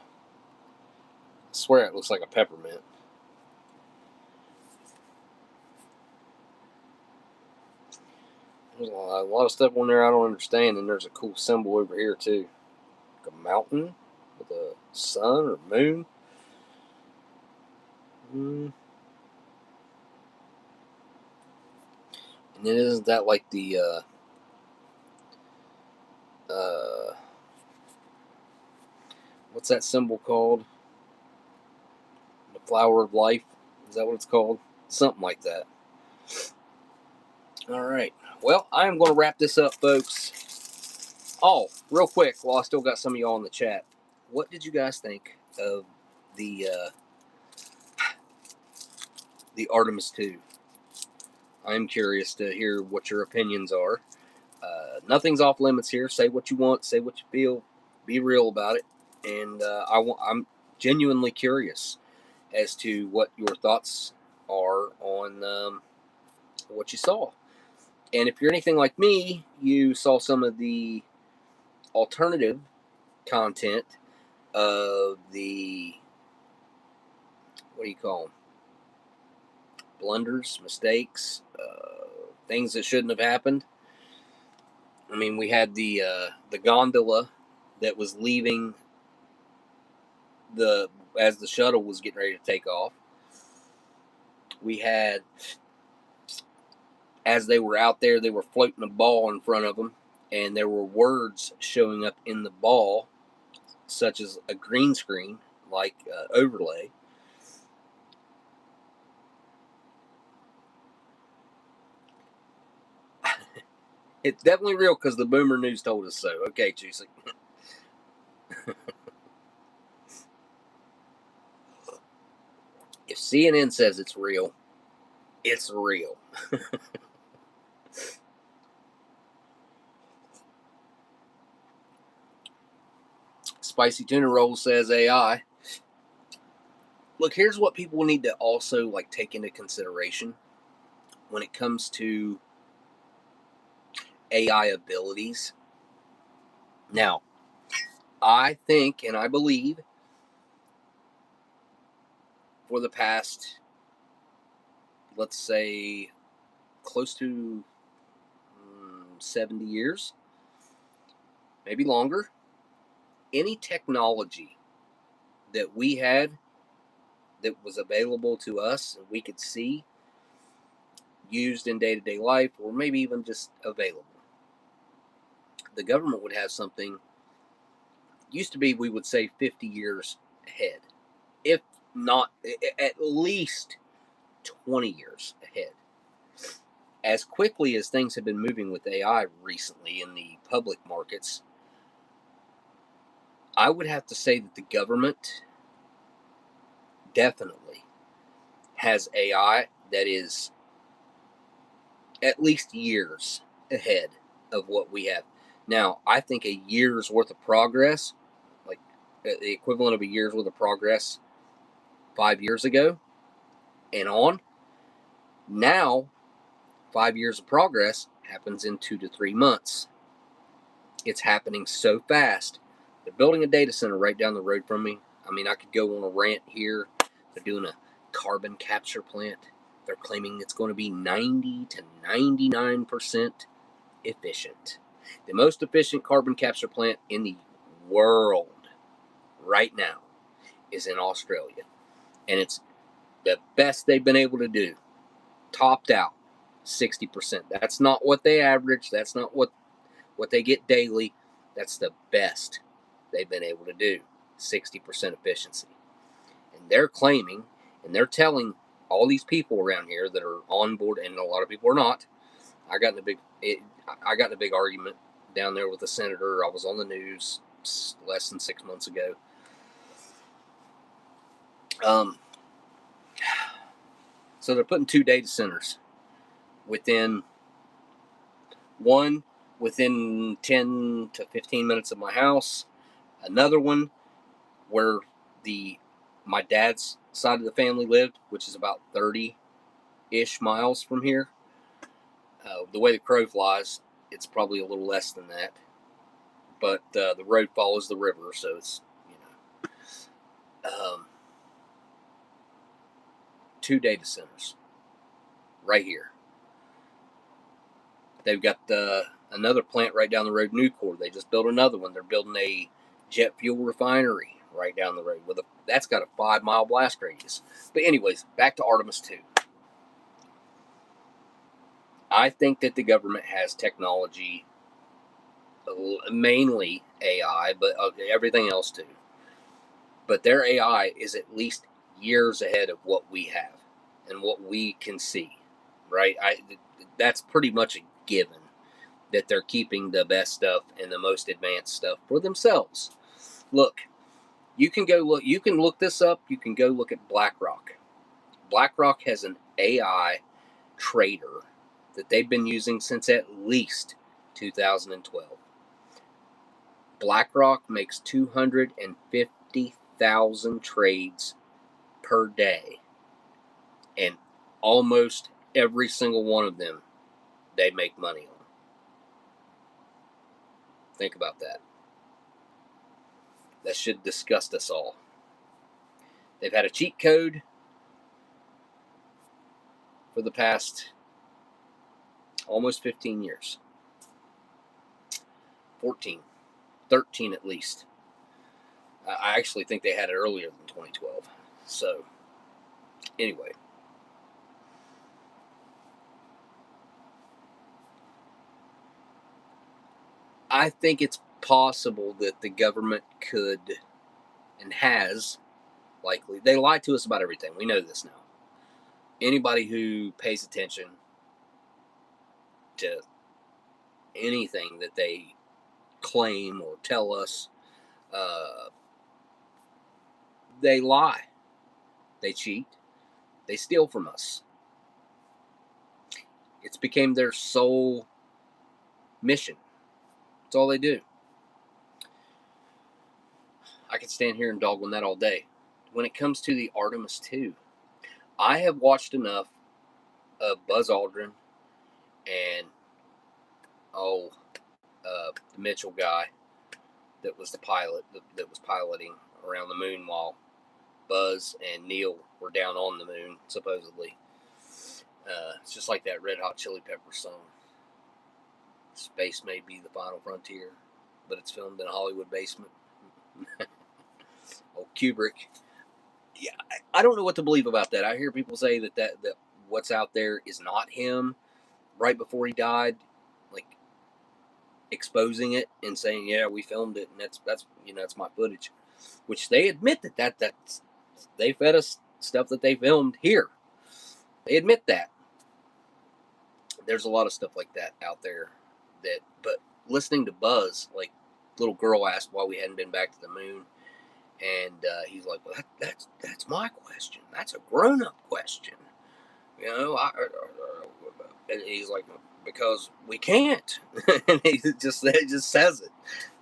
swear it looks like a peppermint. There's a lot of stuff on there I don't understand, and there's a cool symbol over here too. Like a mountain with a sun or moon. And then isn't that like the what's that symbol called? The flower of life? Is that what it's called? Something like that. All right. Well, I am going to wrap this up, folks. Oh, real quick, while I still got some of y'all in the chat, what did you guys think of the Artemis 2? I'm curious to hear what your opinions are. Nothing's off limits here. Say what you want. Say what you feel. Be real about it. And I'm genuinely curious as to what your thoughts are on what you saw. And if you're anything like me, you saw some of the alternative content of the, what do you call them? Blunders, mistakes, things that shouldn't have happened. I mean, we had the gondola that was leaving as the shuttle was getting ready to take off. We had, as they were out there, they were floating a ball in front of them, and there were words showing up in the ball, such as a green screen, like overlay. It's definitely real because the Boomer News told us so. Okay, Chusik. If CNN says it's real, it's real. Spicy Tuna Roll says AI. Look, here's what people need to also take into consideration when it comes to AI abilities. Now, I think and I believe for the past, let's say, close to 70 years, maybe longer, any technology that we had that was available to us and we could see used in day-to-day life, or maybe even just available, the government would have something. Used to be, we would say 50 years ahead, if not at least 20 years ahead. As quickly as things have been moving with AI recently in the public markets, I would have to say that the government definitely has AI that is at least years ahead of what we have. Now, I think a year's worth of progress, like the equivalent of a year's worth of progress 5 years ago and on, now 5 years of progress happens in 2 to 3 months. It's happening so fast. They're building a data center right down the road from me. I mean, I could go on a rant here. They're doing a carbon capture plant. They're claiming it's going to be 90 to 99% efficient. The most efficient carbon capture plant in the world right now is in Australia. And it's the best they've been able to do. Topped out. 60%. That's not what they average. That's not what they get daily. That's the best they've been able to do. 60% efficiency. And they're claiming, and they're telling all these people around here that are on board, and a lot of people are not. I got in a big argument down there with a senator. I was on the news less than 6 months ago. So they're putting 2 data centers within 10 to 15 minutes of my house. Another one where my dad's side of the family lived, which is about 30-ish miles from here. The way the crow flies, it's probably a little less than that. But the road follows the river, so it's, 2 data centers right here. They've got another plant right down the road, Nucor. They just built another one. They're building a jet fuel refinery right down the road that's got a 5-mile blast radius. But anyways, back to Artemis 2. I think that the government has technology, mainly AI, but everything else too. But their AI is at least years ahead of what we have and what we can see, right? That's pretty much a given that they're keeping the best stuff and the most advanced stuff for themselves. Look, you can look this up. You can go look at BlackRock. BlackRock has an AI trader that they've been using since at least 2012. BlackRock makes 250,000 trades per day, and almost every single one of them they make money on. Think about that. That should disgust us all. They've had a cheat code for the past almost 15 years. 14, 13 at least. I actually think they had it earlier than 2012. So, anyway. I think it's possible that the government could, and has, likely. They lie to us about everything. We know this now. Anybody who pays attention to anything that they claim or tell us, they lie. They cheat. They steal from us. It's became their sole mission. That's all they do. I could stand here and dog on that all day. When it comes to the Artemis 2, I have watched enough of Buzz Aldrin and the Mitchell guy that was the pilot that was piloting around the moon while Buzz and Neil were down on the moon, supposedly. It's just like that Red Hot Chili Peppers song. Space may be the final frontier, but it's filmed in a Hollywood basement. Oh, Kubrick. Yeah, I don't know what to believe about that. I hear people say that what's out there is not him right before he died, like exposing it and saying, "Yeah, we filmed it, and that's my footage," which they admit that's they fed us stuff that they filmed here. They admit that. There's a lot of stuff like that out there. But listening to Buzz, like, little girl asked why we hadn't been back to the moon, and he's like, "Well, that's my question. That's a grown-up question, and he's like, "Because we can't," and he just says it.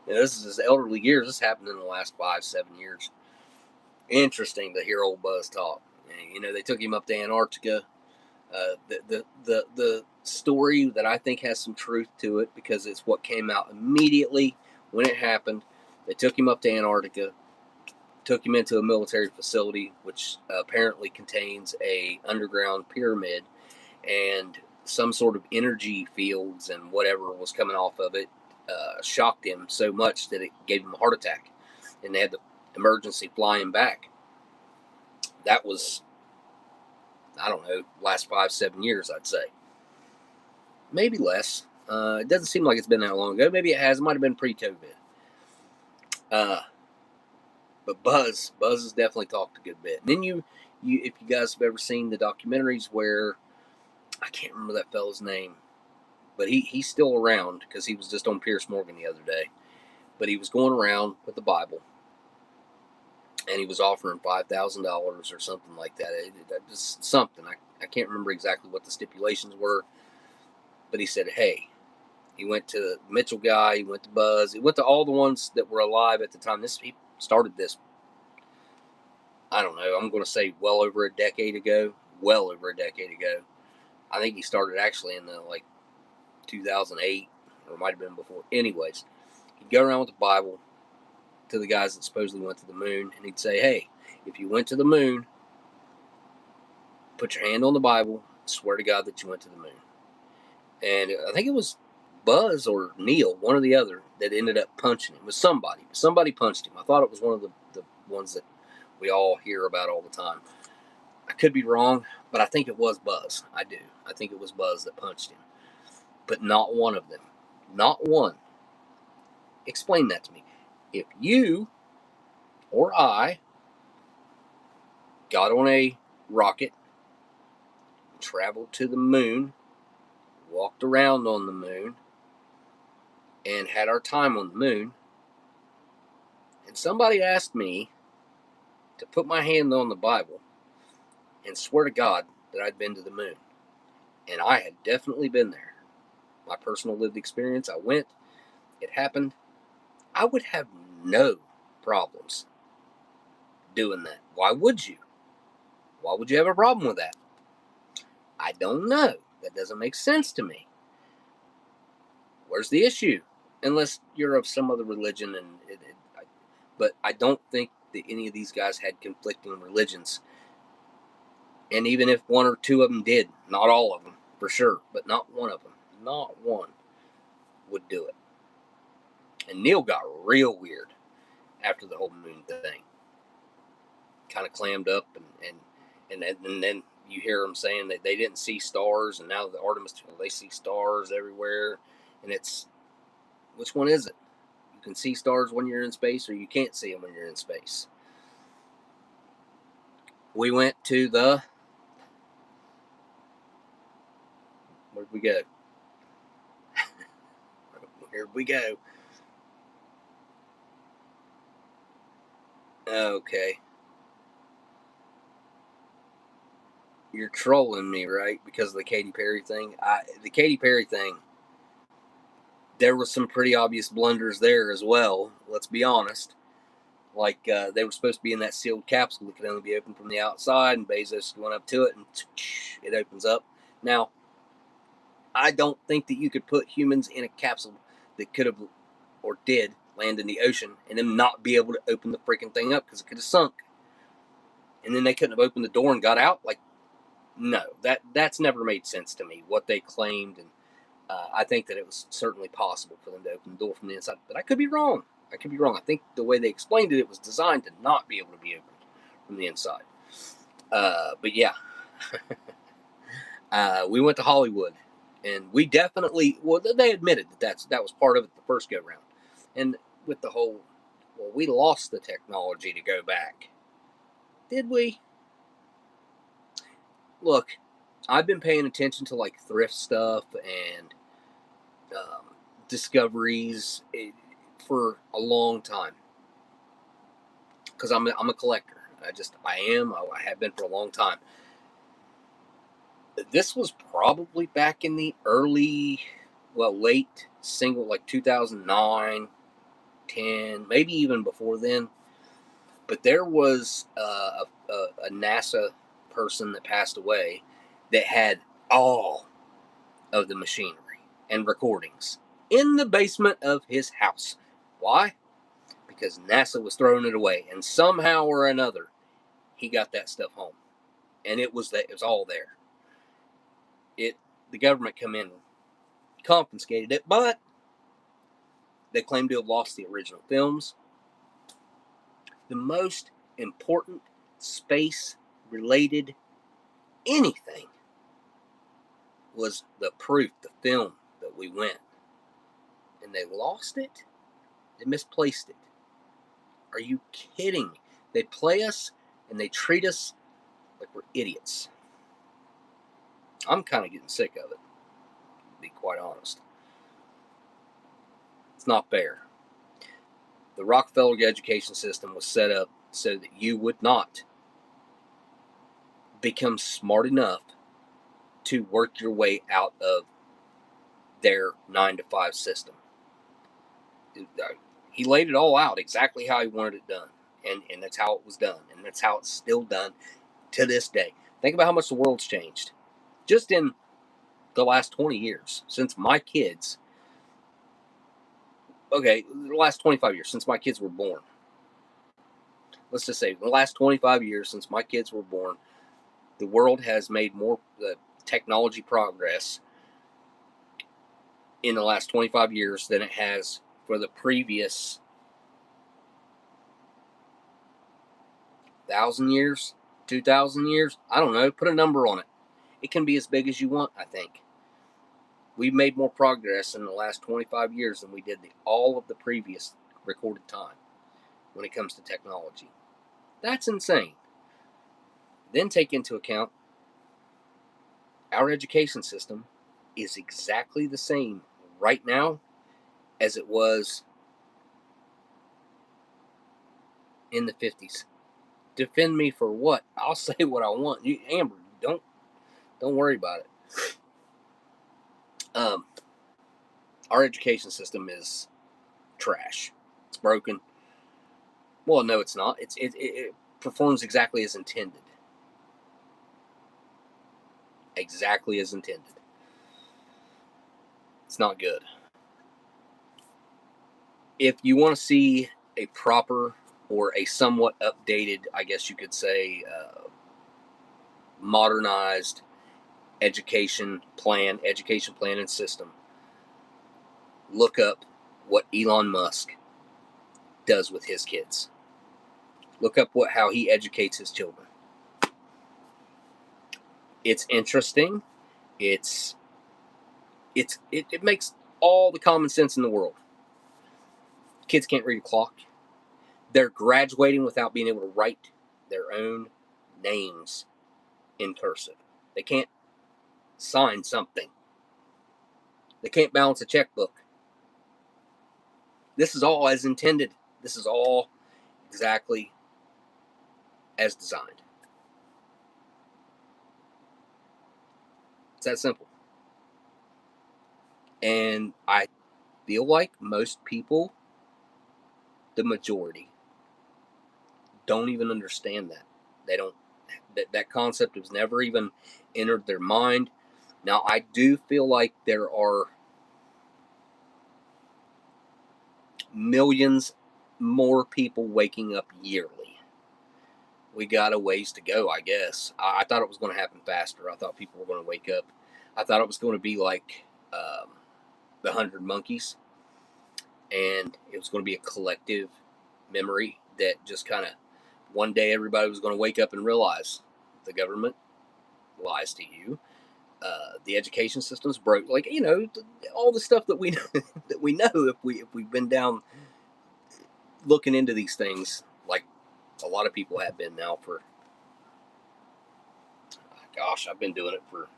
This is his elderly years. This happened in the last 5-7 years. Interesting to hear old Buzz talk. They took him up to Antarctica. The story that I think has some truth to it, because it's what came out immediately when it happened. They took him up to Antarctica, took him into a military facility, which apparently contains a underground pyramid, and some sort of energy fields and whatever was coming off of it shocked him so much that it gave him a heart attack, and they had to emergency fly him back. That was, I don't know, last 5-7 years, I'd say. maybe less. It doesn't seem like it's been that long ago. Maybe it has. It might have been pre-COVID. But Buzz has definitely talked a good bit. And then you, if you guys have ever seen the documentaries where, I can't remember that fellow's name, but he's still around because he was just on Pierce Morgan the other day. But he was going around with the Bible, and he was offering $5,000 or something like that. Just something. I can't remember exactly what the stipulations were, but he said, hey, he went to the Mitchell guy, he went to Buzz, he went to all the ones that were alive at the time. He started this, I don't know, I'm going to say well over a decade ago. I think he started actually in the 2008, or it might have been before. Anyways, he'd go around with the Bible to the guys that supposedly went to the moon, and he'd say, hey, if you went to the moon, put your hand on the Bible, swear to God that you went to the moon. And I think it was Buzz or Neil, one or the other, that ended up punching him. It was somebody. Somebody punched him. I thought it was one of the ones that we all hear about all the time. I could be wrong, but I think it was Buzz. I do. I think it was Buzz that punched him. But not one of them. Not one. Explain that to me. If you or I got on a rocket, traveled to the moon, walked around on the moon, and had our time on the moon, and somebody asked me to put my hand on the Bible and swear to God that I'd been to the moon, and I had definitely been there. My personal lived experience, I went, it happened. I would have no problems doing that. Why would you? Why would you have a problem with that? I don't know. That doesn't make sense to me. Where's the issue? Unless you're of some other religion, but I don't think that any of these guys had conflicting religions. And even if one or two of them did, not all of them, for sure, but not one of them, not one would do it. And Neil got real weird after the whole moon thing. Kind of clammed up, and then you hear them saying that they didn't see stars, and now the Artemis, they see stars everywhere. And it's, which one is it? You can see stars when you're in space, or you can't see them when you're in space. We went to the, where'd we go? Here we go. Okay. You're trolling me, right? Because of the Katy Perry thing. The Katy Perry thing, there was some pretty obvious blunders there as well. Let's be honest. Like, they were supposed to be in that sealed capsule that could only be opened from the outside, and Bezos went up to it, and it opens up. Now, I don't think that you could put humans in a capsule that could have, or did, land in the ocean, and them not be able to open the freaking thing up, because it could have sunk. And then they couldn't have opened the door and got out. Like, no, that's never made sense to me, what they claimed. And I think that it was certainly possible for them to open the door from the inside, but I could be wrong. I think the way they explained it, it was designed to not be able to be opened from the inside. But yeah, we went to Hollywood, and we definitely, well, they admitted that was part of it the first go round. And with the whole, well, we lost the technology to go back. Did we? Look, I've been paying attention to like thrift stuff and discoveries for a long time, because I'm a collector. I have been for a long time. This was probably back in the late single, like 2009, 10, maybe even before then. But there was a NASA person that passed away that had all of the machinery and recordings in the basement of his house. Why? Because NASA was throwing it away, and somehow or another, he got that stuff home, and it was all there. The government come in and confiscated it, but they claim to have lost the original films. The most important space-related anything was the proof, the film that we went. And they lost it? They misplaced it. Are you kidding me? They play us and they treat us like we're idiots. I'm kind of getting sick of it, to be quite honest. It's not fair. The Rockefeller education system was set up so that you would not become smart enough to work your way out of their 9-to-5 system. He laid it all out exactly how he wanted it done. And that's how it was done. And that's how it's still done to this day. Think about how much the world's changed. Just in the last 20 years, since my kids, the last 25 years, since my kids were born. Let's just say the last 25 years since my kids were born, the world has made more technology progress in the last 25 years than it has for the previous 1,000 years, 2,000 years. I don't know. Put a number on it. It can be as big as you want, I think. We've made more progress in the last 25 years than we did all of the previous recorded time when it comes to technology. That's insane. Then take into account our education system is exactly the same right now as it was in the 50s. Defend me for what? I'll say what I want. You, Amber, don't worry about it. Our education system is trash. It's broken. Well, no, it's not. It performs exactly as intended. Exactly as intended. It's not good. If you want to see a proper or a somewhat updated, I guess you could say, modernized education plan and system, look up what Elon Musk does with his kids. Look up how he educates his children. It's interesting. It makes all the common sense in the world. Kids can't read a clock. They're graduating without being able to write their own names in cursive. They can't sign something. They can't balance a checkbook. This is all as intended. This is all exactly as designed. It's that simple. And I feel like most people, the majority, don't even understand that. They don't. That concept has never even entered their mind. Now, I do feel like there are millions more people waking up yearly. We got a ways to go, I guess. I thought it was going to happen faster. I thought people were going to wake up. I thought it was going to be like the 100 Monkeys, and it was going to be a collective memory that just kind of one day everybody was going to wake up and realize the government lies to you. The education system's broke. Like, all the stuff that we know, if we've been down looking into these things, like a lot of people have been now for, gosh, I've been doing it for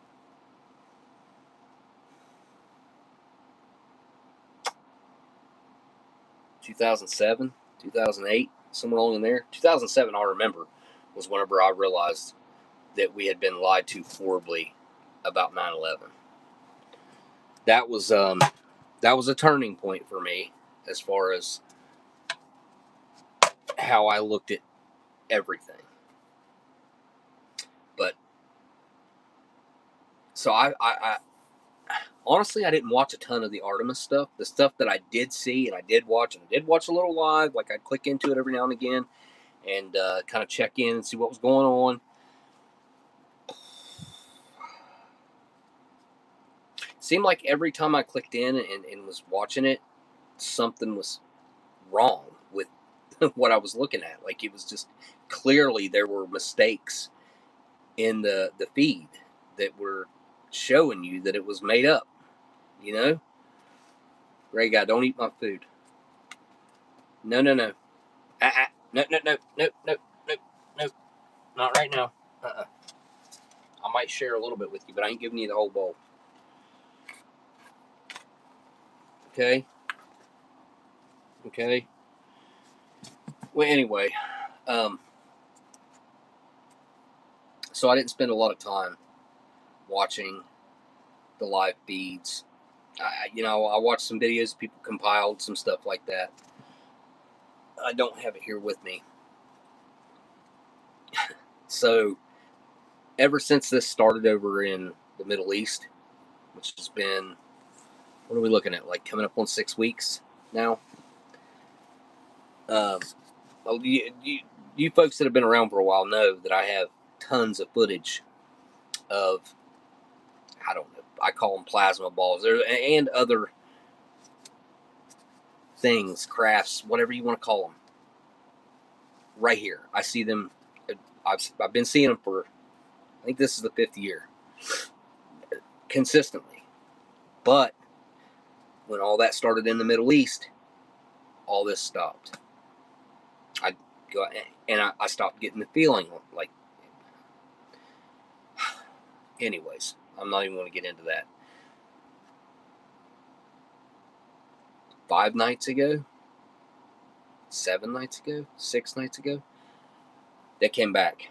2007, 2008, somewhere along in there. 2007, I remember, was whenever I realized that we had been lied to horribly about 9/11. That was a turning point for me as far as how I looked at everything. But so I honestly, I didn't watch a ton of the Artemis stuff. The stuff that I did see and I did watch a little live. Like, I'd click into it every now and again and kind of check in and see what was going on. Seemed like every time I clicked in and was watching it, something was wrong with what I was looking at. Like, it was just clearly there were mistakes in the feed that were showing you that it was made up, you know? Gray guy, don't eat my food. No. No. Not right now. I might share a little bit with you, but I ain't giving you the whole bowl. Okay? Okay? Well, anyway, so I didn't spend a lot of time watching the live feeds. I watched some videos, people compiled some stuff like that. I don't have it here with me. So, ever since this started over in the Middle East, which has been, what are we looking at? Like coming up on 6 weeks now. You folks that have been around for a while know that I have tons of footage of, I don't know, I call them plasma balls and other things, crafts, whatever you want to call them. Right here, I see them. I've been seeing them for, I think this is the 5th year, consistently. But when all that started in the Middle East, all this stopped. I stopped getting the feeling like. Anyways, I'm not even going to get into that. 5 nights ago, 7 nights ago, 6 nights ago, they came back,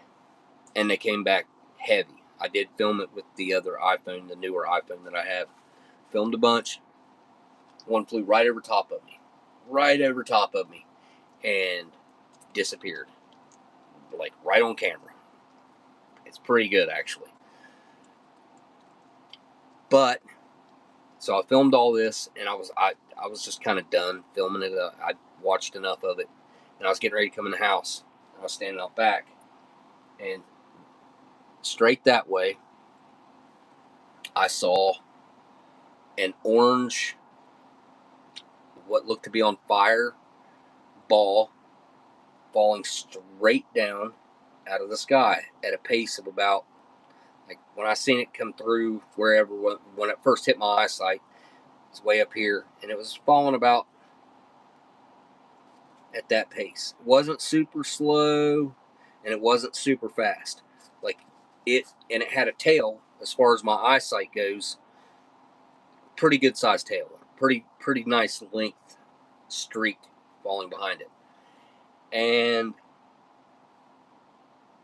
and they came back heavy. I did film it with the other iPhone, the newer iPhone that I have. Filmed a bunch. One flew right over top of me, and disappeared, like right on camera. It's pretty good, actually. But so I filmed all this, and I was just kind of done filming it. I watched enough of it, and I was getting ready to come in the house. I was standing out back, and straight that way, I saw an orange, what looked to be on fire, ball falling straight down out of the sky at a pace of about, like when I seen it come through wherever, when it first hit my eyesight, it's way up here, and it was falling about at that pace. It wasn't super slow, and it wasn't super fast. Like it had a tail, as far as my eyesight goes, pretty good sized tail, pretty nice length streak falling behind it. And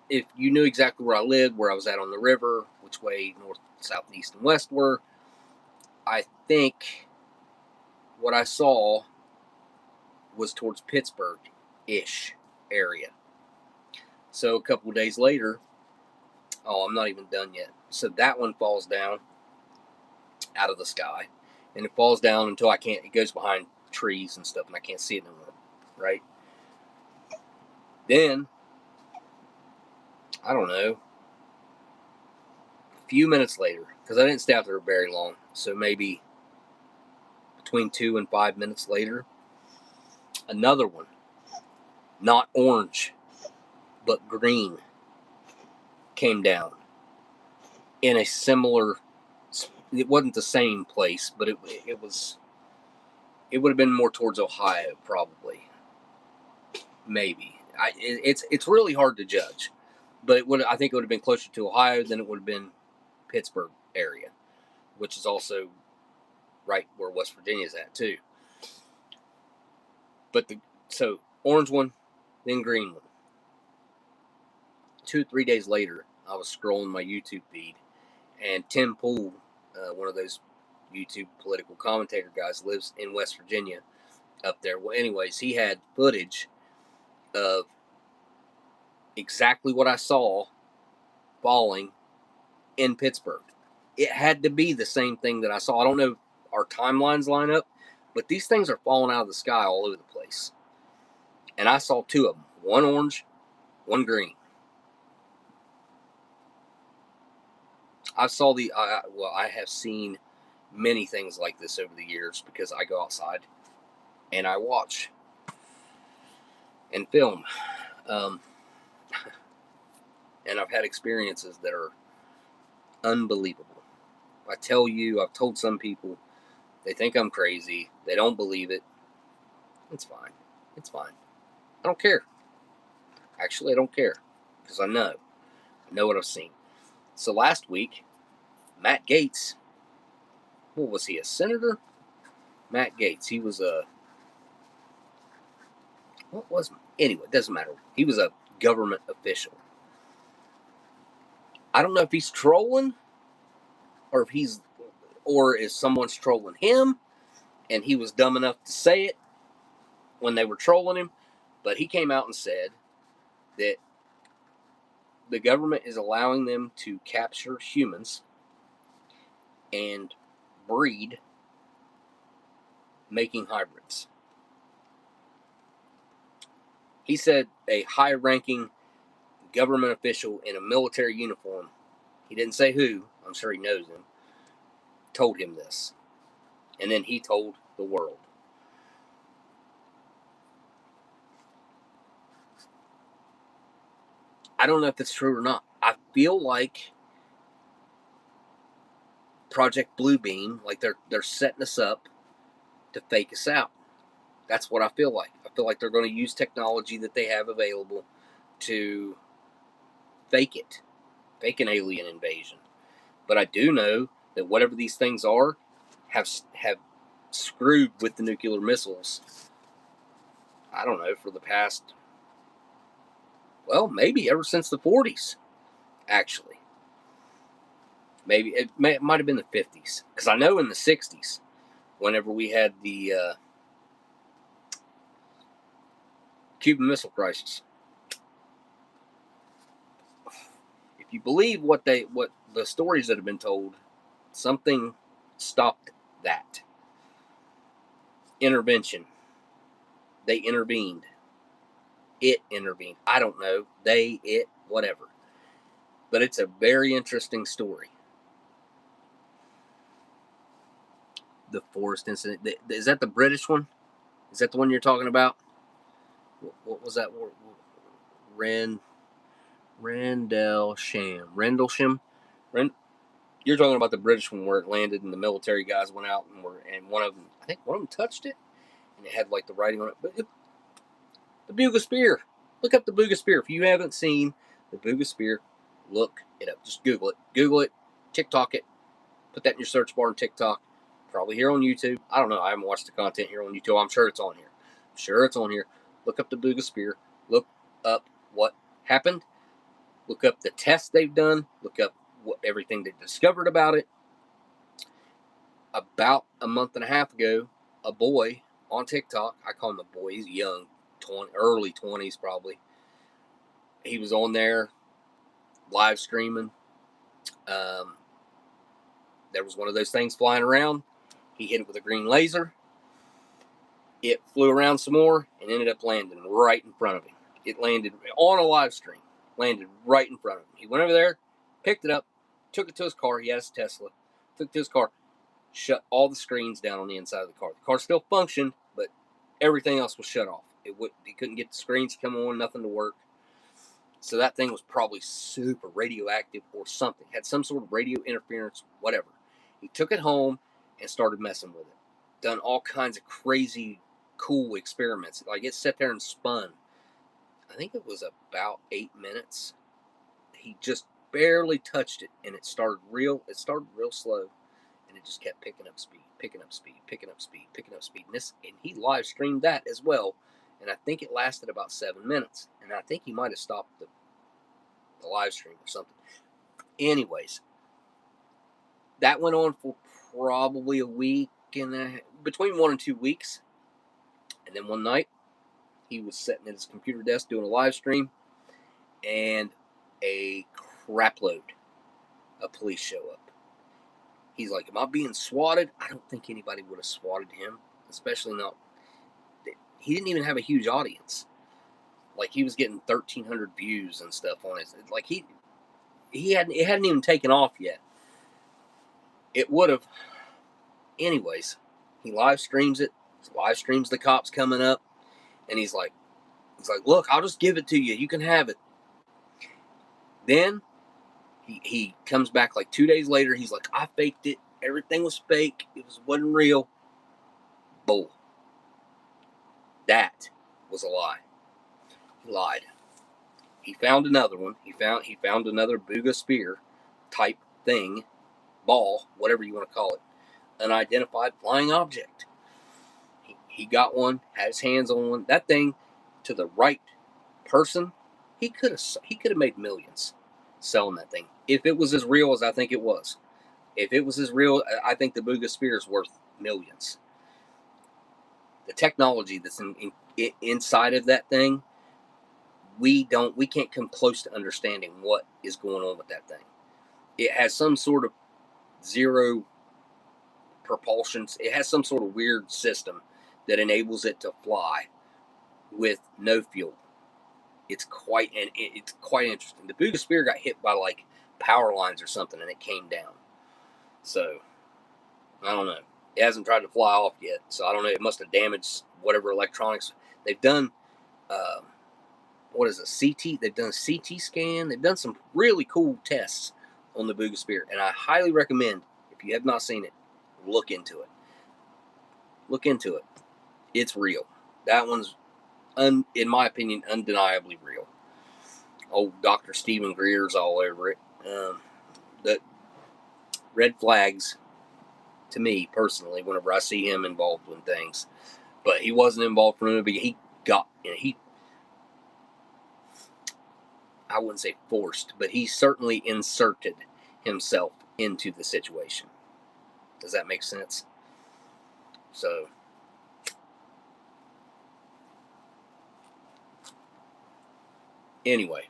if you knew exactly where I lived, where I was at on the river, which way north, south, east, and west were, I think what I saw was towards Pittsburgh-ish area. So a couple of days later, I'm not even done yet. So that one falls down out of the sky, and it falls down until it goes behind trees and stuff, and I can't see it anymore, right? Then, I don't know, a few minutes later, because I didn't stay out there very long, so maybe between 2 and 5 minutes later, another one, not orange, but green, came down in a similar, it wasn't the same place, but it would have been more towards Ohio, probably, maybe. It's really hard to judge, but I think it would have been closer to Ohio than it would have been Pittsburgh area, which is also right where West Virginia is at too. But so orange one, then green one. 2-3 days later, I was scrolling my YouTube feed, and Tim Pool, one of those YouTube political commentator guys, lives in West Virginia up there. Well, anyways, he had footage of exactly what I saw falling in Pittsburgh. It had to be the same thing that I saw. I don't know if our timelines line up, but these things are falling out of the sky all over the place. And I saw 2 of them, one orange, one green. I have seen many things like this over the years because I go outside and I watch and film. And I've had experiences that are unbelievable. I tell you, I've told some people, they think I'm crazy. They don't believe it. It's fine. It's fine. I don't care. Actually, I don't care because I know what I've seen. So last week, Matt Gaetz, what was he, a senator? Matt Gaetz, he was anyway, it doesn't matter. He was a government official. I don't know if he's trolling or if someone's trolling him and he was dumb enough to say it when they were trolling him, but he came out and said that the government is allowing them to capture humans and breed, making hybrids. He said a high-ranking government official in a military uniform, he didn't say who, I'm sure he knows him, told him this. And then he told the world. I don't know if that's true or not. I feel like Project Bluebeam, like they're setting us up to fake us out. That's what I feel like. I feel like they're going to use technology that they have available to fake it, fake an alien invasion. But I do know that whatever these things are, have screwed with the nuclear missiles. I don't know, for the past, well, maybe ever since the 40s, actually. Maybe it might have been the 50s, because I know in the 60s, whenever we had the Cuban Missile Crisis, if you believe what the stories that have been told, something stopped that intervention. They intervened. It intervened. I don't know. They, it, whatever. But it's a very interesting story. The forest incident. Is that the British one? Is that the one you're talking about? What was that? Rendlesham. You're talking about the British one where it landed and the military guys went out and one of them, I think one of them touched it and it had like the writing on it. But the Bugle Spear. Look up the Bugle Spear. If you haven't seen the Bugle Spear, look it up. Just Google it. Google it. TikTok it. Put that in your search bar on TikTok. Probably here on YouTube. I don't know. I haven't watched the content here on YouTube. I'm sure it's on here. Look up the Bugle Spear. Look up what happened. Look up the tests they've done. Look up everything they discovered about it. About a month and a half ago, a boy on TikTok, I call him a boy, he's young, early 20s probably. He was on there live streaming. There was one of those things flying around. He hit it with a green laser. It flew around some more and ended up landing right in front of him. It landed on a live stream. Landed right in front of him. He went over there, picked it up, took it to his car. He had his Tesla. Took it to his car, shut all the screens down on the inside of the car. The car still functioned, but everything else was shut off. He couldn't get the screens to come on, nothing to work. So that thing was probably super radioactive or something. Had some sort of radio interference, whatever. He took it home and started messing with it. Done all kinds of crazy, cool experiments. Like it sat there and spun. I think it was about 8 minutes. He just barely touched it, and it started real slow, and it just kept picking up speed. And he live streamed that as well, and I think it lasted about 7 minutes, and I think he might have stopped the live stream or something. Anyways, that went on for probably a week and between 1 and 2 weeks, and then one night he was sitting at his computer desk doing a live stream, and a crapload of police show up. He's like, am I being swatted? I don't think anybody would have swatted him, especially not. He didn't even have a huge audience. Like he was getting 1,300 views and stuff on it. Like it hadn't even taken off yet. It would have. Anyways, he live streams it. Live streams the cops coming up, and he's like, look, I'll just give it to you. You can have it. Then He comes back like 2 days later. He's like, I faked it. Everything was fake. Wasn't real. Bull. That was a lie. He lied. He found another one. He found another Booga spear type thing, ball, whatever you want to call it, unidentified flying object. He got one, had his hands on one. That thing, to the right person, he could have made millions selling that thing if it was as real as I think it was. If it was as real, I think the Booga spear is worth millions. The technology that's inside of that thing, we can't come close to understanding what is going on with that thing. It has some sort of zero propulsion. It has some sort of weird system that enables it to fly with no fuel. It's quite interesting. The Booga spear got hit by like power lines or something, and it came down. So I don't know. It hasn't tried to fly off yet, so I don't know. It must have damaged whatever electronics they've done. What is a CT? They've done a CT scan. They've done some really cool tests on the Booga spear, and I highly recommend, if you have not seen it, look into it. Look into it. It's real. That one's, in my opinion, undeniably real. Old Dr. Stephen Greer's all over it. The red flags, to me personally, whenever I see him involved in things, but he wasn't involved from the beginning. I wouldn't say forced, but he certainly inserted himself into the situation. Does that make sense? So, anyway,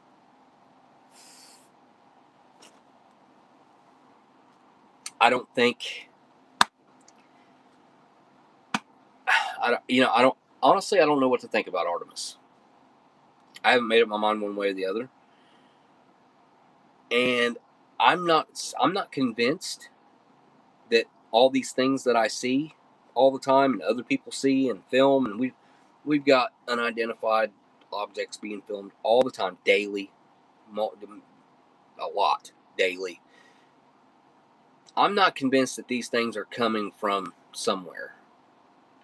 I don't honestly, I don't know what to think about Artemis. I haven't made up my mind one way or the other. And I'm not convinced that all these things that I see all the time and other people see and film, and we've got unidentified objects being filmed all the time, daily, a lot, daily. I'm not convinced that these things are coming from somewhere.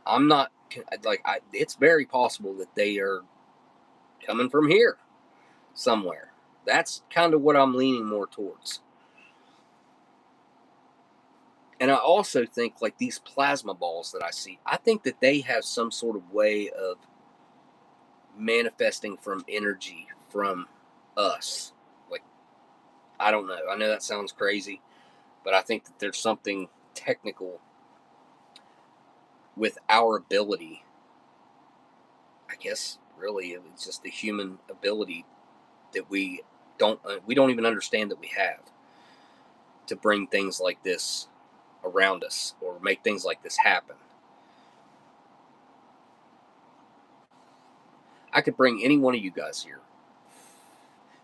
I'm not it's very possible that they are coming from here somewhere. That's kind of what I'm leaning more towards. And I also think, like, these plasma balls that I see, I think that they have some sort of way of manifesting from energy from us. Like, I don't know. I know that sounds crazy, but I think that there's something technical with our ability. I guess, really, it's just the human ability that we don't even understand that we have to bring things like this around us or make things like this happen. I could bring any one of you guys here,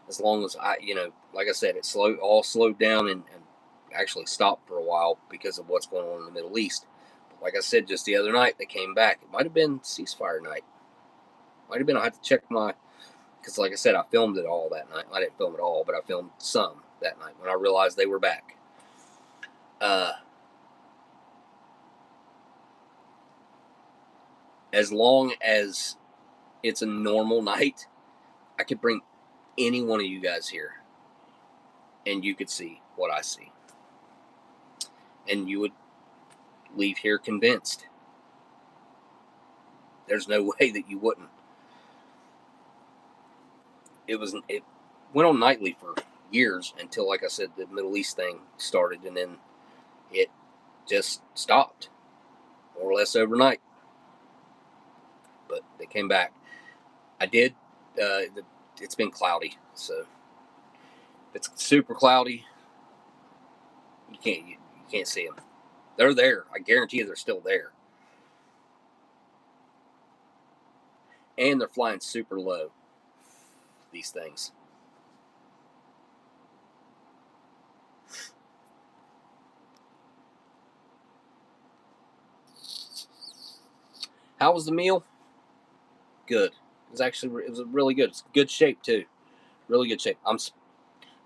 as long as like I said, it slowed down and actually stopped for a while because of what's going on in the Middle East. But like I said, just the other night they came back. It might have been ceasefire night. Might have been. I had to check because like I said, I filmed it all that night. I didn't film it all, but I filmed some that night when I realized they were back. As long as it's a normal night, I could bring any one of you guys here, and you could see what I see, and you would leave here convinced. There's no way that you wouldn't. It went on nightly for years until, like I said, the Middle East thing started, and then it just stopped, more or less overnight. But they came back. I did. It's been cloudy, so if it's super cloudy, you can't see them. They're there. I guarantee you, they're still there, and they're flying super low. These things. How was the meal? Good. It was really good. It's good shape too. Really good shape.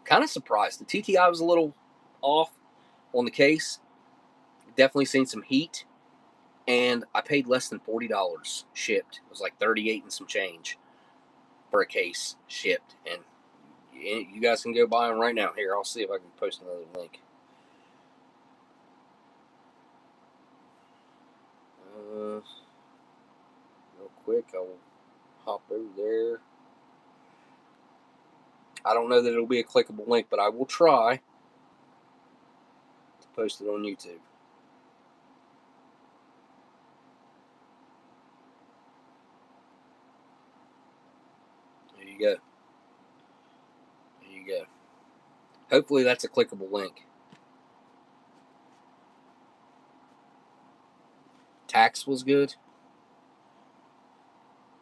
kind of surprised. The TTI was a little off on the case. Definitely seen some heat. And I paid less than $40 shipped. It was like 38 and some change for a case shipped. And you guys can go buy them right now. Here, I'll see if I can post another link. Real quick, I will hop over there. I don't know that it'll be a clickable link, but I will try to post it on YouTube. There you go. There you go. Hopefully that's a clickable link. Tax was good.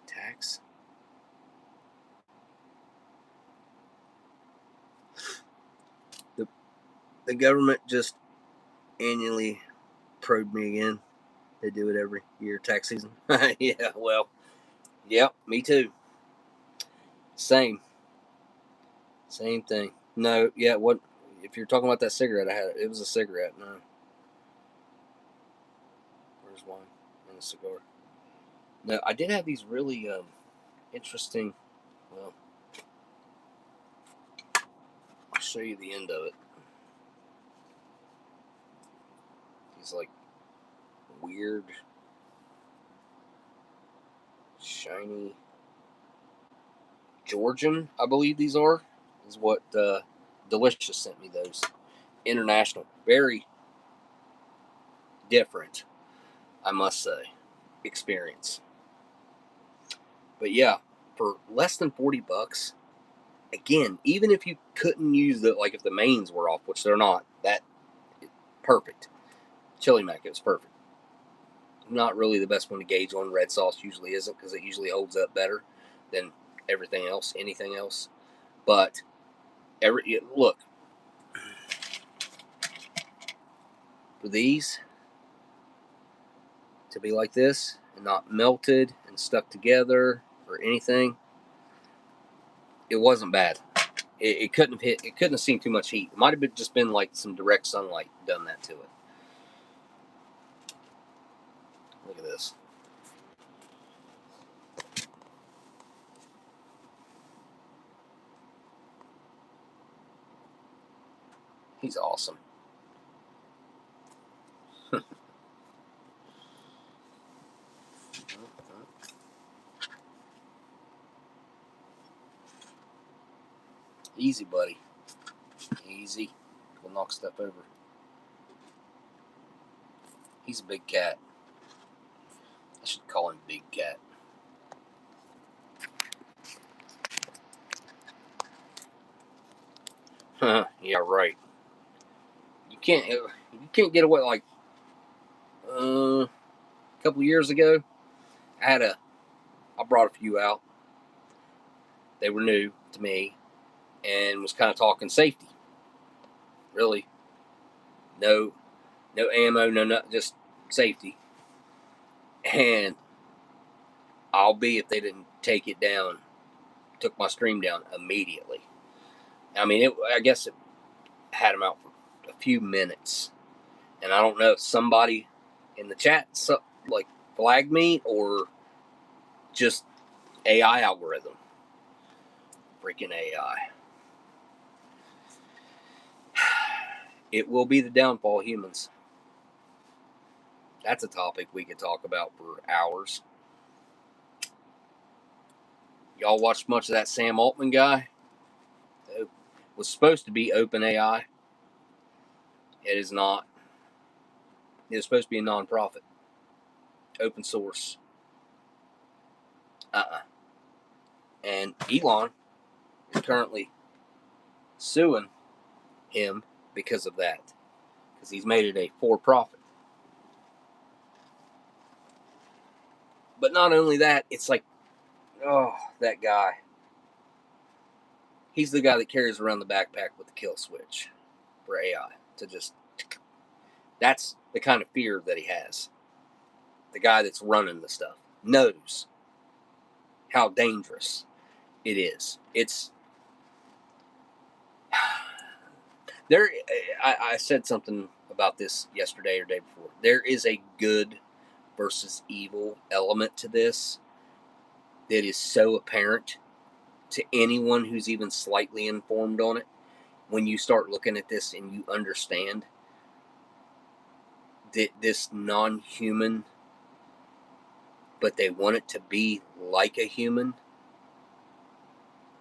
Tax. The government just annually probed me again. They do it every year, tax season. Yeah, well, yep, me too. Same thing. No, yeah, what if you're talking about that cigarette I had? It was a cigarette. No. Where's one? And a cigar. No, I did have these really interesting. Well, I'll show you the end of it. These like weird, shiny Georgian, I believe these are. Is what Delicious sent me those. International, very different, I must say, experience. But yeah, for less than $40, again, even if you couldn't use if the mains were off, which they're not, that perfect. Chili mac is perfect. Not really the best one to gauge on. Red sauce usually isn't, because it usually holds up better than anything else. But look, for these to be like this and not melted and stuck together or anything, it wasn't bad. It couldn't have seen too much heat. It might have just been like some direct sunlight done that to it. Look at this. He's awesome. Easy, buddy. Easy. We'll knock stuff over. He's a big cat. I should call him Big Cat. Yeah, right. You can't get away. Like a couple of years ago, I brought a few out. They were new to me, and was kind of talking safety. Really, no ammo, just safety. And I'll be if they didn't take it down, took my stream down immediately. I mean, I guess it had them out for a few minutes, and I don't know if somebody in the chat flagged me or just AI algorithm. Freaking AI. It will be the downfall of humans. That's a topic we could talk about for hours. Y'all watched much of that Sam Altman guy? It was supposed to be OpenAI. It is not. It is supposed to be a non-profit. Open source. And Elon is currently suing him because of that. Because he's made it a for-profit. But not only that, it's like, oh, that guy. He's the guy that carries around the backpack with the kill switch for AI. That's the kind of fear that he has. The guy that's running the stuff knows how dangerous it is. I said something about this yesterday or day before. There is a good versus evil element to this that is so apparent to anyone who's even slightly informed on it. When you start looking at this and you understand that this non-human, but they want it to be like a human,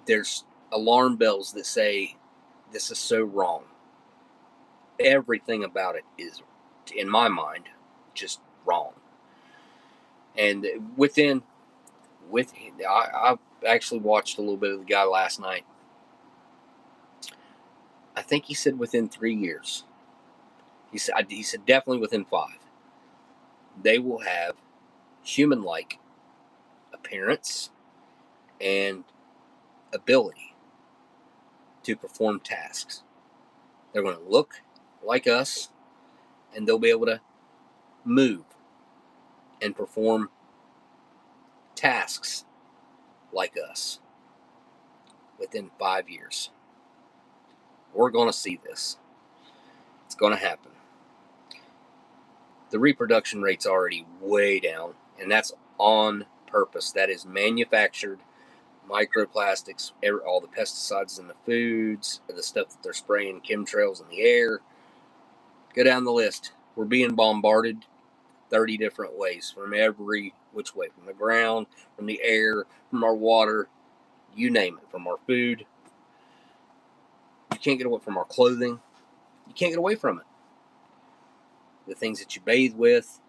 there's alarm bells that say this is so wrong. Everything about it is, in my mind, just wrong. And I actually watched a little bit of the guy last night. I think he said within 3 years. He said definitely within 5. They will have human-like appearance and ability to perform tasks. They're going to look like us, and they'll be able to move and perform tasks like us within 5 years. We're going to see this. It's going to happen. The reproduction rate's already way down, and that's on purpose. That is manufactured microplastics, all the pesticides in the foods, the stuff that they're spraying, chemtrails in the air. Go down the list. We're being bombarded 30 different ways, from every which way, from the ground, from the air, from our water, you name it, from our food. You can't get away from our clothing. You can't get away from it. The things that you bathe with,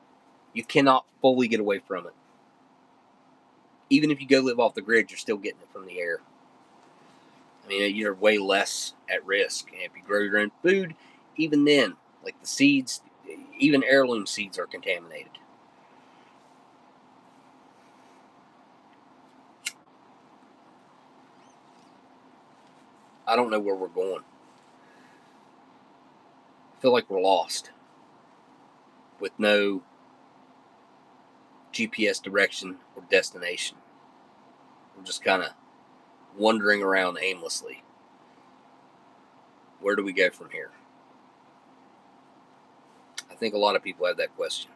you cannot fully get away from it. Even if you go live off the grid, you're still getting it from the air. I mean, you're way less at risk. And if you grow your own food, even then, like the seeds, even heirloom seeds are contaminated. I don't know where we're going. I feel like we're lost with no GPS direction or destination. We're just kind of wandering around aimlessly. Where do we go from here? I think a lot of people have that question.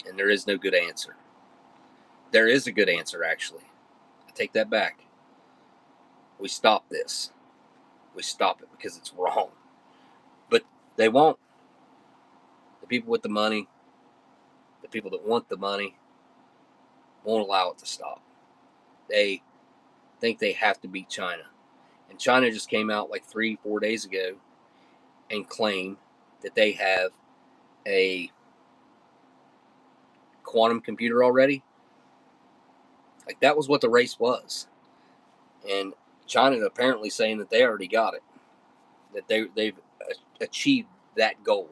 And there is no good answer. There is a good answer, actually. I take that back. We stop this. We stop it because it's wrong. But they won't. The people with the money, the people that want the money, won't allow it to stop. They think they have to beat China. And China just came out like 3-4 days ago and claimed that they have a quantum computer already. Like, that was what the race was. And China apparently saying that they already got it, that they've achieved that goal.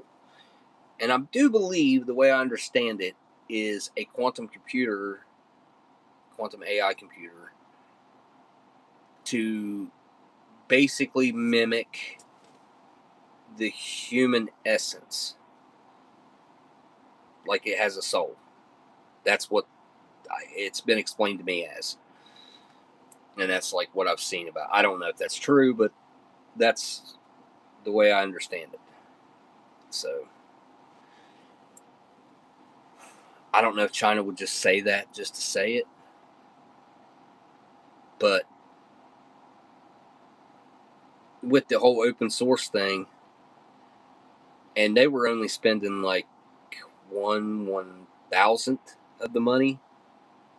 And I do believe, the way I understand it, is a quantum computer, quantum AI computer, to basically mimic the human essence, like it has a soul. That's what it's been explained to me as. And that's like what I've seen about it. I don't know if that's true, but that's the way I understand it. So I don't know if China would just say that just to say it. But with the whole open source thing, and they were only spending like 1/1000th of the money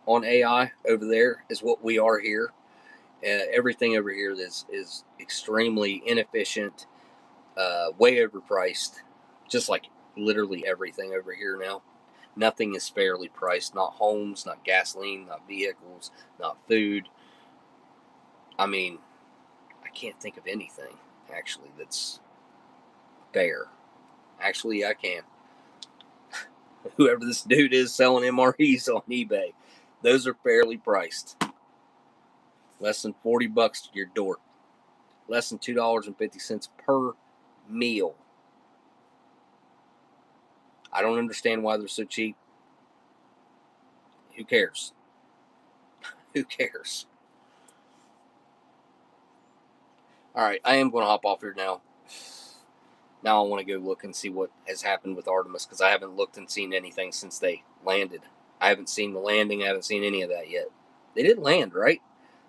on AI over there is what we are here. Everything over here is extremely inefficient, way overpriced, just like literally everything over here now. Nothing is fairly priced. Not homes, not gasoline, not vehicles, not food. I mean, I can't think of anything actually that's fair. Actually, I can. Whoever this dude is selling MREs on eBay, those are fairly priced. Less than $40 to your door. Less than $2.50 per meal. I don't understand why they're so cheap. Who cares? Who cares? All right, I am going to hop off here now. Now I want to go look and see what has happened with Artemis, because I haven't looked and seen anything since they landed. I haven't seen the landing. I haven't seen any of that yet. They did land, right?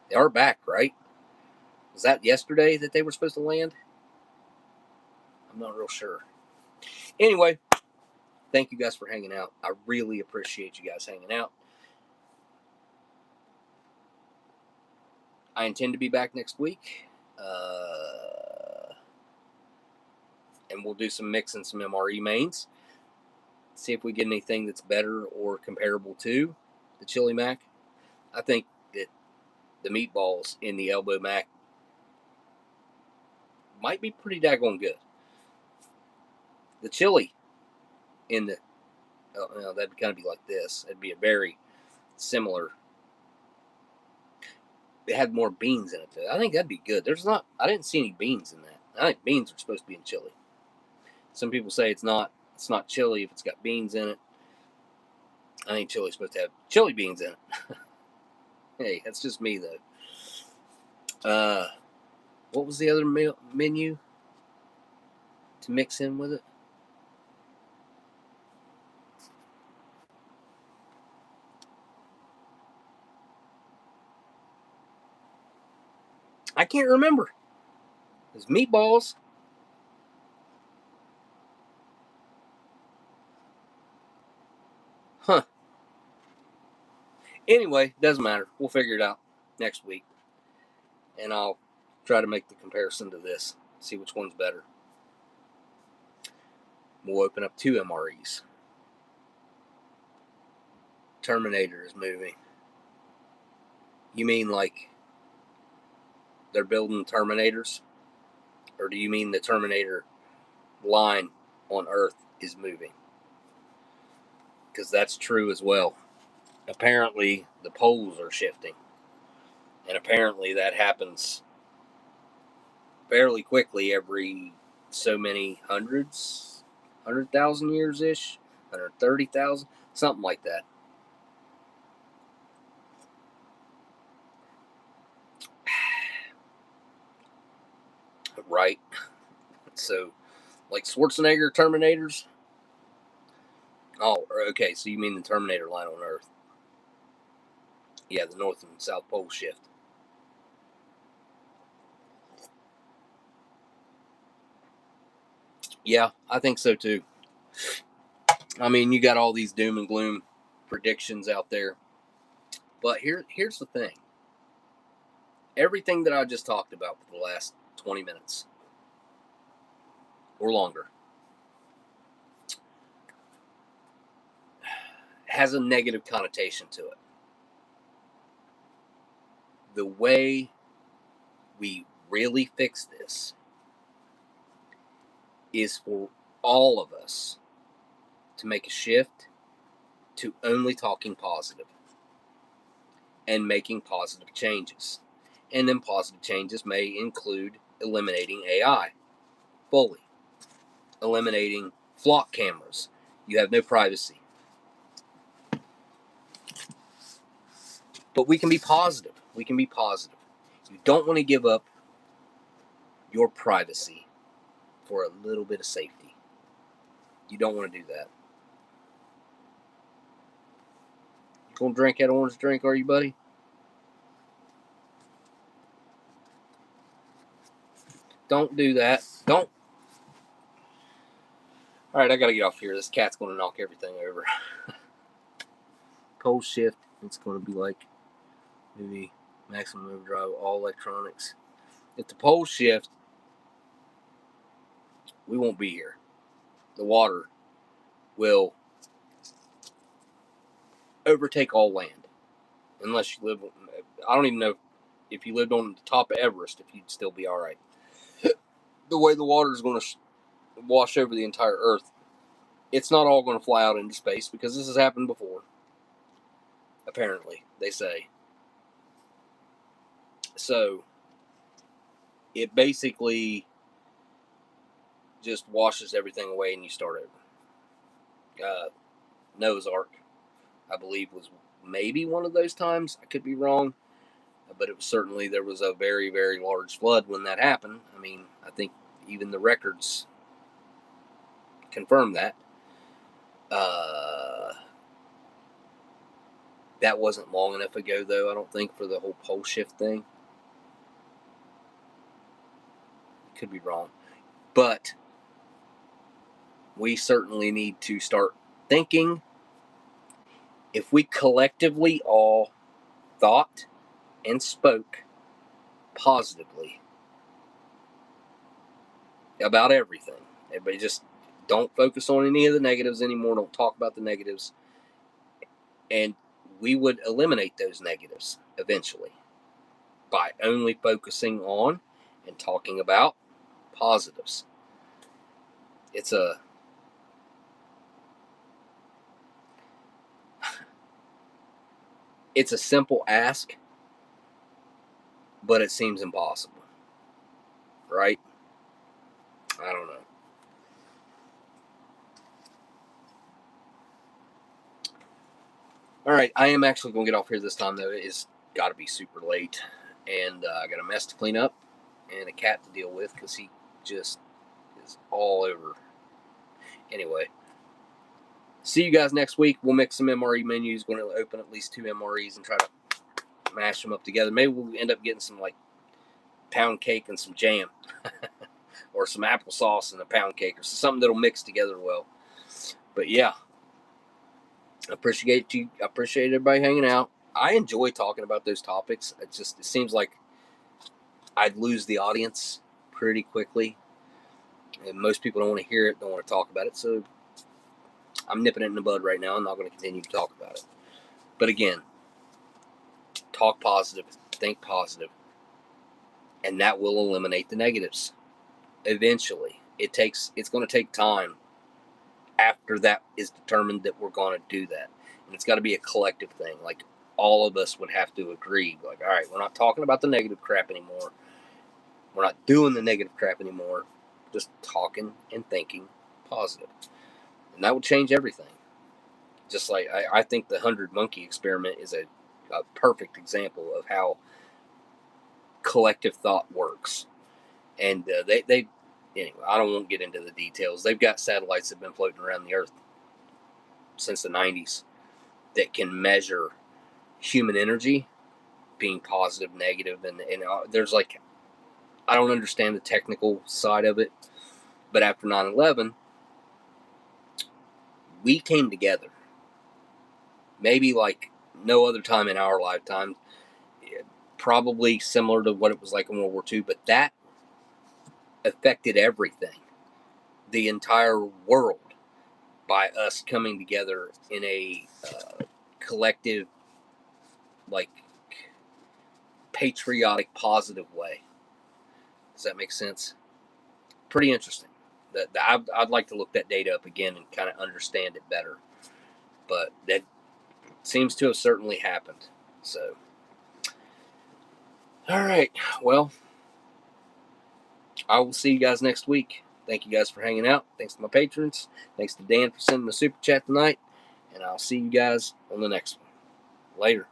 They are back, right? Was that yesterday that they were supposed to land? I'm not real sure. Anyway, thank you guys for hanging out. I really appreciate you guys hanging out. I intend to be back next week. And we'll do some mixing, some MRE mains. See if we get anything that's better or comparable to the Chili Mac. I think that the meatballs in the Elbow Mac might be pretty daggone good. The chili in the, that'd kind of be like this. It'd be a very similar. It had more beans in it, though. I think that'd be good. I didn't see any beans in that. I think beans are supposed to be in chili. Some people say it's not chili if it's got beans in it. I think chili's supposed to have chili beans in it. Hey, that's just me, though. What was the other menu to mix in with it? I can't remember. It was meatballs. Huh. Anyway, doesn't matter. We'll figure it out next week. And I'll try to make the comparison to this. See which one's better. We'll open up 2 MREs. Terminator is moving. You mean like they're building Terminators? Or do you mean the Terminator line on Earth is moving? Because that's true as well. Apparently, the poles are shifting. And apparently that happens fairly quickly every so many 100,000 years-ish, 130,000, something like that. Right? So, like Schwarzenegger Terminators? Oh, okay, so you mean the Terminator line on Earth. Yeah, the North and South Pole shift. Yeah, I think so too. I mean, you got all these doom and gloom predictions out there. But here's the thing. Everything that I just talked about for the last 20 minutes or longer has a negative connotation to it. The way we really fix this is for all of us to make a shift to only talking positive and making positive changes. And then positive changes may include eliminating AI fully, eliminating flock cameras. You have no privacy. But we can be positive. We can be positive. You don't want to give up your privacy for a little bit of safety. You don't want to do that. You gonna drink that orange drink, are you, buddy? Don't do that. Don't. All right, I gotta get off here. This cat's gonna knock everything over. Pole shift. It's gonna be like maybe maximum overdrive, all electronics. If the pole shift, we won't be here. The water will overtake all land. Unless you live, I don't even know if you lived on the top of Everest, if you'd still be all right. The way the water is going to wash over the entire Earth, it's not all going to fly out into space, because this has happened before. Apparently, they say. So, it basically just washes everything away and you start over. Noah's Ark, I believe, was maybe one of those times. I could be wrong. But it was certainly, there was a very, very large flood when that happened. I mean, I think even the records confirm that. That wasn't long enough ago, though, I don't think, for the whole pole shift thing. Could be wrong. But we certainly need to start thinking. If we collectively all thought and spoke positively about everything, everybody just don't focus on any of the negatives anymore. Don't talk about the negatives. And we would eliminate those negatives eventually by only focusing on and talking about positives. It's a simple ask, but it seems impossible, right? I don't know. All right, I am actually going to get off here this time, though. It's got to be super late, and I got a mess to clean up and a cat to deal with because he just is all over. Anyway, see you guys next week. We'll mix some MRE menus. Going to open at least 2 MREs and try to mash them up together. Maybe we'll end up getting some like pound cake and some jam, or some applesauce and a pound cake, or something that'll mix together well. But yeah. I appreciate everybody hanging out. I enjoy talking about those topics. It seems like I'd lose the audience pretty quickly, and most people don't want to hear it, don't want to talk about it. So I'm nipping it in the bud right now. I'm not going to continue to talk about it. But again, talk positive, think positive, and that will eliminate the negatives. Eventually, it's going to take time after that is determined that we're going to do that. And it's got to be a collective thing. Like, all of us would have to agree, like, all right, we're not talking about the negative crap anymore. We're not doing the negative crap anymore. Just talking and thinking positive. And that would change everything. Just like, I think the 100 monkey experiment is a perfect example of how collective thought works. And they anyway, I don't want to get into the details. They've got satellites that have been floating around the Earth since the 90s that can measure human energy being positive, negative, and there's like, I don't understand the technical side of it, but after 9/11, we came together. Maybe like no other time in our lifetime, probably similar to what it was like in World War II, but that affected everything, the entire world, by us coming together in a collective, like, patriotic, positive way. Does that make sense? Pretty interesting. I'd like to look that data up again and kind of understand it better. But that seems to have certainly happened. So, all right. Well, I will see you guys next week. Thank you guys for hanging out. Thanks to my patrons. Thanks to Dan for sending the super chat tonight. And I'll see you guys on the next one. Later.